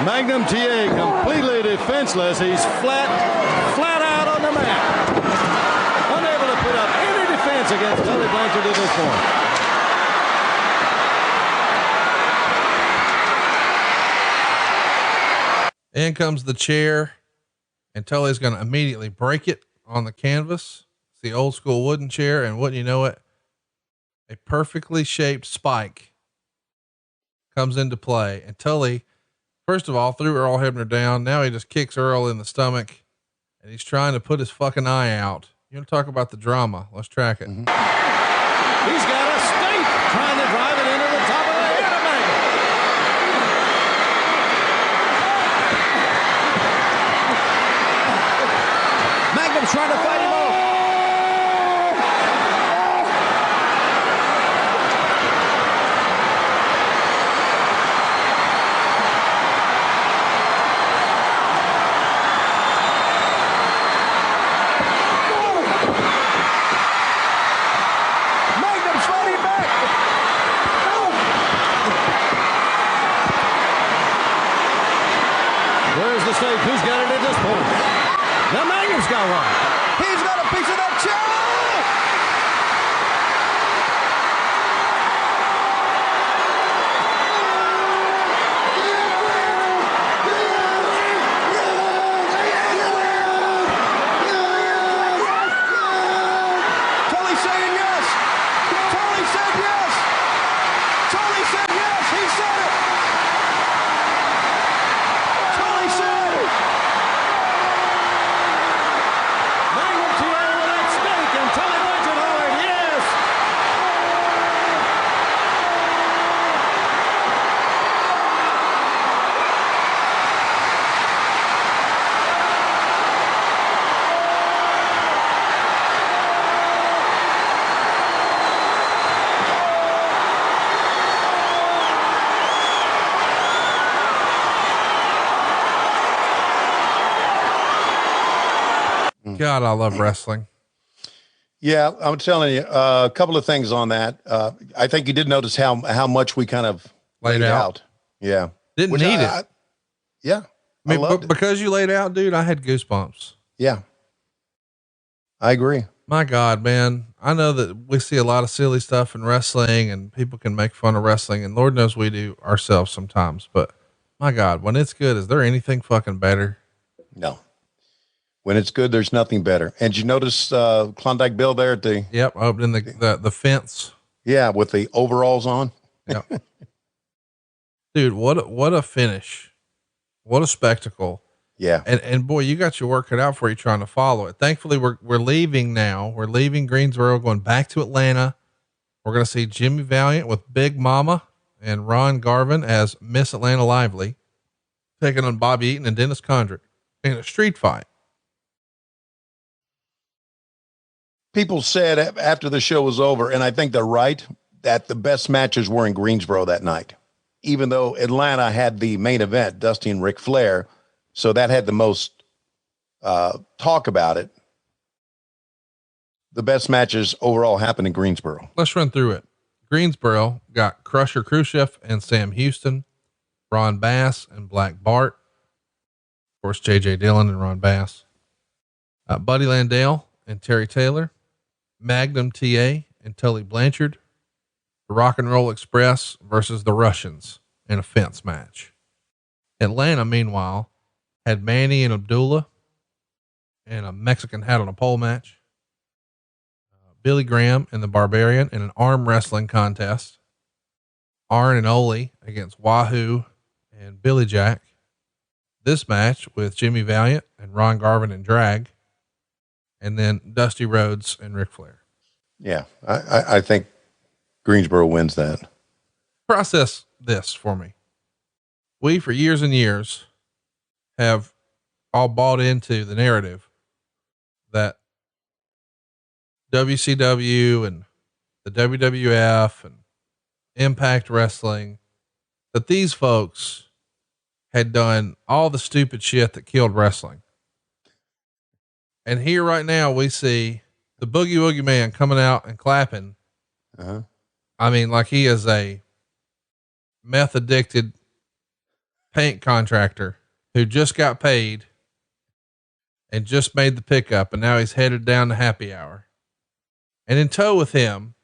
Magnum T.A. completely defenseless. He's flat out on the mat. Unable to put up any defense against Tully Blanchard at this point. In comes the chair, and Tully's going to immediately break it on the canvas. It's the old school wooden chair, and wouldn't you know it, a perfectly shaped spike comes into play, and Tully, first of all, threw Earl Hebner down. Now he just kicks Earl in the stomach, and he's trying to put his fucking eye out. You want to talk about the drama? Let's track it. He's got a stake trying to drive it into the top of the head of Magnum. Magnum's trying to fight him off. Who's got it at this point? Now Magnum's got one. He's got a piece of that chair. Tully saying yes. Tully said yes. Tully said yes. He said it. Tully said it. Magnum T.A. with that stake, and Tully Blanchard hollered yes. God, I love wrestling. Yeah, I'm telling you, a couple of things on that. I think you did notice how much we kind of Laid out. Yeah. Didn't Which need it. Yeah. I mean, loved it. because you laid out, dude, I had goosebumps. Yeah. I agree. My God, man. I know that we see a lot of silly stuff in wrestling and people can make fun of wrestling, and Lord knows we do ourselves sometimes, but my God, when it's good, is there anything fucking better? No. When it's good, there's nothing better. And did you notice Klondike Bill there at the Yep. Opening the fence. Yeah, with the overalls on. Yep. Dude, what a finish. What a spectacle. Yeah. And boy, you got your work cut out for you trying to follow it. Thankfully, we're leaving now. We're leaving Greensboro, going back to Atlanta. We're going to see Jimmy Valiant with Big Mama and Ron Garvin as Miss Atlanta Lively, taking on Bobby Eaton and Dennis Condrick in a street fight. People said after the show was over, and I think they're right, that the best matches were in Greensboro that night, even though Atlanta had the main event, Dusty and Ric Flair. So that had the most talk about it. The best matches overall happened in Greensboro. Let's run through it. Greensboro got Krusher Khruschev and Sam Houston, Ron Bass and Black Bart. Of course, JJ Dillon and Ron Bass, Buddy Landel and Terry Taylor, Magnum T.A. and Tully Blanchard, the Rock and Roll Express versus the Russians in a fence match. Atlanta, meanwhile, had Manny and Abdullah in a Mexican hat on a pole match. Billy Graham and the Barbarian in an arm wrestling contest. Arn and Ole against Wahoo and Billy Jack. This match with Jimmy Valiant and Ron Garvin and drag. And then Dusty Rhodes and Ric Flair. Yeah. I think Greensboro wins that. Process this for me. We, for years and years, have all bought into the narrative that WCW and the WWF and Impact Wrestling, that these folks had done all the stupid shit that killed wrestling. And here right now we see the Boogie Woogie Man coming out and clapping. Uh-huh. I mean, like he is a meth addicted paint contractor who just got paid and just made the pickup, and now he's headed down to happy hour. And in tow with him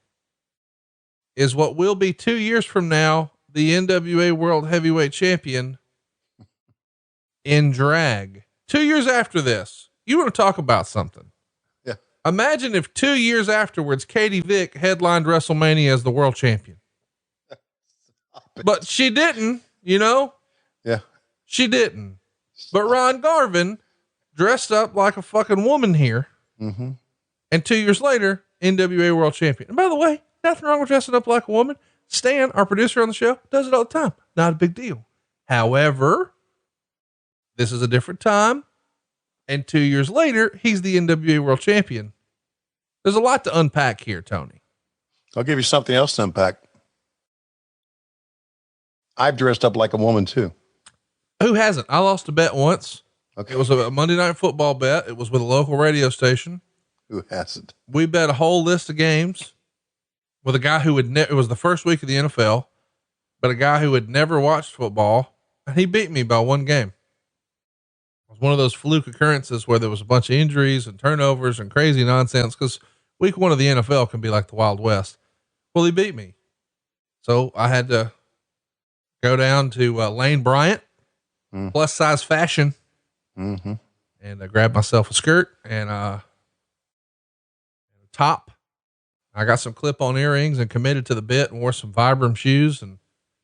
is what will be 2 years from now, the NWA World Heavyweight Champion in drag. 2 years after this, you want to talk about something? Yeah. Imagine if 2 years afterwards, Katie Vick headlined WrestleMania as the world champion, but she didn't, you know? Yeah. She didn't. But Ron Garvin dressed up like a fucking woman here. Mm-hmm. And 2 years later, NWA World Champion. And by the way, nothing wrong with dressing up like a woman. Stan, our producer on the show, does it all the time. Not a big deal. However, this is a different time. And 2 years later, he's the NWA World Champion. There's a lot to unpack here, Tony. I'll give you something else to unpack. I've dressed up like a woman too. Who hasn't? I lost a bet once. Okay. It was a Monday Night Football bet. It was with a local radio station. Who hasn't? We bet a whole list of games with a guy who would it was the first week of the NFL, but a guy who had never watched football, and he beat me by one game. It was one of those fluke occurrences where there was a bunch of injuries and turnovers and crazy nonsense, because week one of the NFL can be like the Wild West. Well, he beat me. So I had to go down to Lane Bryant, plus size fashion, and I grabbed myself a skirt and a top. I got some clip-on earrings and committed to the bit and wore some Vibram shoes and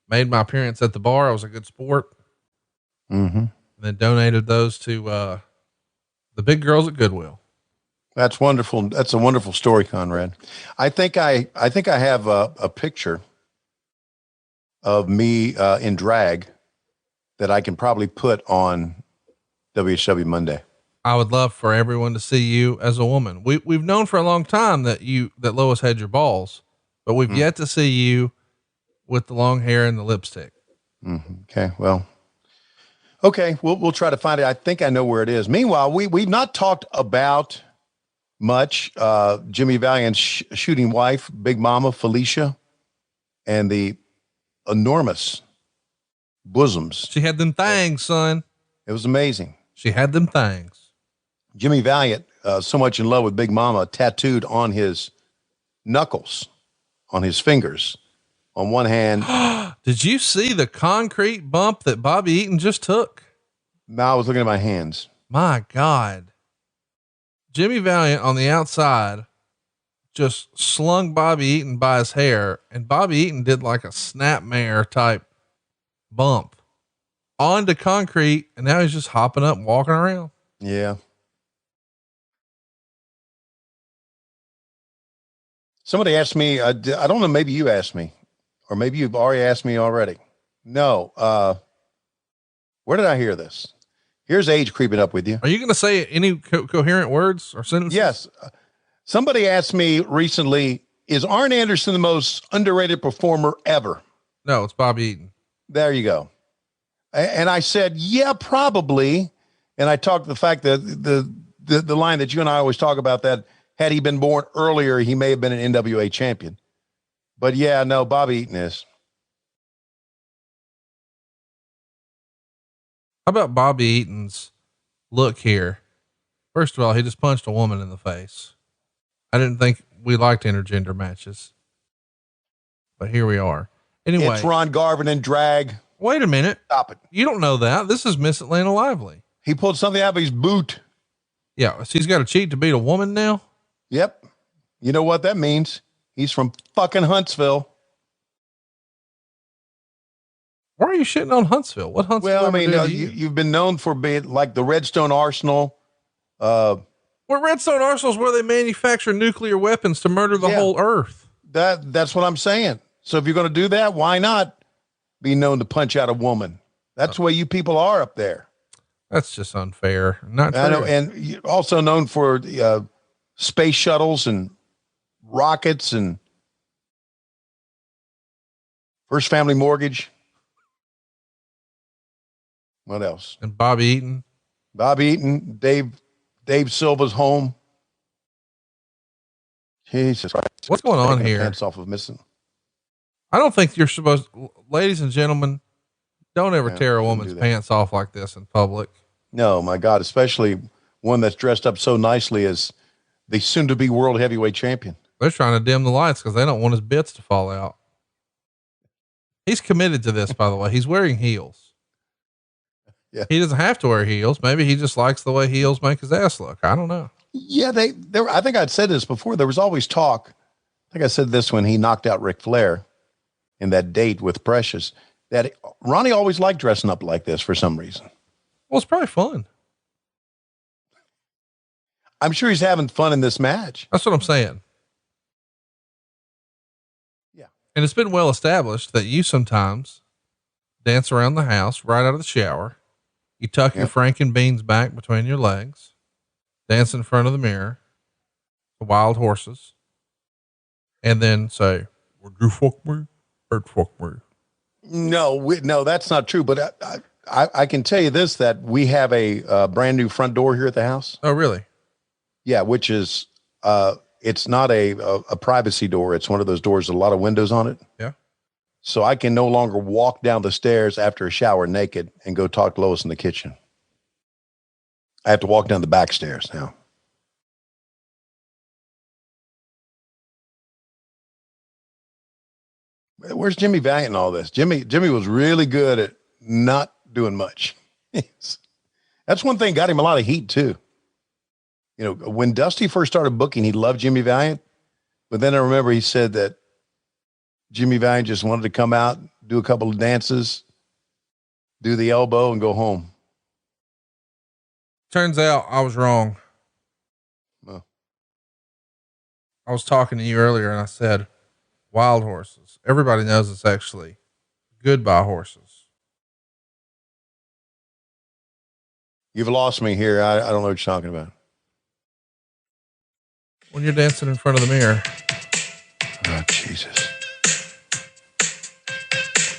made my appearance at the bar. I was a good sport. And then donated those to the big girls at Goodwill. That's wonderful. That's a wonderful story, Conrad. I think I have a picture of me in drag that I can probably put on WHW Monday. I would love for everyone to see you as a woman. We've known for a long time that Lois had your balls, but we've yet to see you with the long hair and the lipstick. Okay. Well, okay. We'll try to find it. I think I know where it is. Meanwhile, we've not talked about much, Jimmy Valiant's shooting wife, Big Mama Felicia, and the enormous bosoms. She had them things, son. It was amazing. She had them things. Jimmy Valiant, so much in love with Big Mama, tattooed on his knuckles, on his fingers, on one hand. Did you see the concrete bump that Bobby Eaton just took? No, I was looking at my hands. My God. Jimmy Valiant on the outside just slung Bobby Eaton by his hair, and Bobby Eaton did like a snapmare type bump onto concrete, and now he's just hopping up and walking around. Yeah. Somebody asked me, I don't know, maybe you asked me, or maybe you've already asked me already. No. Where did I hear this? Here's age creeping up with you. Are you going to say any coherent words or sentences? Yes. Somebody asked me recently, is Arn Anderson the most underrated performer ever? No, it's Bobby Eaton. There you go. And I said, yeah, probably. And I talked the fact that the line that you and I always talk about, that had he been born earlier, he may have been an NWA champion. But yeah, no, Bobby Eaton is. How about Bobby Eaton's look here? First of all, he just punched a woman in the face. I didn't think we liked intergender matches, but here we are. Anyway, it's Ron Garvin and drag. Wait a minute. Stop it. You don't know that. This is Miss Atlanta Lively. He pulled something out of his boot. Yeah. So he's got to cheat to beat a woman now. Yep. You know what that means? He's from fucking Huntsville. Why are you shitting on Huntsville? What Huntsville? Well, I mean, you've been known for being like the Redstone Arsenal. Well, Redstone Arsenal is where they manufacture nuclear weapons to murder the whole earth. That's what I'm saying. So if you're going to do that, why not be known to punch out a woman? That's the way you people are up there. That's just unfair. Not true. I know, and you're also known for space shuttles and rockets and First Family Mortgage. What else? And Bobby Eaton. Bobby Eaton, Dave Silva's home. Jesus Christ. What's going on here? Pants off of missing. I don't think you're supposed, ladies and gentlemen, don't ever tear a woman's pants off like this in public. No, my God, especially one that's dressed up so nicely as the soon to be world heavyweight champion. They're trying to dim the lights because they don't want his bits to fall out. He's committed to this, by the way. He's wearing heels. Yeah. He doesn't have to wear heels. Maybe he just likes the way heels make his ass look. I don't know. Yeah, I think I'd said this before. There was always talk. I think I said this when he knocked out Ric Flair in that date with Precious, that Ronnie always liked dressing up like this for some reason. Well, it's probably fun. I'm sure he's having fun in this match. That's what I'm saying. Yeah. And it's been well established that you sometimes dance around the house right out of the shower. You tuck your Franken beans back between your legs, dance in front of the mirror, the wild horses, and then say, "Would you fuck me? Or fuck me?" No, that's not true. But I can tell you this, that we have a brand new front door here at the house. Oh, really? Yeah. Which is, it's not a privacy door. It's one of those doors with a lot of windows on it. Yeah. So I can no longer walk down the stairs after a shower naked and go talk to Lois in the kitchen. I have to walk down the back stairs now. Where's Jimmy Valiant in all this? Jimmy was really good at not doing much. That's one thing got him a lot of heat too. You know, when Dusty first started booking, he loved Jimmy Valiant, but then I remember he said that Jimmy Valiant just wanted to come out, do a couple of dances, do the elbow, and go home. Turns out I was wrong. Oh. I was talking to you earlier and I said, wild horses. Everybody knows it's actually goodbye horses. You've lost me here. I don't know what you're talking about. When you're dancing in front of the mirror. Oh, Jesus.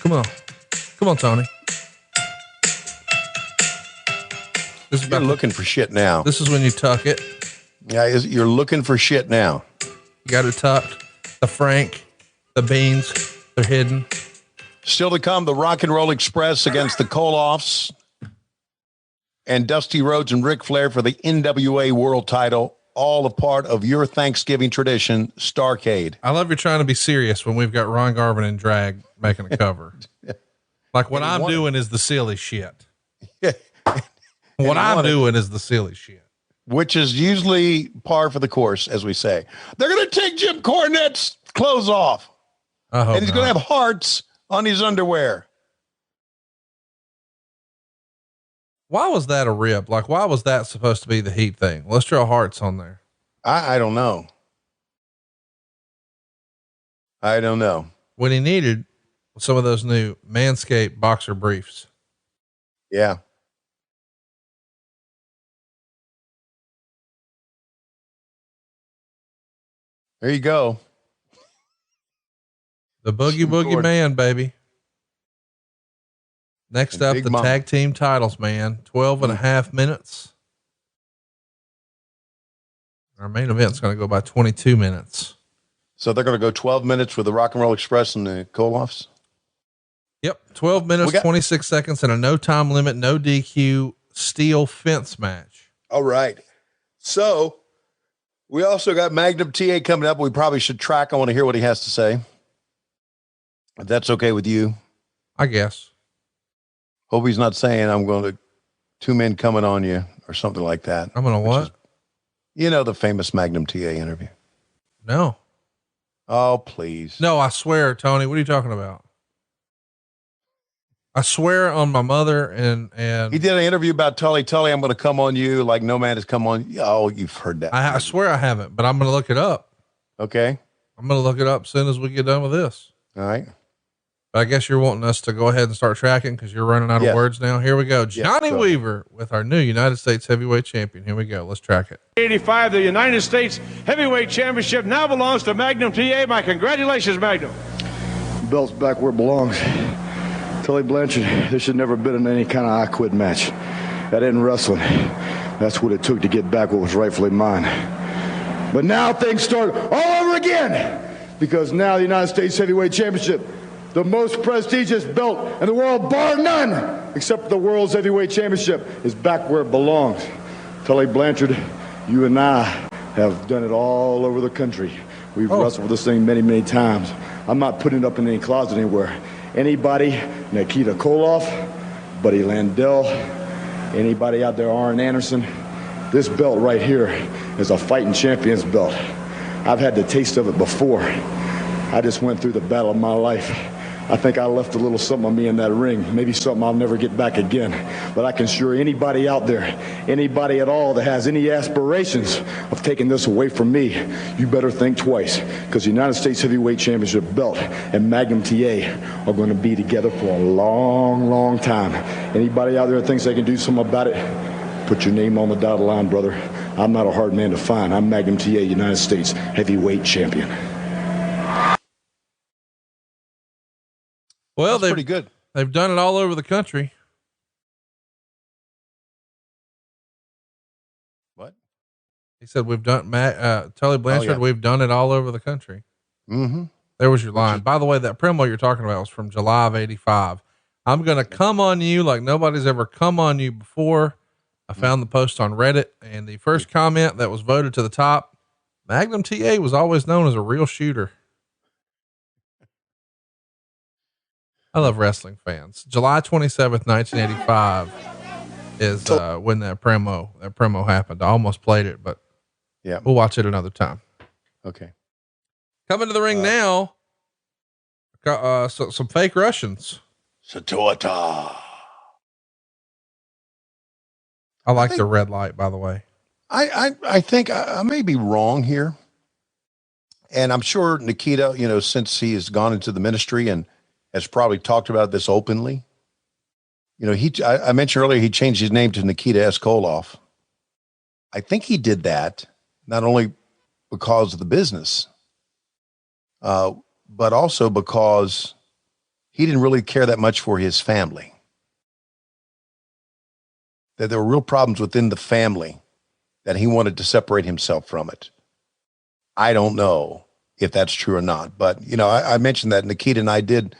Come on, Tony. You're looking for shit now. This is when you tuck it. Yeah, you're looking for shit now. You got it tucked. The Frank, the beans, they're hidden. Still to come, the Rock and Roll Express against the Koloffs and Dusty Rhodes and Ric Flair for the NWA World Title. All a part of your Thanksgiving tradition, Starrcade. I love you're trying to be serious when we've got Ron Garvin and drag making a cover. Like what I'm doing is the silly shit. What I'm doing is the silly shit. Which is usually par for the course, as we say. They're going to take Jim Cornette's clothes off. And he's going to have hearts on his underwear. Why was that a rip? Like, why was that supposed to be the heat thing? Let's draw hearts on there. I don't know. I don't know. What he needed was some of those new Manscaped boxer briefs. Yeah. There you go. The boogie man, baby. Next up, the tag team titles, man. 12 and a half minutes. Our main event's going to go by 22 minutes. So they're going to go 12 minutes with the Rock and Roll Express and the Koloffs? Yep. 12 minutes, 26 seconds, and a no time limit, no DQ steel fence match. All right. So we also got Magnum T.A. coming up. We probably should track. I want to hear what he has to say. If that's okay with you. I guess. Hope he's not saying I'm going to 2 men coming on you or something like that. I'm going to what? You know, the famous Magnum T.A. interview. No. Oh, please. No, I swear, Tony, what are you talking about? I swear on my mother and he did an interview about Tully, I'm going to come on you like no man has come on. Oh, you've heard that. I swear I haven't, but I'm going to look it up. Okay. I'm going to look it up as soon as we get done with this. All right. But I guess you're wanting us to go ahead and start tracking because you're running out of words now. Here we go. Johnny Weaver with our new United States heavyweight champion. Here we go. Let's track it. 85, the United States heavyweight championship now belongs to Magnum T.A. My congratulations, Magnum. Belt's back where it belongs. Tully Blanchard, this should never been in any kind of I quit match. That isn't wrestling. That's what it took to get back what was rightfully mine. But now things start all over again because now the United States heavyweight championship, the most prestigious belt in the world, bar none, except the world's heavyweight championship, is back where it belongs. Tully Blanchard, you and I have done it all over the country. We've wrestled with this thing many, many times. I'm not putting it up in any closet anywhere. Anybody, Nikita Koloff, Buddy Landel, anybody out there, Arn Anderson, this belt right here is a fighting champion's belt. I've had the taste of it before. I just went through the battle of my life. I think I left a little something on me in that ring, maybe something I'll never get back again. But I can assure anybody out there, anybody at all that has any aspirations of taking this away from me, you better think twice, because the United States Heavyweight Championship belt and Magnum T.A. are going to be together for a long, long time. Anybody out there that thinks they can do something about it, put your name on the dotted line, brother. I'm not a hard man to find. I'm Magnum T.A., United States Heavyweight Champion. Well, that's pretty good. They've done it all over the country. What? He said, we've done Tully Blanchard. We've done it all over the country. Mm-hmm. There was your line. By the way, that promo you're talking about was from July of 85. I'm going to come on you like nobody's ever come on you before. I found the post on Reddit, and the first comment that was voted to the top, Magnum T.A. was always known as a real shooter. I love wrestling fans. July 27th, 1985 is when that promo happened. I almost played it, but yeah, we'll watch it another time. Okay. Coming to the ring now. Some fake Russians. Satoata. I like the red light, by the way. I think I may be wrong here. And I'm sure Nikita, since he has gone into the ministry and has probably talked about this openly. I mentioned earlier, he changed his name to Nikita S. Koloff. I think he did that not only because of the business, but also because he didn't really care that much for his family. That there were real problems within the family that he wanted to separate himself from it. I don't know if that's true or not, but I mentioned that Nikita and I did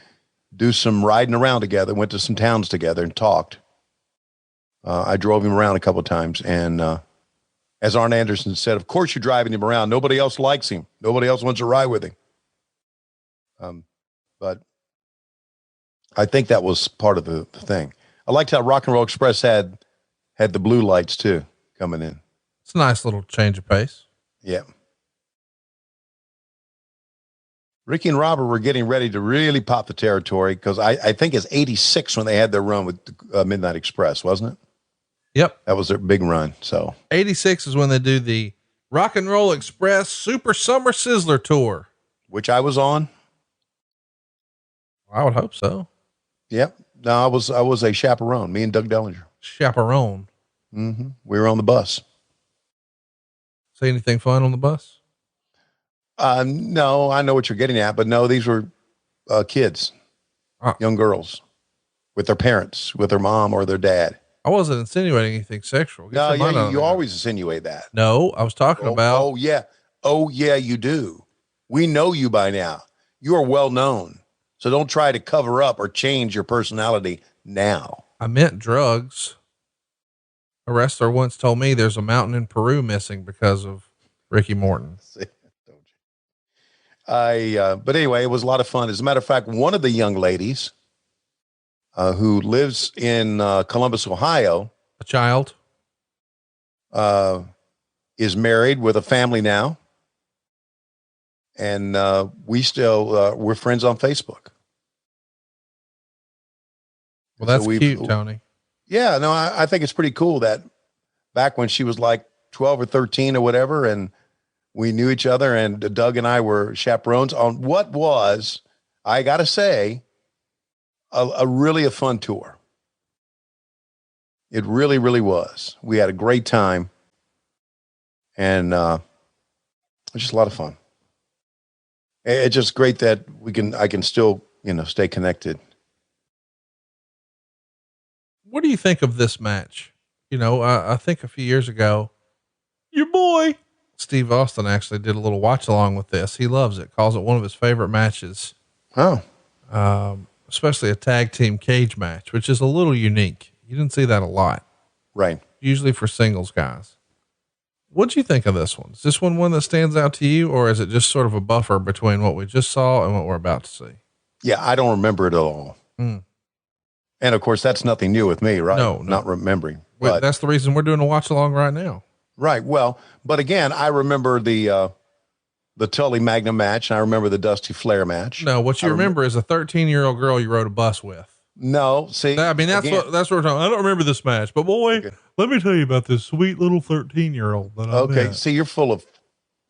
do some riding around together, went to some towns together and talked. I drove him around a couple of times. And as Arn Anderson said, of course you're driving him around. Nobody else likes him. Nobody else wants to ride with him. But I think that was part of the thing. I liked how Rock and Roll Express had the blue lights too coming in. It's a nice little change of pace. Yeah. Ricky and Robert were getting ready to really pop the territory because I think it's 86 when they had their run with Midnight Express, wasn't it? Yep. That was their big run. So 86 is when they do the Rock and Roll Express Super Summer Sizzler Tour, which I was on. I would hope so. Yep. No, I was a chaperone, me and Doug Dellinger. Chaperone. Mm-hmm. We were on the bus. See anything fun on the bus? No, I know what you're getting at, but no, these were kids, young girls with their parents, with their mom or their dad. I wasn't insinuating anything sexual. No, yeah, you always insinuate that. No, I was talking about. Oh yeah. Oh yeah, you do. We know you by now. You are well known. So don't try to cover up or change your personality now. I meant drugs. A wrestler once told me there's a mountain in Peru missing because of Ricky Morton. But anyway, it was a lot of fun. As a matter of fact, one of the young ladies who lives in Columbus, Ohio, a child, is married with a family now. And we still, we're friends on Facebook. Well, that's so cute, Tony. Yeah, no, I think it's pretty cool that back when she was like 12 or 13 or whatever, and we knew each other, and Doug and I were chaperones on what was, I got to say, a really a fun tour. It really, really was. We had a great time, and it was just a lot of fun. It's just great that I can still, stay connected. What do you think of this match? I think a few years ago, your boy Steve Austin actually did a little watch along with this. He loves it, calls it one of his favorite matches. Oh, especially a tag team cage match, which is a little unique. You didn't see that a lot, right? Usually for singles guys. What'd you think of this one? Is this one that stands out to you, or is it just sort of a buffer between what we just saw and what we're about to see? Yeah, I don't remember it at all. And of course, that's nothing new with me, right? No. Not remembering. But that's the reason we're doing a watch along right now. Right. Well, but again, I remember the Tully Magnum match, and I remember the Dusty Flair match. No, what you remember is a 13-year-old girl you rode a bus with. No, see, I mean, that's what we're talking. I don't remember this match, but boy, let me tell you about this sweet little 13-year-old. Okay. See, you're full of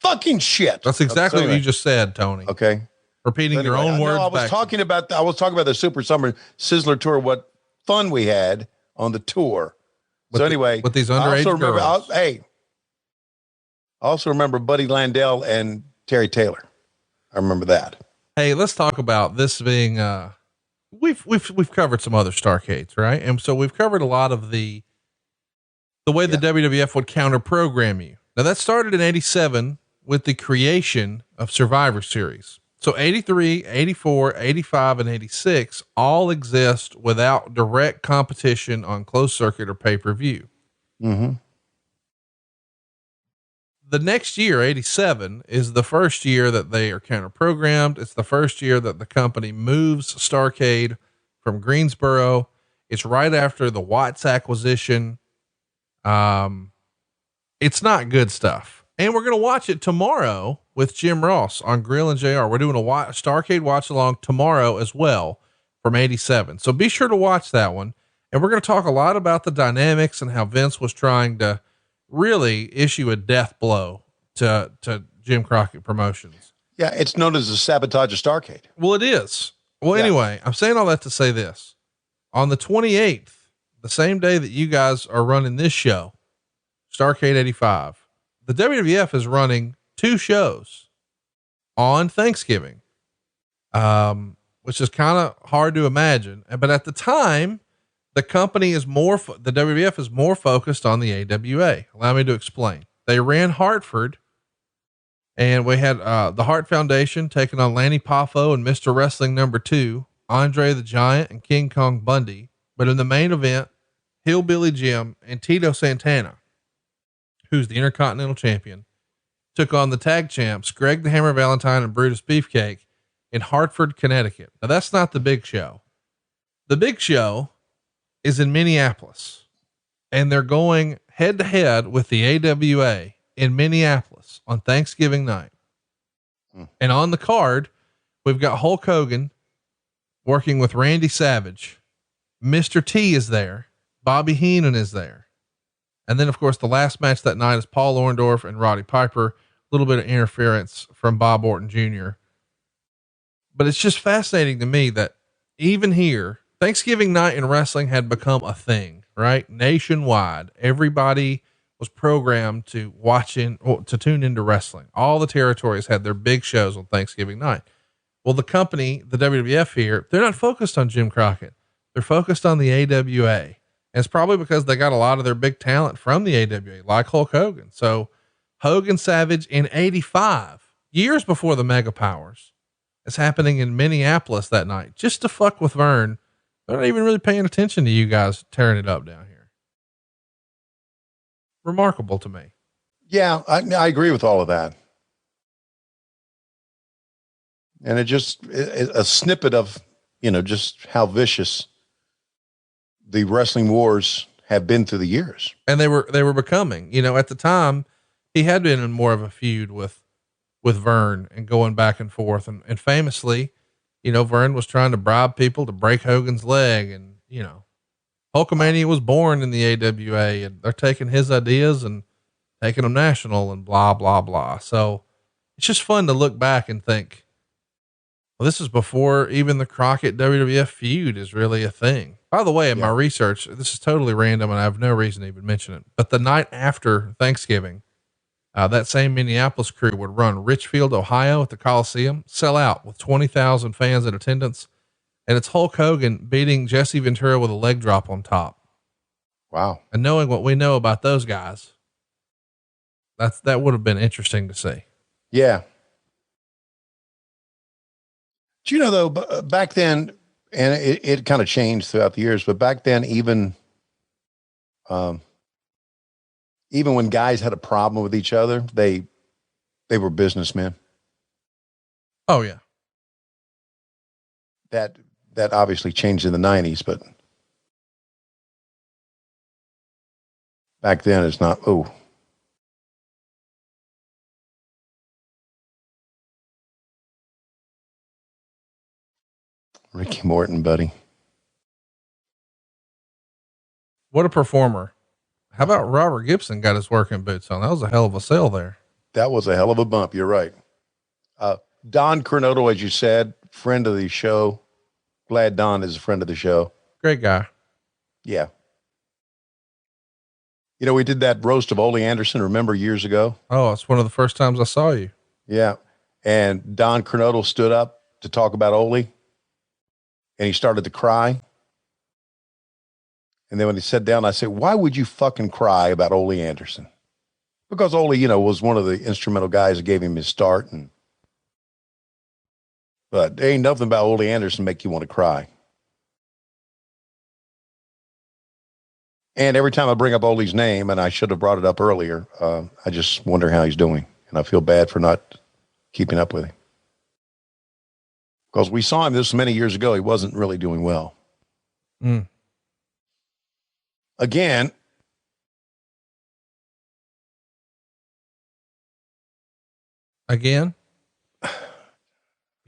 fucking shit. That's exactly what you just said, Tony. Okay. Repeating your own words. I was talking about the Super Summer Sizzler Tour, what fun we had on the tour. With these underage girls. I also remember Buddy Landel and Terry Taylor. I remember that. Hey, let's talk about this being, we've covered some other Starrcades, right? And so we've covered a lot of the way the WWF would counter program you. Now that started in 87 with the creation of Survivor Series. So 83, 84, 85, and 86 all exist without direct competition on closed circuit or pay-per-view. Mm-hmm. The next year, 87, is the first year that they are counter-programmed. It's the first year that the company moves Starrcade from Greensboro. It's right after the Watts acquisition. It's not good stuff. And we're going to watch it tomorrow with Jim Ross on Grill and JR. We're doing a Starrcade watch along tomorrow as well from 87. So be sure to watch that one. And we're going to talk a lot about the dynamics and how Vince was trying to really issue a death blow to Jim Crockett Promotions. Yeah. It's known as the sabotage of Starrcade. Well, it is. Well, anyway, I'm saying all that to say this. On the 28th, the same day that you guys are running this show, Starrcade 85, the WWF is running 2 shows on Thanksgiving, which is kind of hard to imagine. But at the time, the company is the WWF is more focused on the AWA. Allow me to explain. They ran Hartford, and we had the Hart Foundation taking on Lanny Poffo and Mr. Wrestling #2, Andre the Giant and King Kong Bundy. But in the main event, Hillbilly Jim and Tito Santana, who's the Intercontinental Champion, took on the tag champs, Greg the Hammer Valentine and Brutus Beefcake, in Hartford, Connecticut. Now that's not the big show. The big show is in Minneapolis, and they're going head to head with the AWA in Minneapolis on Thanksgiving night. And on the card, we've got Hulk Hogan working with Randy Savage. Mr. T is there. Bobby Heenan is there. And then of course the last match that night is Paul Orndorff and Roddy Piper, a little bit of interference from Bob Orton Jr. But it's just fascinating to me that even here, Thanksgiving night in wrestling had become a thing, right? Nationwide. Everybody was programmed to to tune into wrestling. All the territories had their big shows on Thanksgiving night. Well, the company, the WWF here, they're not focused on Jim Crockett. They're focused on the AWA. And it's probably because they got a lot of their big talent from the AWA, like Hulk Hogan. So Hogan Savage in 85, years before the Mega Powers, is happening in Minneapolis that night, just to fuck with Vern. They're not even really paying attention to you guys tearing it up down here. Remarkable to me. Yeah, I agree with all of that. And it just a snippet of, just how vicious the wrestling wars have been through the years. And they were becoming, at the time he had been in more of a feud with Vern and going back and forth. And famously, Vern was trying to bribe people to break Hogan's leg, and, Hulkamania was born in the AWA, and they're taking his ideas and taking them national and blah, blah, blah. So it's just fun to look back and think, well, this is before even the Crockett WWF feud is really a thing. By the way, in my research, this is totally random and I have no reason to even mention it, but the night after Thanksgiving, that same Minneapolis crew would run Richfield, Ohio at the Coliseum, sell out with 20,000 fans in attendance. And it's Hulk Hogan beating Jesse Ventura with a leg drop on top. Wow. And knowing what we know about those guys, that would have been interesting to see. Yeah. But though, back then, and it kind of changed throughout the years, but back then, even when guys had a problem with each other, they were businessmen. Oh yeah. That obviously changed in the 90s, but back then it's not. Oh, Ricky Morton, buddy. What a performer. How about Robert Gibson got his working boots on? That was a hell of a sale there. That was a hell of a bump. You're right. Don Coronado, as you said, friend of the show. Glad Don is a friend of the show. Great guy. Yeah. We did that roast of Ole Anderson, remember, years ago? Oh, it's one of the first times I saw you. Yeah. And Don Coronado stood up to talk about Ole, and he started to cry. And then when he sat down, I said, why would you fucking cry about Ole Anderson? Because Ole, was one of the instrumental guys that gave him his start. But there ain't nothing about Ole Anderson make you want to cry. And every time I bring up Ole's name, and I should have brought it up earlier, I just wonder how he's doing. And I feel bad for not keeping up with him. Because we saw him this many years ago. He wasn't really doing well. Again. You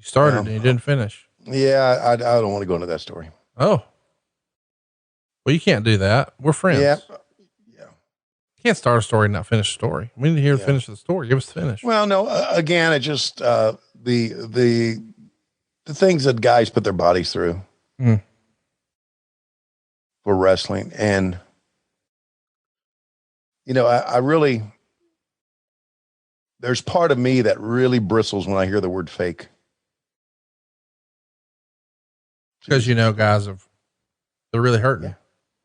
started and you didn't finish. Yeah. I don't want to go into that story. Oh, well, you can't do that. We're friends. Yeah. You can't start a story and not finish a story. We need to hear the finish of the story. Give us the finish. Well, no, again, it just, the things that guys put their bodies through for wrestling. And, I really, there's part of me that really bristles when I hear the word fake. Because, guys they're really hurting.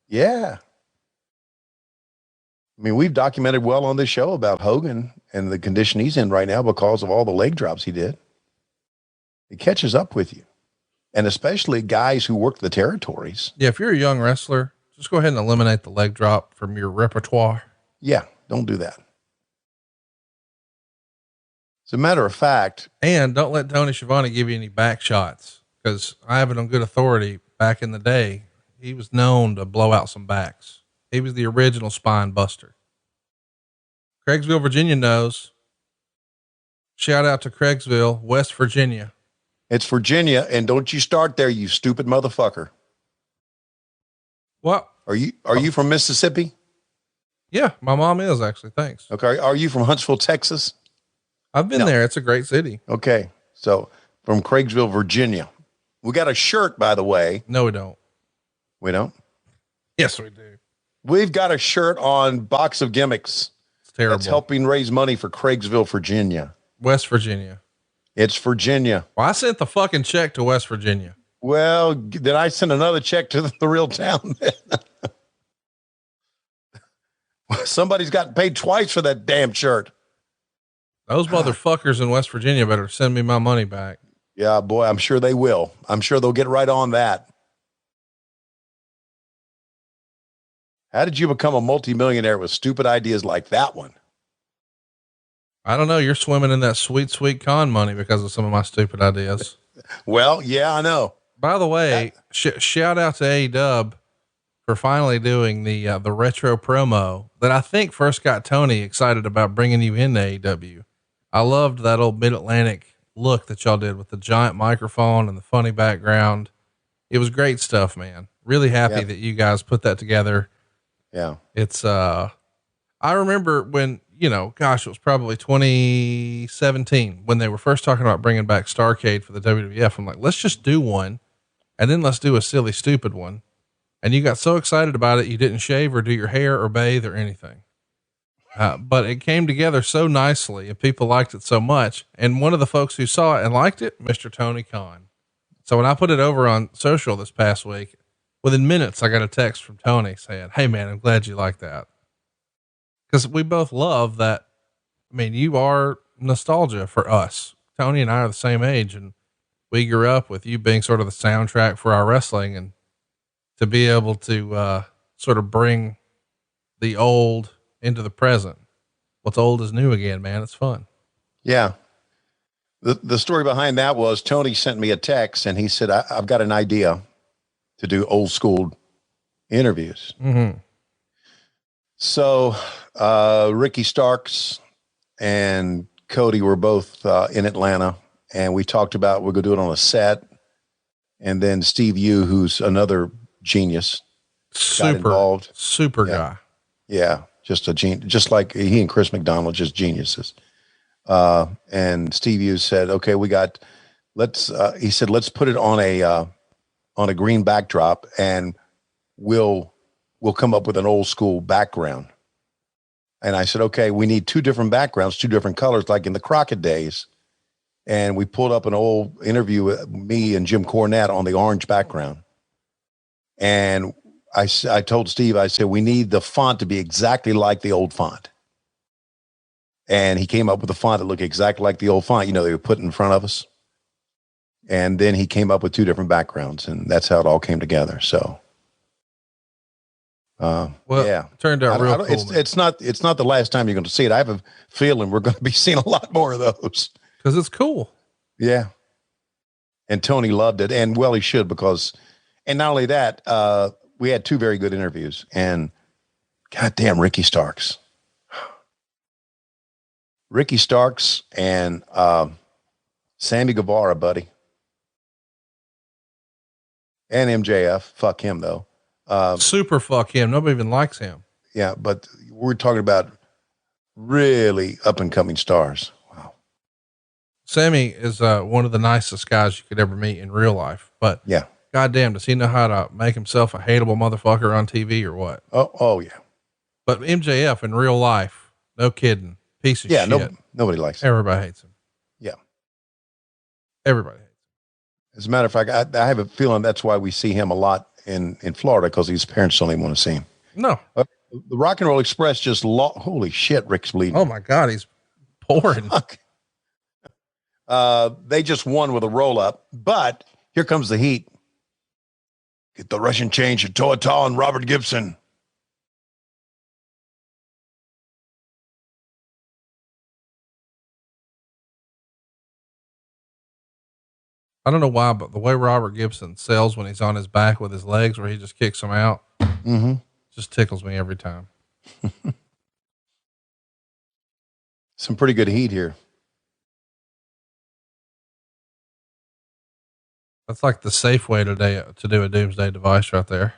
Yeah. I mean, we've documented well on this show about Hogan and the condition he's in right now because of all the leg drops he did. It catches up with you. And especially guys who work the territories. Yeah. If you're a young wrestler, just go ahead and eliminate the leg drop from your repertoire. Yeah. Don't do that. As a matter of fact. And don't let Tony Schiavone give you any back shots, because I have it on good authority. Back in the day, he was known to blow out some backs. He was the original spine buster. Craigsville, Virginia knows. Shout out to Craigsville, West Virginia. It's Virginia. And don't you start there, you stupid motherfucker. What? Are you from Mississippi? Yeah, my mom is actually. Thanks. Okay. Are you from Huntsville, Texas? I've been there. It's a great city. Okay. So from Craigsville, Virginia. We got a shirt, by the way. No, we don't. We don't? Yes, we do. We've got a shirt on Box of Gimmicks. It's terrible. That's helping raise money for Craigsville, Virginia. West Virginia. It's Virginia. Well, I sent the fucking check to West Virginia. Well, did I send another check to the real town? Somebody's got paid twice for that damn shirt. Those motherfuckers in West Virginia better send me my money back. Yeah, boy, I'm sure they will. I'm sure they'll get right on that. How did you become a multimillionaire with stupid ideas like that one? I don't know. You're swimming in that sweet, sweet con money because of some of my stupid ideas. Well, yeah, I know. By the way, shout out to A-Dub for finally doing the retro promo that I think first got Tony excited about bringing you into AEW. I loved that old Mid-Atlantic look that y'all did with the giant microphone and the funny background. It was great stuff, man. Really happy that you guys put that together. Yeah. It's, I remember when, you know, gosh, it was probably 2017 when they were first talking about bringing back Starrcade for the WWF. I'm like, let's just do one. And then let's do a silly, stupid one. And you got so excited about it, you didn't shave or do your hair or bathe or anything. But it came together so nicely and people liked it so much. And one of the folks who saw it and liked it, Mr. Tony Khan. So when I put it over on social this past week, within minutes, I got a text from Tony saying, "Hey man, I'm glad you like that." Cause we both love that. I mean, you are nostalgia for us. Tony and I are the same age, and we grew up with you being sort of the soundtrack for our wrestling, and to be able to, sort of bring the old into the present. What's old is new again, man. It's fun. Yeah. The story behind that was Tony sent me a text and he said, I've got an idea to do old school interviews. Mm-hmm. So, Ricky Starks and Cody were both, in Atlanta, and we talked about, we're going to do it on a set. And then Steve Yu, who's another genius, got involved. Super guy. Yeah. Just a genius, just like he and Chris McDonald, just geniuses. And Steve Yu said, okay, he said, let's put it on a green backdrop and we'll come up with an old school background. And I said, okay, we need two different backgrounds, two different colors, like in the Crockett days. And we pulled up an old interview with me and Jim Cornette on the orange background. And I told Steve, I said, we need the font to be exactly like the old font. And he came up with a font that looked exactly like the old font, they were put in front of us. And then he came up with two different backgrounds, and that's how it all came together. So, yeah, it turned out real cool. It's not the last time you're going to see it. I have a feeling we're going to be seeing a lot more of those. Cause it's cool. Yeah. And Tony loved it. And well, he should, and not only that, we had two very good interviews, and goddamn Ricky Starks and, Sammy Guevara, buddy. And MJF. Fuck him though. Super fuck him. Nobody even likes him. Yeah. But we're talking about really up and coming stars. Wow. Sammy is, one of the nicest guys you could ever meet in real life, but yeah. Goddamn, does he know how to make himself a hateable motherfucker on TV or what? Oh yeah. But MJF in real life, no kidding, piece of shit. Nobody likes him. Everybody hates him. Yeah. Everybody hates him. As a matter of fact, I have a feeling that's why we see him a lot in Florida, because his parents don't even want to see him. No. The Rock and Roll Express just holy shit, Rick's bleeding. Oh my God, he's pouring. They just won with a roll up, but here comes the heat. Get the Russian change to Toa and Robert Gibson. I don't know why, but the way Robert Gibson sells when he's on his back with his legs, where he just kicks them out, just tickles me every time. Some pretty good heat here. That's like the safe way to do a doomsday device right there.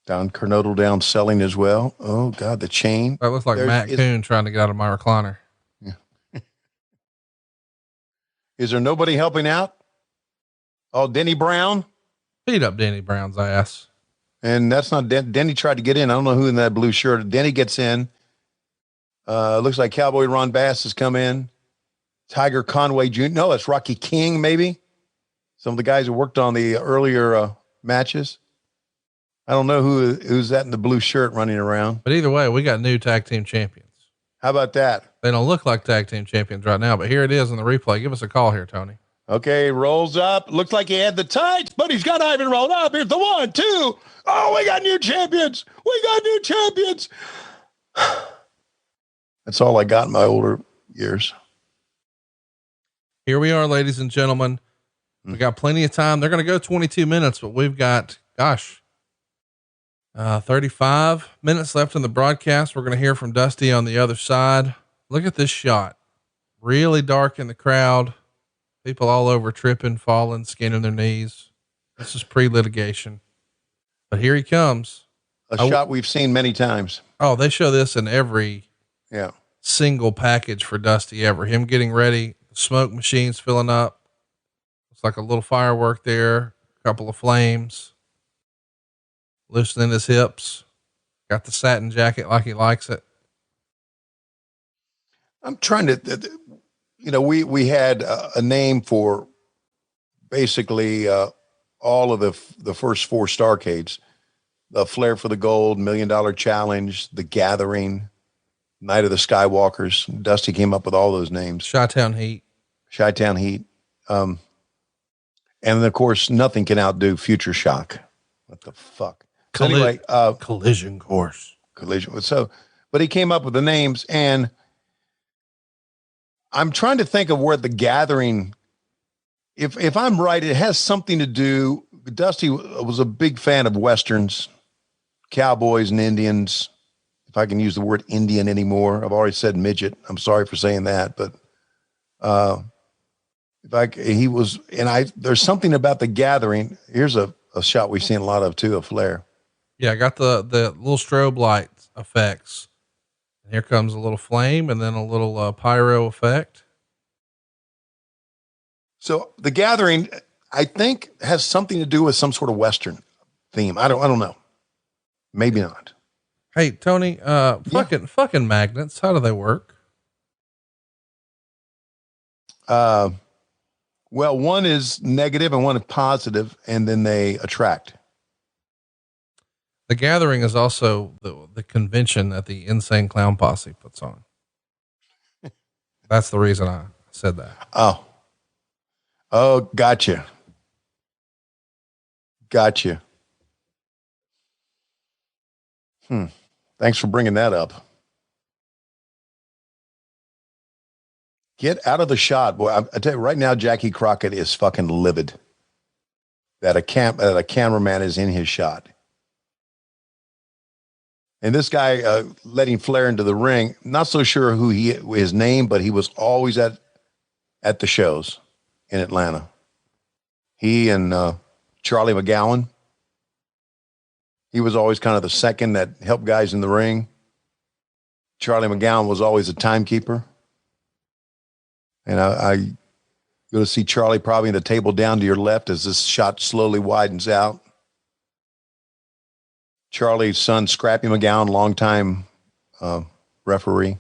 Don Kernodle down selling as well. Oh God, the chain. That looks like Matt Coon trying to get out of my recliner. Yeah. Is there nobody helping out? Oh, Denny Brown. Beat up Denny Brown's ass. And that's not Denny tried to get in. I don't know who in that blue shirt. Denny gets in. Looks like Cowboy Ron Bass has come in. Tiger Conway Jr. No, it's Rocky King, maybe. Some of the guys who worked on the earlier matches. I don't know who's that in the blue shirt running around. But either way, we got new tag team champions. How about that? They don't look like tag team champions right now, but here it is in the replay. Give us a call here, Tony. Okay, rolls up. Looks like he had the tights, but he's got Ivan rolled up. Here's the 1, 2. Oh, we got new champions. We got new champions. That's all I got in my older years. Here we are, ladies and gentlemen. We got plenty of time. They're going to go 22 minutes, but we've got, 35 minutes left in the broadcast. We're going to hear from Dusty on the other side. Look at this shot. Really dark in the crowd. People all over tripping, falling, skinning their knees. This is pre-litigation, but here he comes. A shot we've seen many times. Oh, they show this in every Yeah. single package for Dusty ever. Him getting ready, smoke machines filling up. It's like a little firework there, a couple of flames, loosening his hips, got the satin jacket like he likes it. I'm trying to, we had a name for basically all of the first 4 Starrcades: the Flair for the Gold, $1 Million Challenge, The Gathering, Night of the Skywalkers. Dusty came up with all those names. Chi-Town Heat. And then of course, nothing can outdo Future Shock. What the fuck? Collision Course. Collision. So, but he came up with the names, and I'm trying to think of where The Gathering, if I'm right, it has something to do. Dusty was a big fan of Westerns, cowboys and Indians. If I can use the word Indian anymore, I've already said midget. I'm sorry for saying that, but, there's something about The Gathering. Here's a shot we've seen a lot of too, of Flair. Yeah. I got the little strobe light effects. And here comes a little flame and then a little pyro effect. So The Gathering, I think, has something to do with some sort of Western theme. I don't know. Maybe not. Hey, Tony, fucking magnets. How do they work? Well, one is negative and one is positive, and then they attract. The Gathering is also the convention that the Insane Clown Posse puts on. That's the reason I said that. Oh, gotcha. Thanks for bringing that up. Get out of the shot. Boy, I tell you right now, Jackie Crockett is fucking livid that a cameraman is in his shot. And this guy, letting Flair into the ring, not so sure his name, but he was always at the shows in Atlanta. He and Charlie McGowan. He was always kind of the second that helped guys in the ring. Charlie McGowan was always a timekeeper. And I go to see Charlie probably in the table down to your left as this shot slowly widens out. Charlie's son, Scrappy McGowan, longtime referee.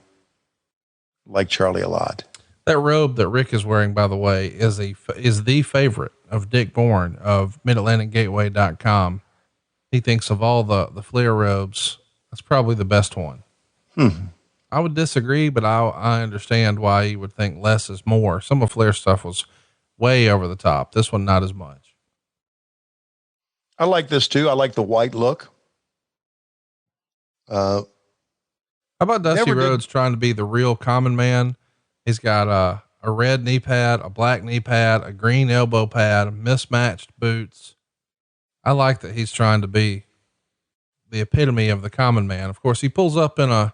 Like Charlie a lot. That robe that Rick is wearing, by the way, is the favorite of Dick Bourne of MidAtlanticGateway.com. He thinks of all the Flair robes, that's probably the best one. I would disagree, but I understand why you would think less is more. Some of Flair's stuff was way over the top. This one, not as much. I like this too. I like the white look. How about Dusty Rhodes trying to be the real common man? He's got a red knee pad, a black knee pad, a green elbow pad, mismatched boots. I like that he's trying to be the epitome of the common man. Of course, he pulls up in a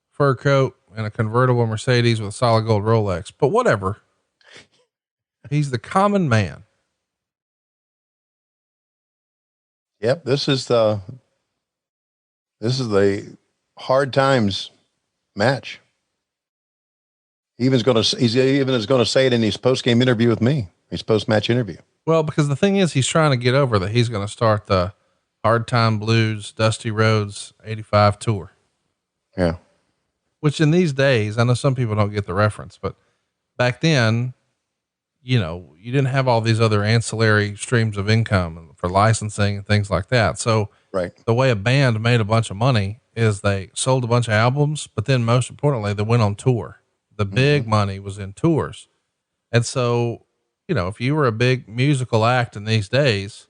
fur coat and a convertible Mercedes with a solid gold Rolex, but whatever. He's the common man. Yep. This is the This is the hard times match. He's even going to say it in his post-game interview with me, his post-match interview. Well, because the thing is, he's trying to get over that he's going to start the Hard Time Blues, Dusty Rhodes 85 tour. Yeah. Which in these days, I know some people don't get the reference, but back then, you know, you didn't have all these other ancillary streams of income for licensing and things like that. So right. The way a band made a bunch of money is they sold a bunch of albums, but then most importantly, they went on tour. The big money was in tours. And so, you know, if you were a big musical act in these days,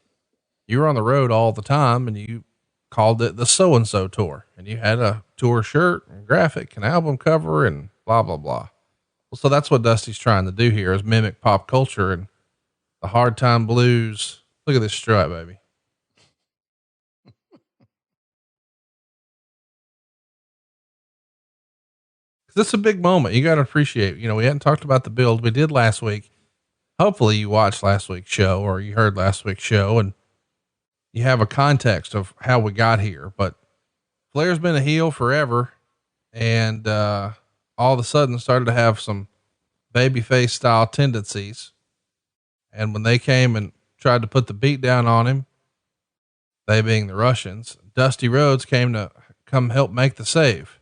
you were on the road all the time and you called it the so-and-so tour, and you had a tour shirt and graphic and album cover and blah, blah, blah. Well, so that's what Dusty's trying to do here, is mimic pop culture and the Hard Time Blues. Look at this strut, baby. This is a big moment. You got to appreciate, you know, we hadn't talked about the build. We did last week. Hopefully you watched last week's show or you heard last week's show and you have a context of how we got here, but Flair's been a heel forever. And, all of a sudden started to have some babyface style tendencies. And when they came and tried to put the beat down on him, they being the Russians, Dusty Rhodes came to come help make the save.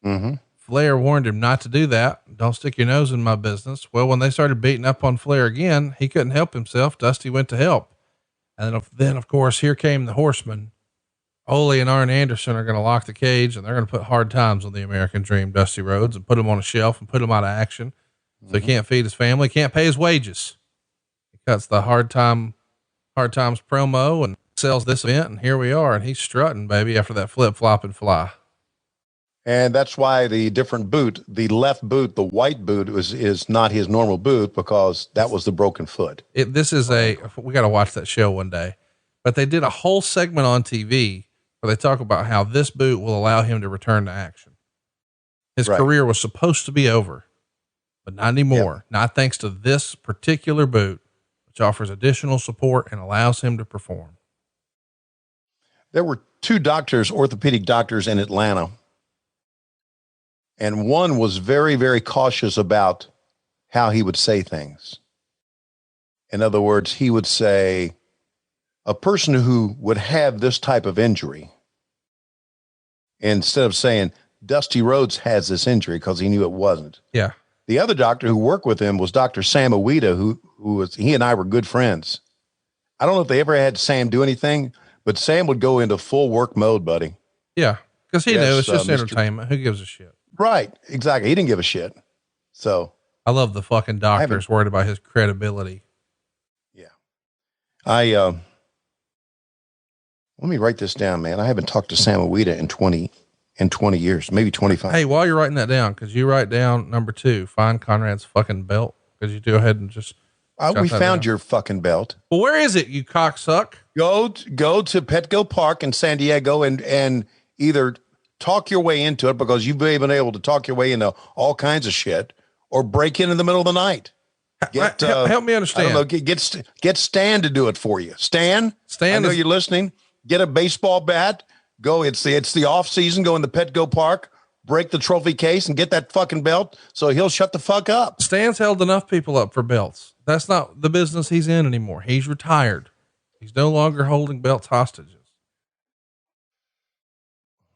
Mm-hmm. Flair warned him not to do that. Don't stick your nose in my business. Well, when they started beating up on Flair again, he couldn't help himself. Dusty went to help. And then of course, here came the Horsemen. Ole and Arn Anderson are going to lock the cage and they're going to put hard times on the American Dream, Dusty Rhodes, and put him on a shelf and put him out of action. So he can't feed his family, can't pay his wages. He cuts the hard times promo and sells this event. And here we are. And he's strutting, baby, after that flip flop and fly. And that's why the different boot, the left boot, the white boot is not his normal boot because that was the broken foot. We got to watch that show one day, but they did a whole segment on TV where they talk about how this boot will allow him to return to action. His career was supposed to be over, but not anymore. Yep. Not thanks to this particular boot, which offers additional support and allows him to perform. There were two doctors, orthopedic doctors in Atlanta. And one was very, very cautious about how he would say things. In other words, he would say, a person who would have this type of injury, instead of saying Dusty Rhodes has this injury because he knew it wasn't. Yeah. The other doctor who worked with him was Dr. Sam Awida, he and I were good friends. I don't know if they ever had Sam do anything, but Sam would go into full work mode, buddy. Yeah. Cause he knew it's just entertainment. Who gives a shit? Right. Exactly. He didn't give a shit. So I love the fucking doctors worried about his credibility. Yeah. Let me write this down, man. I haven't talked to Sam Awida in 20 years, maybe 25. Hey, while you're writing that down, cause you write down number 2, find Conrad's fucking belt. Cause you go ahead and just, we found your fucking belt. Well, where is it? You cocksuck. Go to Petco Park in San Diego and either talk your way into it because you've been able to talk your way into all kinds of shit or break in the middle of the night. Help me understand. I don't know, get Stan to do it for you. Stan, I know you're listening. Get a baseball bat. Go. It's the off season. Go in the Petco Park, break the trophy case and get that fucking belt. So he'll shut the fuck up. Stan's held enough people up for belts. That's not the business he's in anymore. He's retired. He's no longer holding belts hostages.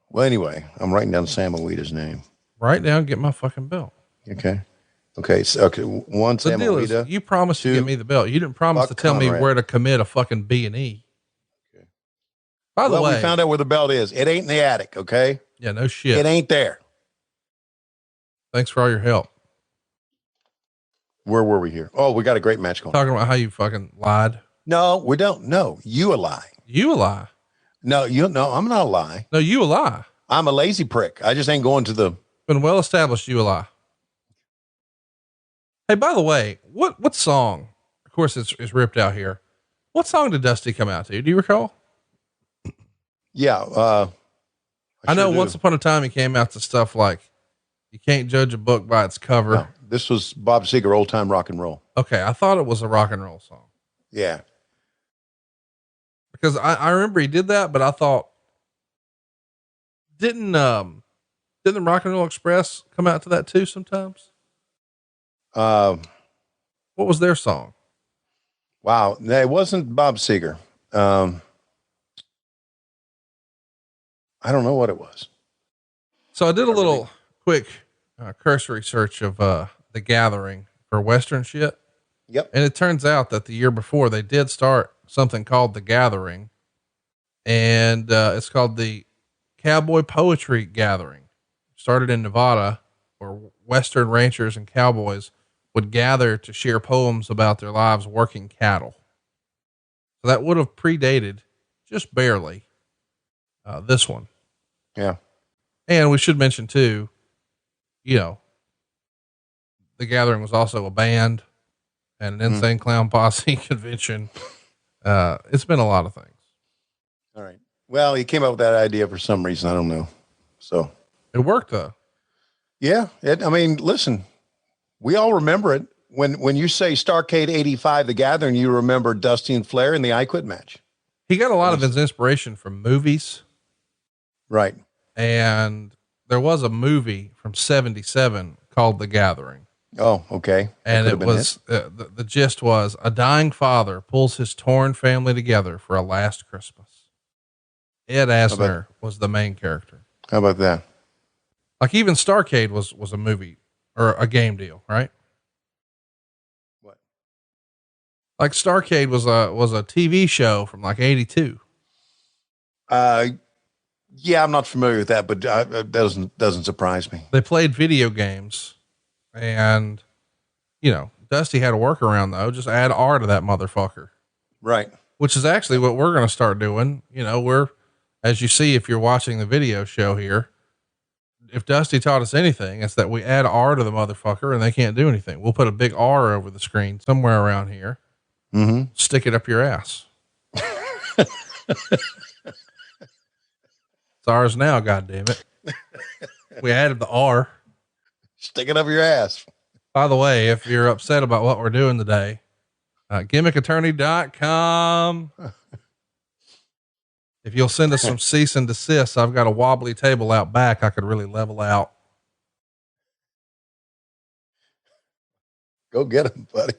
Well, anyway, I'm writing down Sam Awida's name. Write down, get my fucking belt. Okay. One, Sam Awida. You promised to give me the belt. You didn't promise to tell me where to commit a fucking B&E. Okay. By the way, we found out where the belt is. It ain't in the attic. Okay. Yeah, no shit. It ain't there. Thanks for all your help. Where were we here? Oh, we got a great match going. Talking about how you fucking lied. No, we don't. No, you a lie. You a lie. No, I'm not a lie. No, you a lie. I'm a lazy prick. I just ain't going to the. Been well established. You a lie. Hey, by the way, what song? Of course, it's ripped out here. What song did Dusty come out to? Do you recall? Yeah. I know once upon a time he came out to stuff like you can't judge a book by its cover. No, this was Bob Seger, Old Time Rock and Roll. Okay. I thought it was a rock and roll song. Yeah. Because I remember he did that, but I thought Didn't the Rock and Roll Express come out to that too sometimes? What was their song? Wow. It wasn't Bob Seger. I don't know what it was. So I did a little quick cursory search of The Gathering for Western shit. Yep. And it turns out that the year before they did start something called The Gathering, and it's called the Cowboy Poetry Gathering. Started in Nevada, where Western ranchers and cowboys would gather to share poems about their lives working cattle. So that would have predated just barely this one. Yeah. And we should mention too, you know, The Gathering was also a band and an Insane Clown Posse convention. It's been a lot of things. All right. Well, he came up with that idea for some reason. I don't know. So it worked though. Yeah. I mean, listen, we all remember it. When you say Starrcade 85, The Gathering, you remember Dusty and Flair in the I Quit match. He got a lot of his inspiration from movies. Right. And there was a movie from 77 called The Gathering. Oh, okay. And it was, the gist was a dying father pulls his torn family together for a last Christmas. Ed Asner was the main character. How about that? Like even Starrcade was a movie or a game deal, right? What? Like Starrcade was a TV show from like 82. Yeah, I'm not familiar with that, but it doesn't surprise me. They played video games, and you know, Dusty had a workaround though. Just add R to that motherfucker. Right. Which is actually what we're going to start doing. You know, as you see, if you're watching the video show here, if Dusty taught us anything, it's that we add R to the motherfucker and they can't do anything. We'll put a big R over the screen somewhere around here. Mm-hmm. Stick it up your ass. It's ours now. God damn it. We added the R. Stick it up your ass. By the way, if you're upset about what we're doing today, gimmickattorney.com. If you'll send us some cease and desist, I've got a wobbly table out back I could really level out. Go get him, buddy.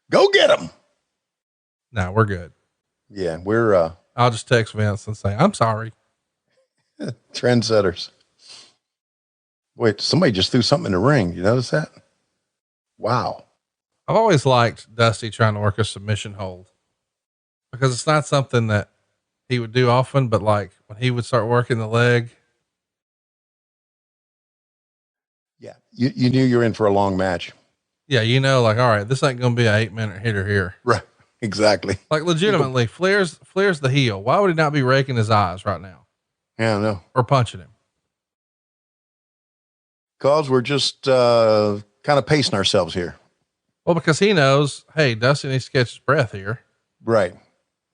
Go get him. No, we're good. Yeah, we're, I'll just text Vince and say, I'm sorry. Trendsetters. Wait, somebody just threw something in the ring. You notice that? Wow. I've always liked Dusty trying to work a submission hold because it's not something that he would do often, but like when he would start working the leg. Yeah. You knew you were in for a long match. Yeah. You know, like, all right, this ain't going to be an 8-minute hitter here. Right. Exactly. Like legitimately Flair's the heel. Why would he not be raking his eyes right now? Yeah, I know. Or punching him. Cause we're just, kind of pacing ourselves here. Well, because he knows, hey, Dusty needs to catch his breath here. Right.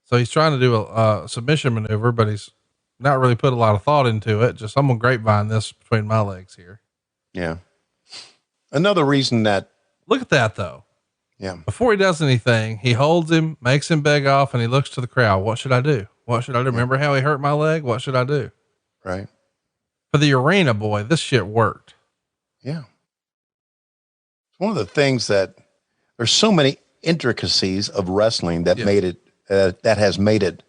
So he's trying to do a submission maneuver, but he's not really put a lot of thought into it. Just I'm going to grapevine this between my legs here. Yeah. Another reason that. Look at that though. Yeah. Before he does anything, he holds him, makes him beg off, and he looks to the crowd. What should I do? What should I do? Remember how he hurt my leg? What should I do? Right. For the arena boy, this shit worked. Yeah. It's one of the things that there's so many intricacies of wrestling that made it, that has made it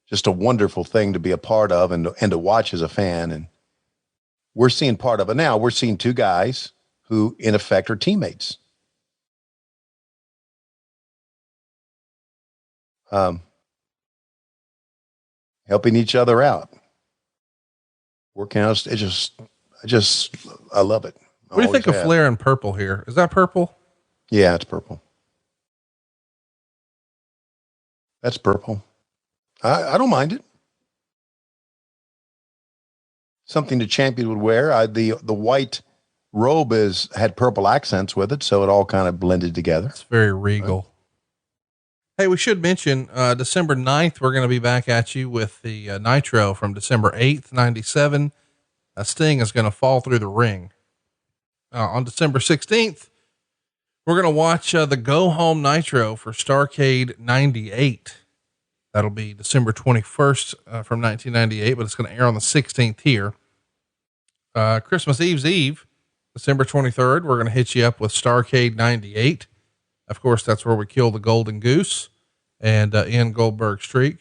just a wonderful thing to be a part of and to watch as a fan. And we're seeing part of it now. We're seeing two guys who in effect are teammates. Helping each other out, working out. I love it. What do you think of Flair in purple here? Is that purple? Yeah, it's purple. That's purple. I don't mind it. Something the champion would wear. The white robe had purple accents with it, so it all kind of blended together. It's very regal. Hey, we should mention, December 9th, we're going to be back at you with the Nitro from December 8th, 97. Sting is going to fall through the ring. On December 16th, we're going to watch the Go Home Nitro for Starrcade 98. That'll be December 21st from 1998, but it's going to air on the 16th here. Christmas Eve's Eve, December 23rd, we're going to hit you up with Starrcade 98. Of course, that's where we kill the Golden Goose and end Goldberg's streak.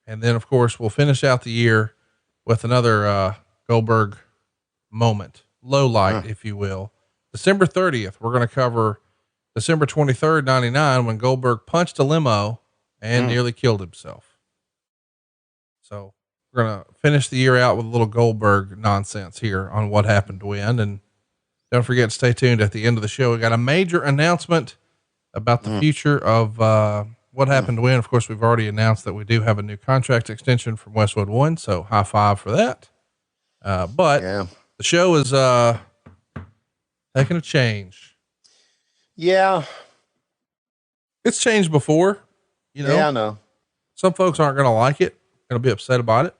And then, of course, we'll finish out the year with another Goldberg moment, low light, if you will. December 30th, we're going to cover December 23rd, 99, when Goldberg punched a limo and nearly killed himself. So we're going to finish the year out with a little Goldberg nonsense here on what happened when. And don't forget to stay tuned at the end of the show. We got a major announcement about the future of what happened when. Of course, we've already announced that we do have a new contract extension from Westwood One. So high five for that. But the show is taking a change. Yeah. It's changed before, you know. Yeah, I know. Some folks aren't going to like it, going to be upset about it.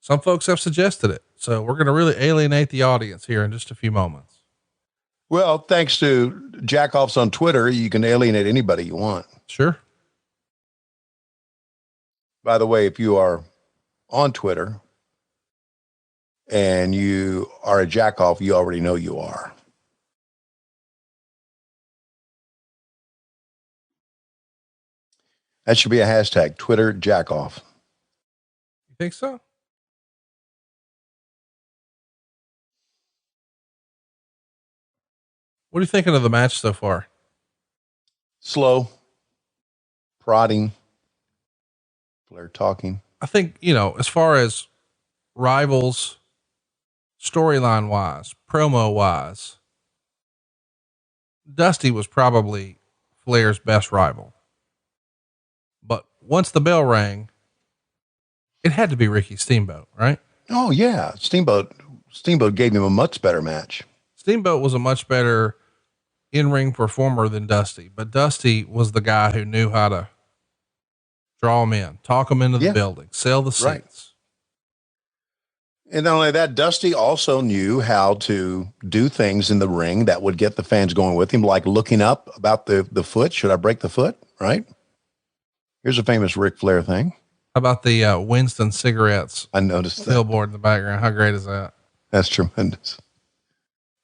Some folks have suggested it. So we're going to really alienate the audience here in just a few moments. Well, thanks to Jackoffs on Twitter, you can alienate anybody you want. Sure. By the way, if you are on Twitter and you are a jackoff, you already know you are. That should be a hashtag, Twitter jackoff. You think so? What are you thinking of the match so far? Slow, prodding, Flair talking. I think, you know, as far as rivals, storyline wise, promo wise, Dusty was probably Flair's best rival. But once the bell rang, it had to be Ricky Steamboat, right? Oh yeah. Steamboat gave him a much better match. Steamboat was a much better in-ring performer than Dusty, but Dusty was the guy who knew how to draw them in, talk them into the building, sell the seats. Right. And not only that, Dusty also knew how to do things in the ring that would get the fans going with him, like looking up about the foot. Should I break the foot? Right. Here's a famous Ric Flair thing. How about the Winston cigarettes? I noticed that billboard in the background. How great is that? That's tremendous.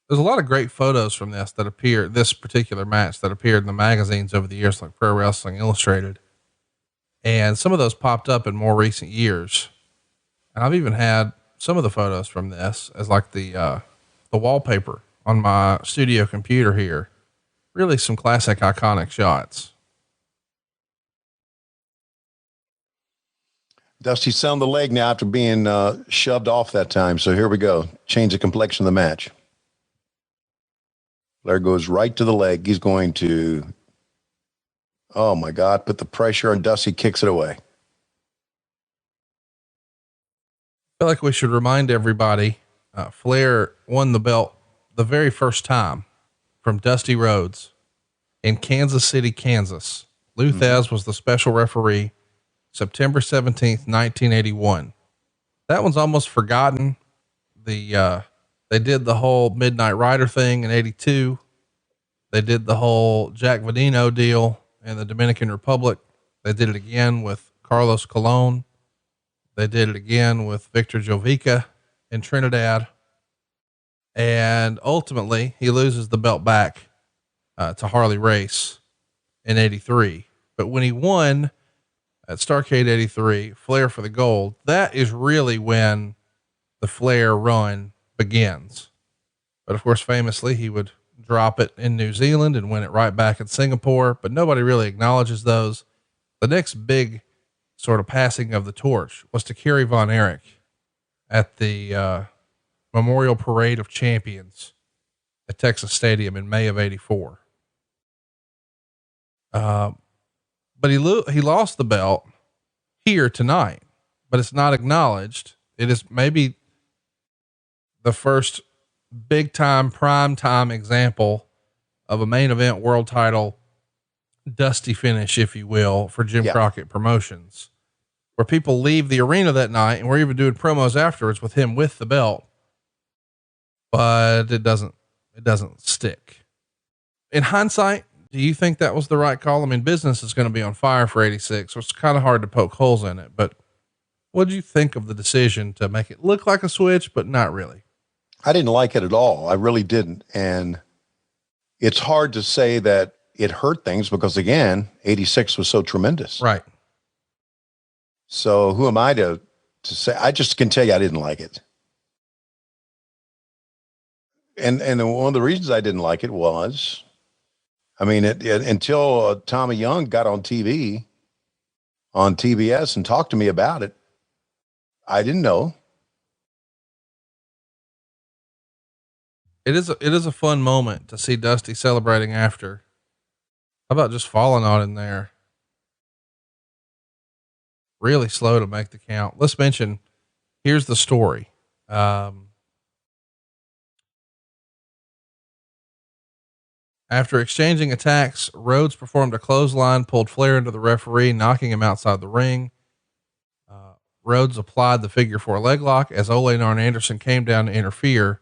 There's a lot of great photos from this particular match that appeared in the magazines over the years, like Pro Wrestling Illustrated. And some of those popped up in more recent years. And I've even had some of the photos from this as like the wallpaper on my studio computer here. Really some classic iconic shots. Dusty's selling the leg now after being shoved off that time. So here we go. Change the complexion of the match. Flair goes right to the leg. He's going to, oh my God, put the pressure on Dusty, kicks it away. I feel like we should remind everybody, Flair won the belt the very first time from Dusty Rhodes in Kansas City, Kansas. Lou Thesz was the special referee, September 17th, 1981. That one's almost forgotten. They did the whole Midnight Rider thing in 82. They did the whole Jack Vadino deal in the Dominican Republic. They did it again with Carlos Colon. They did it again with Victor Jovica in Trinidad. And ultimately he loses the belt back to Harley Race in 83. But when he won at Starrcade 83, Flair for the gold, that is really when the Flair run begins. But of course, famously, he would drop it in New Zealand and win it right back in Singapore, but nobody really acknowledges those. The next big sort of passing of the torch was to Kerry Von Erich at the Memorial Parade of Champions at Texas Stadium in May of 84. But he lost the belt here tonight, but it's not acknowledged. It is maybe the first big time, prime time example of a main event world title Dusty finish, if you will, for Jim Crockett Promotions, where people leave the arena that night, and we're even doing promos afterwards with him with the belt, but it doesn't stick. In hindsight, Do you think that was the right call? I mean, business is going to be on fire for 86, so it's kind of hard to poke holes in it, but what did you think of the decision to make it look like a switch, but not really? I didn't like it at all. I really didn't. And it's hard to say that it hurt things because, again, 86 was so tremendous. Right. So who am I to say? I just can tell you I didn't like it. And one of the reasons I didn't like it was, I mean, until Tommy Young got on TV, on TBS and talked to me about it, I didn't know. It is a fun moment to see Dusty celebrating after. How about just falling on in there? Really slow to make the count. Let's mention, here's the story. After exchanging attacks, Rhodes performed a clothesline, pulled Flair into the referee, knocking him outside the ring. Rhodes applied the figure 4 leg lock as Ole and Arn Anderson came down to interfere.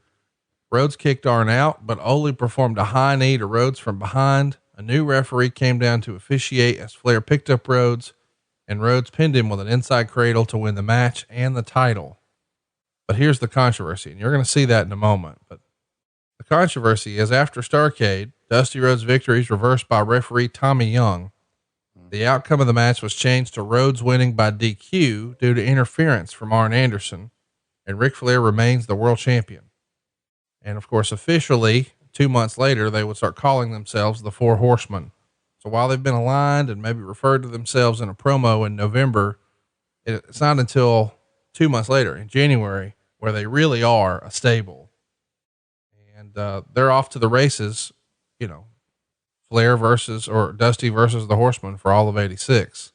Rhodes kicked Arn out, but Ole performed a high knee to Rhodes from behind. A new referee came down to officiate as Flair picked up Rhodes, and Rhodes pinned him with an inside cradle to win the match and the title. But here's the controversy, and you're going to see that in a moment. But the controversy is after Starrcade, Dusty Rhodes' victory is reversed by referee Tommy Young. The outcome of the match was changed to Rhodes winning by DQ due to interference from Arn Anderson, and Ric Flair remains the world champion. And of course, officially 2 months later, they would start calling themselves the Four Horsemen. So while they've been aligned and maybe referred to themselves in a promo in November, it's not until 2 months later in January where they really are a stable. And they're off to the races, you know, Flair versus, or Dusty versus the Horsemen for all of 86.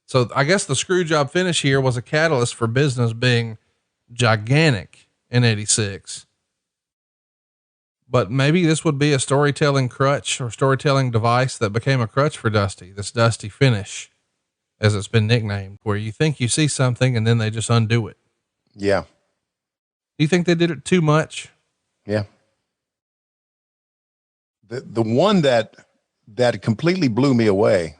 So I guess the screw job finish here was a catalyst for business being gigantic in 86. But maybe this would be a storytelling crutch or storytelling device that became a crutch for Dusty, this Dusty finish, as it's been nicknamed, where you think you see something and then they just undo it. Yeah. Do you think they did it too much? Yeah. The one that completely blew me away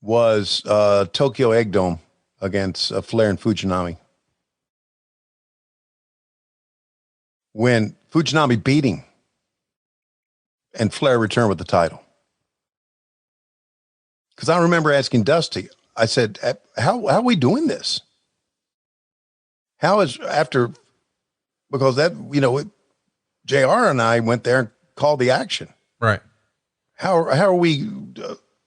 was Tokyo Egg Dome against Flair and Fujinami. When Fujinami beat him and Flair returned with the title. Because I remember asking Dusty, I said, how are we doing this? How is after, because that, you know, JR and I went there and called the action. Right. How are we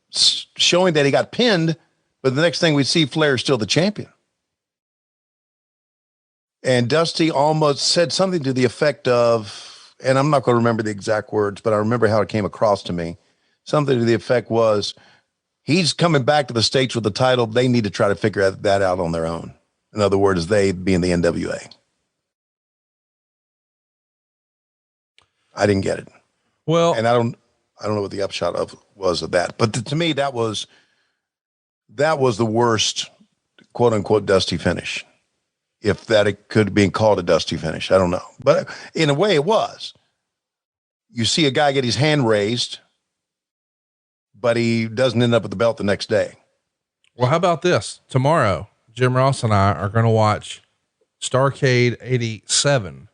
showing that he got pinned, but the next thing we see, Flair is still the champion? And Dusty almost said something to the effect of, and I'm not going to remember the exact words, but I remember how it came across to me. Something to the effect was, he's coming back to the States with the title. They need to try to figure that out on their own. In other words, they being the NWA. I didn't get it. Well, and I don't know what the upshot was of that, but to me, that was the worst, quote unquote, Dusty finish. If that it could be called a Dusty finish, I don't know, but in a way it was. You see a guy get his hand raised, but he doesn't end up with the belt the next day. Well, how about this? Tomorrow, Jim Ross and I are going to watch Starrcade 87.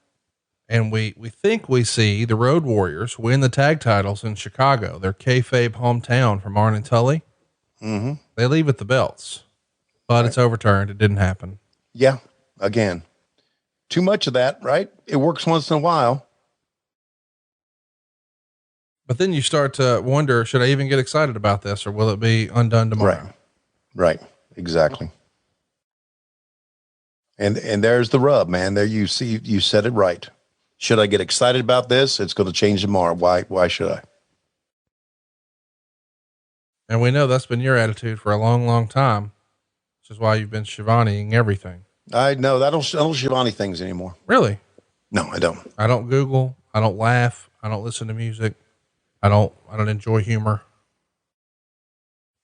And we think we see the Road Warriors win the tag titles in Chicago, their kayfabe hometown from Arn and Tully. Mm-hmm. They leave with the belts, but It's overturned. It didn't happen. Yeah. Again, too much of that, right? It works once in a while. But then you start to wonder, should I even get excited about this, or will it be undone tomorrow? Right. Exactly. And there's the rub, man. There you see, you said it right. Should I get excited about this? It's going to change tomorrow. Why should I? And we know that's been your attitude for a long, long time, which is why you've been Schiavoneing everything. I know that I don't Schiavone things anymore. Really? No, I don't. I don't Google. I don't laugh. I don't listen to music. I don't enjoy humor.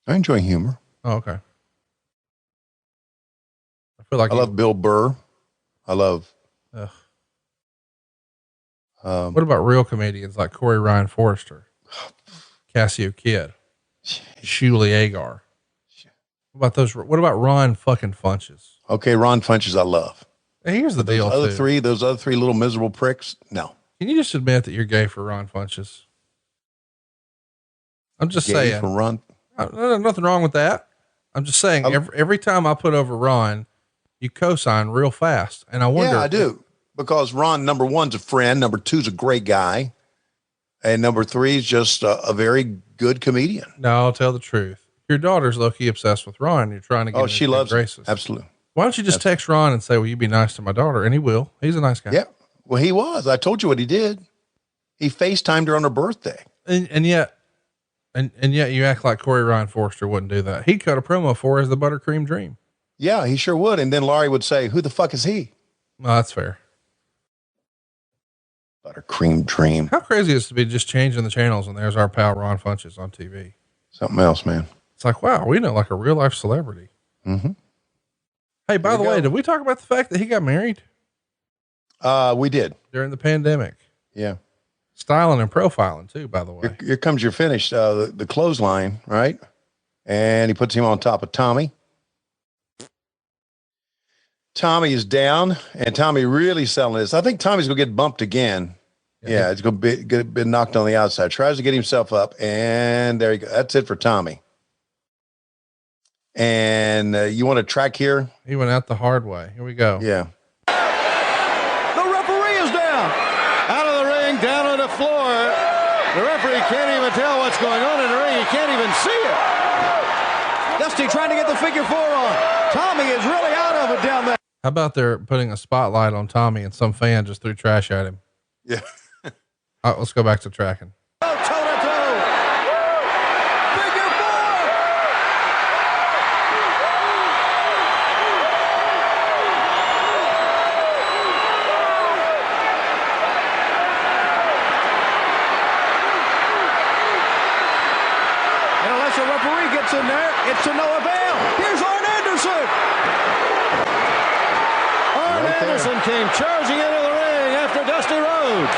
I enjoy humor. Oh, okay. I feel like I love Bill Burr. I love, what about real comedians like Corey Ryan Forrester? Cassio Kid, Shuli Agar. What about Ron fucking Funches? Okay. Ron Funches, I love. Hey, here's the deal. Those other three little miserable pricks. No. Can you just admit that you're gay for Ron Funches? I'm just gay saying. For Ron. Nothing wrong with that. I'm just saying every time I put over Ron, you co-sign real fast. And I wonder. Yeah, I do. Because Ron, number one's a friend. Number two's a great guy. And number three is just a very good comedian. No, I'll tell the truth. Your daughter's low-key obsessed with Ron. You're trying to get she loves graces. Absolutely. Why don't you just text Ron and say, will you be nice to my daughter? And he will. He's a nice guy. Yeah. Well, he was. I told you what he did. He FaceTimed her on her birthday. And yet you act like Corey Ryan Forrester wouldn't do that. He'd cut a promo for her as the Buttercream Dream. Yeah, he sure would. And then Laurie would say, who the fuck is he? Well, that's fair. Buttercream Dream. How crazy is it to be just changing the channels and there's our pal Ron Funches on TV? Something else, man. It's like, wow, we know like a real life celebrity. Mm-hmm. Hey, by the way, did we talk about the fact that he got married? We did. During the pandemic. Yeah. Styling and profiling too, by the way. Here comes your finish, the clothesline, right? And he puts him on top of Tommy. Tommy is down, and Tommy really selling this. I think Tommy's going to get bumped again. Yeah, it's going to be knocked on the outside. Tries to get himself up, and there you go. That's it for Tommy. And you want to track here? He went out the hard way. Here we go. Yeah. The referee is down. Out of the ring, down on the floor. The referee can't even tell what's going on in the ring. He can't even see it. Dusty trying to get the figure 4 on. Tommy is really out of it down there. How about they're putting a spotlight on Tommy and some fan just threw trash at him? Yeah. All right, let's go back to tracking. Oh, toe-to-toe. Figure 4. And unless a referee gets in there, it's to no avail. Here's Arn Anderson. Anderson came charging into the ring after Dusty Rhodes.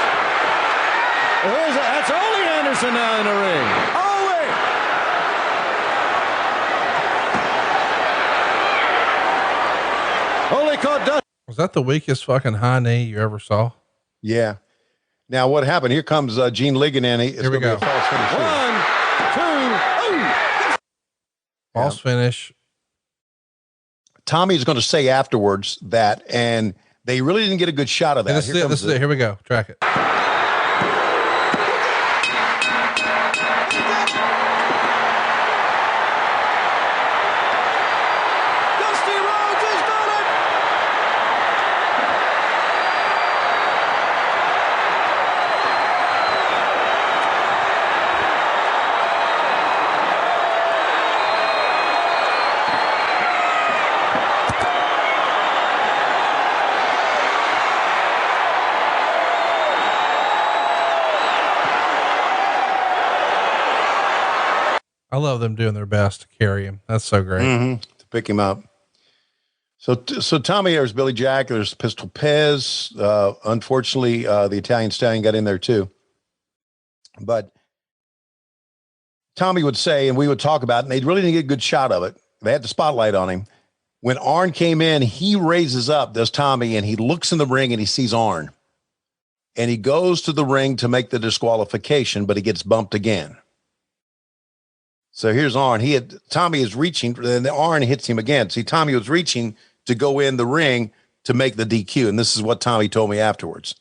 That's Ole Anderson now in the ring. Ole! Ole caught Dusty. Was that the weakest fucking high knee you ever saw? Yeah. Now what happened? Here comes Gene Ligon in. Here we go. False finish. 1, 2, false finish. Tommy is going to say afterwards that, and they really didn't get a good shot of that. This is it. Here we go. Track it. Dusty Rhodes has done it. I love them doing their best to carry him. That's so great. Mm-hmm. To pick him up. So Tommy, there's Billy Jack, there's Pistol Pez. Unfortunately, the Italian Stallion got in there too. But Tommy would say, and we would talk about it, and they really didn't get a good shot of it. They had the spotlight on him. When Arn came in, he raises up, does Tommy, and he looks in the ring and he sees Arn. And he goes to the ring to make the disqualification, but he gets bumped again. So here's Arn. Tommy is reaching, then Arn hits him again. See, Tommy was reaching to go in the ring to make the DQ. And this is what Tommy told me afterwards.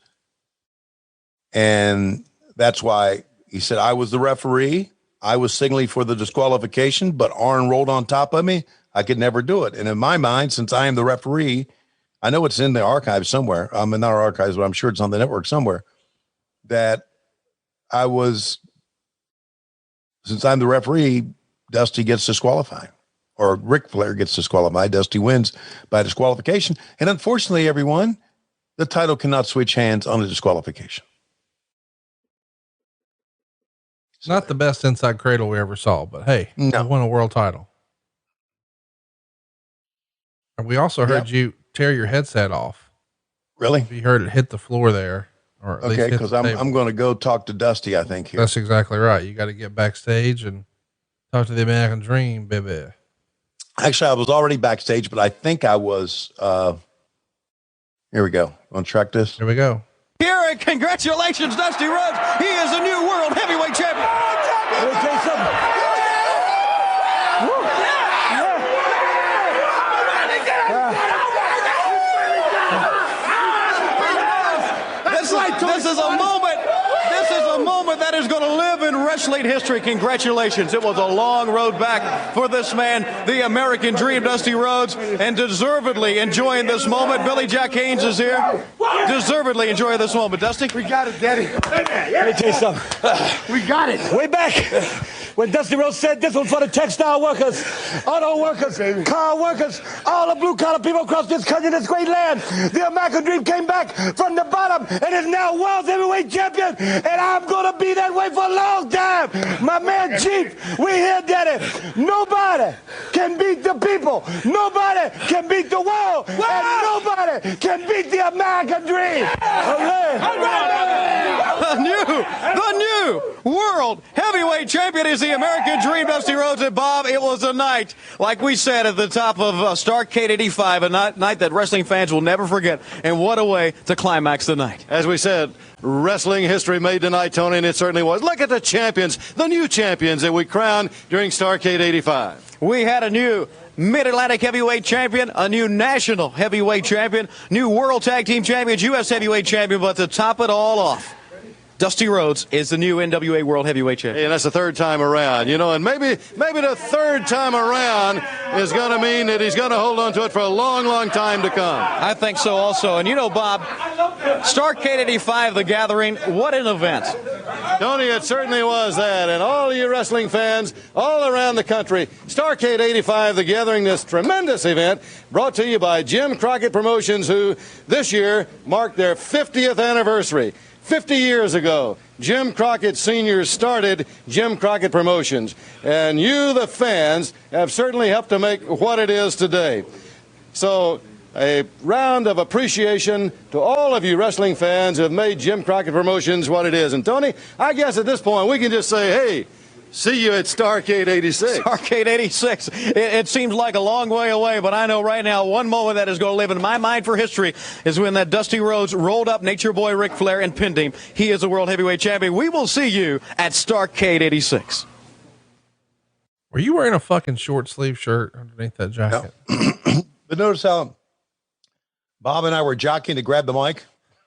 And that's why he said, I was the referee. I was signaling for the disqualification, but Arn rolled on top of me. I could never do it. And in my mind, since I am the referee, I know it's in the archives somewhere. Not our archives, but I'm sure it's on the network somewhere, that I was, since I'm the referee, Dusty gets disqualified, or Ric Flair gets disqualified. Dusty wins by disqualification. And unfortunately, everyone, the title cannot switch hands on a disqualification. It's not the best inside cradle we ever saw, but hey, no. He won a world title. And we also heard you tear your headset off. Really? You heard it hit the floor there, or at least okay, because I'm going to go talk to Dusty, I think. Here. That's exactly right. You got to get backstage and talk to the American Dream, baby. Actually, I was already backstage, but I think I was. Here we go. Want to track this? Here we go. Here, and congratulations, Dusty Rhodes. He is a new world heavyweight champion. Let me tell you something. This is a moment. This is a moment that is going to live in wrestling history. Congratulations. It was a long road back for this man, the American Dream, Dusty Rhodes, and deservedly enjoying this moment. Billy Jack Haynes is here. Deservedly enjoying this moment. Dusty? We got it, Daddy. Let me tell you something. We got it. Way back when Dusty Rhodes said this was for the textile workers, auto workers, car workers, all the blue-collar people across this country, this great land. The American Dream came back from the bottom and is now world heavyweight champion, and I'm going to be that way for a long time. My man Chief, we here, Daddy. Nobody can beat the people. Nobody can beat the world. And nobody can beat the American Dream. The new world heavyweight champion is the American Dream, Dusty Rhodes. And Bob, it was a night, like we said at the top of Starrcade 85, a night that wrestling fans will never forget. And what a way to climax the night. As we said, wrestling history made tonight, Tony, and it certainly was. Look at the champions, the new champions that we crowned during Starrcade 85. We had a new Mid-Atlantic heavyweight champion, a new national heavyweight champion, new world tag team champions, U.S. heavyweight champion, but to top it all off, Dusty Rhodes is the new NWA World Heavyweight Champion. And that's the third time around, you know, and maybe the third time around is going to mean that he's going to hold on to it for a long, long time to come. I think so also. And you know, Bob, Starrcade 85, The Gathering, what an event. Tony, it certainly was that. And all of you wrestling fans all around the country, Starrcade 85, The Gathering, this tremendous event brought to you by Jim Crockett Promotions, who this year marked their 50th anniversary. 50 years ago, Jim Crockett Sr. started Jim Crockett Promotions, and you, the fans, have certainly helped to make what it is today. So, a round of appreciation to all of you wrestling fans who have made Jim Crockett Promotions what it is. And Tony, I guess at this point we can just say, hey, see you at Starrcade 86. Starrcade 86. It seems like a long way away, but I know right now one moment that is going to live in my mind for history is when that Dusty Rhodes rolled up Nature Boy Ric Flair and pinned him. He is a world heavyweight champion. We will see you at Starrcade 86. Were you wearing a fucking short sleeve shirt underneath that jacket? No. But notice how Bob and I were jockeying to grab the mic.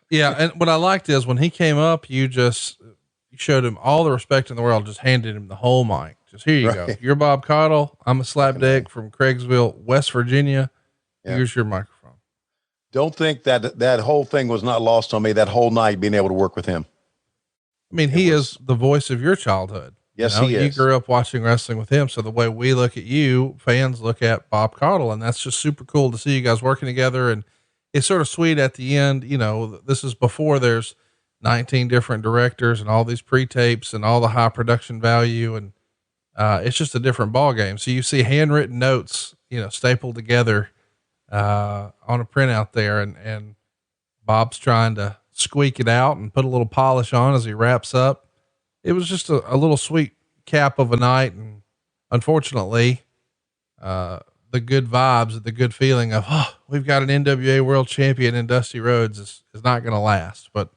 Yeah. And what I liked is when he came up, you showed him all the respect in the world, just handed him the whole mic. Just here you go. You're Bob Cottle. I'm a slapdick from Craigsville, West Virginia. Yeah. Here's your microphone. Don't think that whole thing was not lost on me that whole night being able to work with him. I mean, he is the voice of your childhood. Yes, he is. You grew up watching wrestling with him. So the way we look at you, fans look at Bob Cottle, and that's just super cool to see you guys working together. And it's sort of sweet at the end. You know, this is before there's 19 different directors and all these pre-tapes and all the high production value. And, it's just a different ball game. So you see handwritten notes, you know, stapled together, on a printout there, and Bob's trying to squeak it out and put a little polish on as he wraps up. It was just a little sweet cap of a night. And unfortunately, the good vibes, the good feeling of, we've got an NWA world champion in Dusty Rhodes is not going to last, but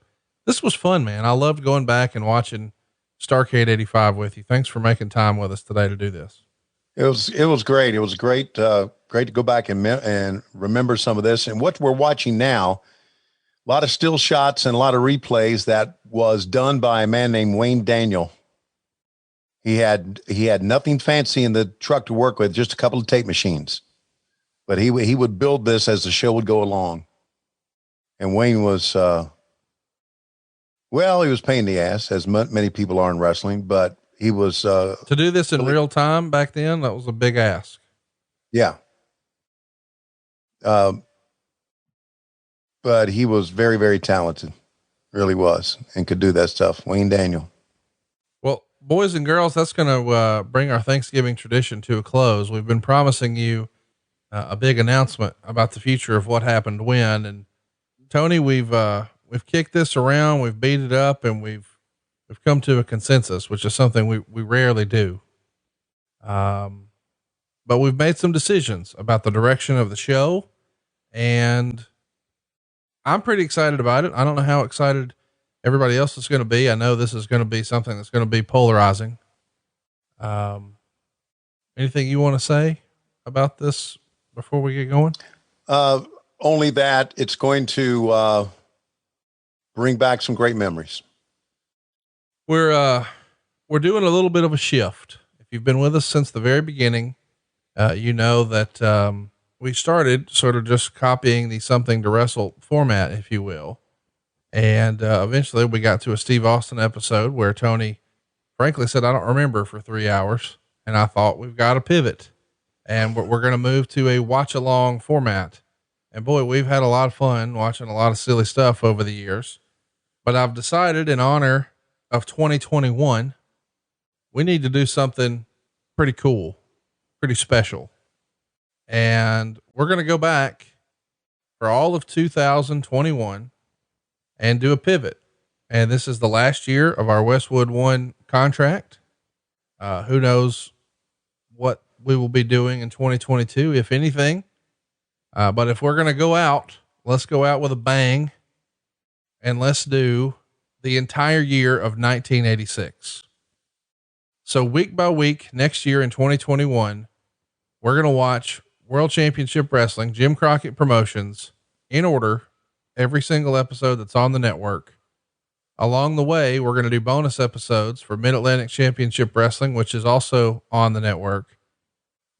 this was fun, man. I loved going back and watching Starrcade 85 with you. Thanks for making time with us today to do this. It was great. It was great. Great to go back and remember some of this. And what we're watching now, a lot of still shots and a lot of replays that was done by a man named Wayne Daniel. He had nothing fancy in the truck to work with, just a couple of tape machines, but he would build this as the show would go along. And Wayne was, he was pain in the ass, as many people are in wrestling, but he was, to do this in real time back then, that was a big ask. Yeah. But he was very, very talented, really was, and could do that stuff. Wayne Daniel. Well, boys and girls, that's going to bring our Thanksgiving tradition to a close. We've been promising you a big announcement about the future of what happened when. And Tony, we've we've kicked this around, we've beat it up, and we've come to a consensus, which is something we rarely do. But we've made some decisions about the direction of the show, and I'm pretty excited about it. I don't know how excited everybody else is going to be. I know this is going to be something that's going to be polarizing. Anything you want to say about this before we get going? Only that it's going to, bring back some great memories. We're doing a little bit of a shift. If you've been with us since the very beginning, you know that, we started sort of just copying the Something to Wrestle format, if you will. And, eventually we got to a Steve Austin episode where Tony frankly said, I don't remember, for 3 hours. And I thought, we've got to pivot, and we're going to move to a watch along format. And boy, we've had a lot of fun watching a lot of silly stuff over the years, but I've decided in honor of 2021, we need to do something pretty cool, pretty special. And we're going to go back for all of 2021 and do a pivot. And this is the last year of our Westwood One contract. Who knows what we will be doing in 2022, if anything. But if we're going to go out, let's go out with a bang, and let's do the entire year of 1986. So week by week next year in 2021, we're going to watch World Championship Wrestling, Jim Crockett Promotions, in order, every single episode that's on the network. Along the way, we're going to do bonus episodes for Mid-Atlantic Championship Wrestling, which is also on the network.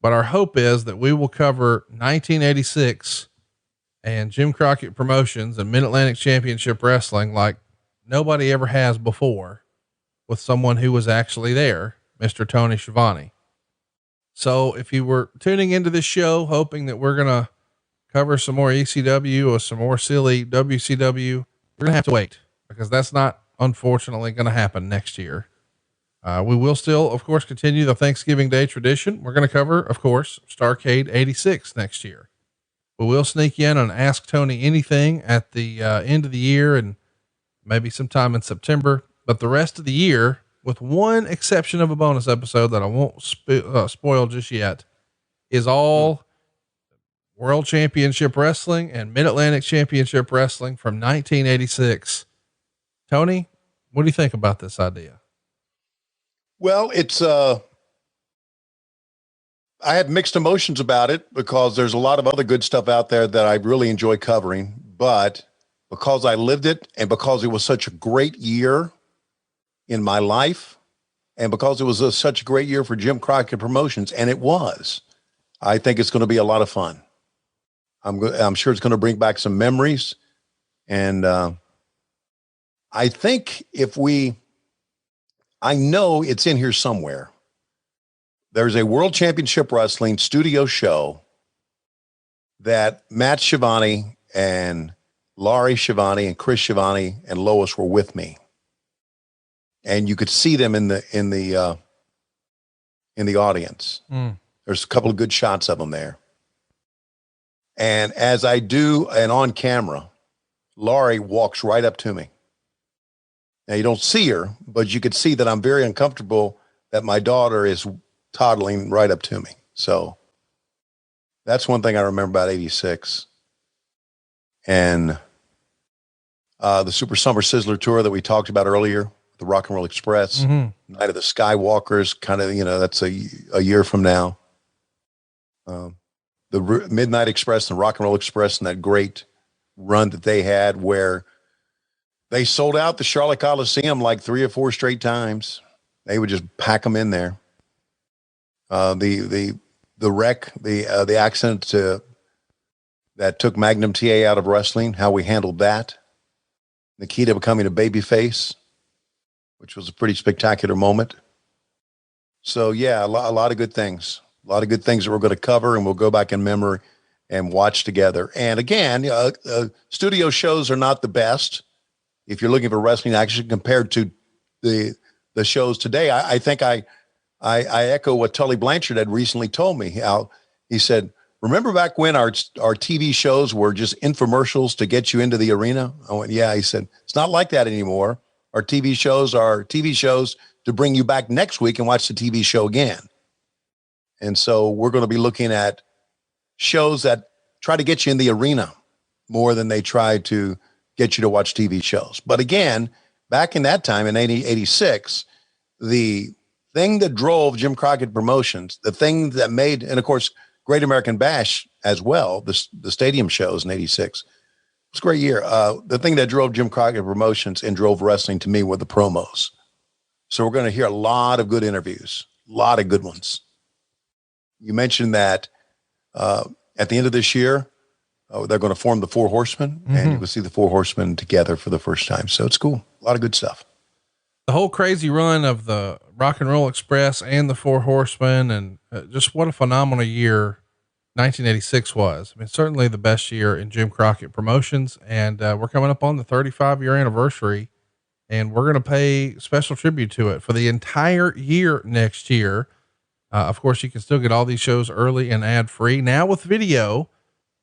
But our hope is that we will cover 1986 and Jim Crockett Promotions and Mid-Atlantic Championship Wrestling like nobody ever has before, with someone who was actually there, Mr. Tony Schiavone. So if you were tuning into this show, hoping that we're going to cover some more ECW or some more silly WCW, you're going to have to wait, because that's not, unfortunately, going to happen next year. We will still, of course, continue the Thanksgiving Day tradition. We're going to cover, of course, Starrcade 86 next year. We will sneak in and Ask Tony Anything at the end of the year, and maybe sometime in September. But the rest of the year, with one exception of a bonus episode that I won't spoil just yet, is all World Championship Wrestling and Mid-Atlantic Championship Wrestling from 1986. Tony, what do you think about this idea? Well, it's, I had mixed emotions about it, because there's a lot of other good stuff out there that I really enjoy covering, but because I lived it, and because it was such a great year in my life, and because it was such a great year for Jim Crockett Promotions, and it was, I think it's going to be a lot of fun. I'm sure it's going to bring back some memories. And, I think I know it's in here somewhere. There's a World Championship Wrestling studio show that Matt Schiavone and Laurie Schiavone and Chris Schiavone and Lois were with me. And you could see them in the audience. There's a couple of good shots of them there. And as I do, and on camera, Laurie walks right up to me. Now you don't see her, but you could see that I'm very uncomfortable that my daughter is toddling right up to me. So that's one thing I remember about 86. And the Super Summer Sizzler tour that we talked about earlier, the Rock and Roll Express, Night of the Skywalkers, kind of, that's a year from now. The Midnight Express and Rock and Roll Express, and that great run that they had where they sold out the Charlotte Coliseum like 3 or 4 straight times. They would just pack them in there. The wreck, the accident that took Magnum T.A. out of wrestling, how we handled that. Nikita becoming a babyface, which was a pretty spectacular moment. So yeah, a lot of good things. A lot of good things that we're going to cover, and we'll go back in memory and watch together. And again, studio shows are not the best if you're looking for wrestling action compared to the shows today. I think I echo what Tully Blanchard had recently told me. How he said, remember back when our TV shows were just infomercials to get you into the arena? I went, yeah. He said, it's not like that anymore. Our TV shows are TV shows to bring you back next week and watch the TV show again. And so we're going to be looking at shows that try to get you in the arena more than they try to get you to watch TV shows. But again, back in that time in 86, the thing that drove Jim Crockett Promotions, the thing that made, and of course, Great American Bash as well, the stadium shows in 86. It was a great year. The thing that drove Jim Crockett Promotions and drove wrestling to me were the promos. So we're going to hear a lot of good interviews, a lot of good ones. You mentioned that at the end of this year, they're going to form the Four Horsemen, and you will see the Four Horsemen together for the first time. So it's cool. A lot of good stuff. The whole crazy run of the Rock and Roll Express and the Four Horsemen, and just what a phenomenal year 1986 was. I mean, certainly the best year in Jim Crockett Promotions. And we're coming up on the 35-year anniversary, and we're going to pay special tribute to it for the entire year next year. Of course, you can still get all these shows early and ad free now with video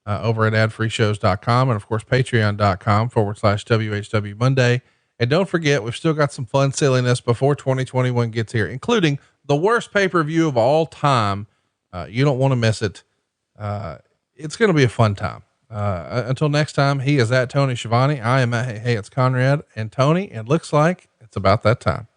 over at adfreeshows.com, and of course, patreon.com/WHW Monday. And don't forget, we've still got some fun silliness before 2021 gets here, including the worst pay-per-view of all time. You don't want to miss it. It's going to be a fun time. Until next time, he is at Tony Schiavone. I am at Hey, it's Conrad. And Tony, it looks like it's about that time.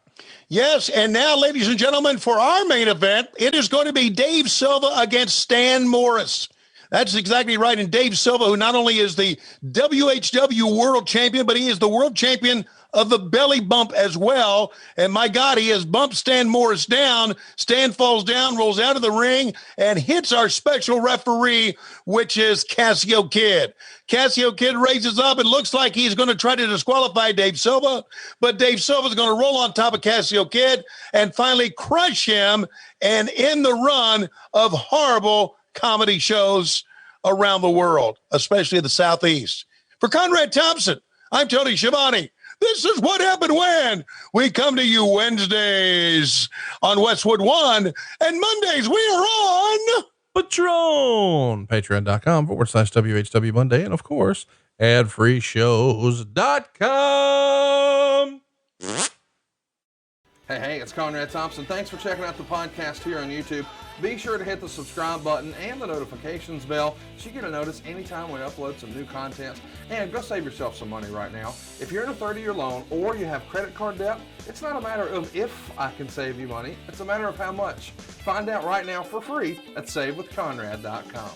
Yes, and now, ladies and gentlemen, for our main event, it is going to be Dave Silva against Stan Morris. That's exactly right. And Dave Silva, who not only is the WHW world champion, but he is the world champion of the belly bump as well. And my God, he has bumped Stan Morris down. Stan falls down, rolls out of the ring, and hits our special referee, which is Cassio Kid. Cassio Kid raises up and looks like he's going to try to disqualify Dave Silva, but Dave Silva is going to roll on top of Cassio Kid and finally crush him and end the run of horrible comedy shows around the world, especially the Southeast. For Conrad Thompson, I'm Tony Schiavone. This is what happened when we come to you Wednesdays on Westwood One, and Mondays we are on Patreon, patreon.com/WHW Monday. And of course, adfreeshows.com. Hey, it's Conrad Thompson. Thanks for checking out the podcast here on YouTube. Be sure to hit the subscribe button and the notifications bell so you get a notice anytime we upload some new content. And go save yourself some money right now. If you're in a 30-year loan or you have credit card debt, it's not a matter of if I can save you money. It's a matter of how much. Find out right now for free at SaveWithConrad.com.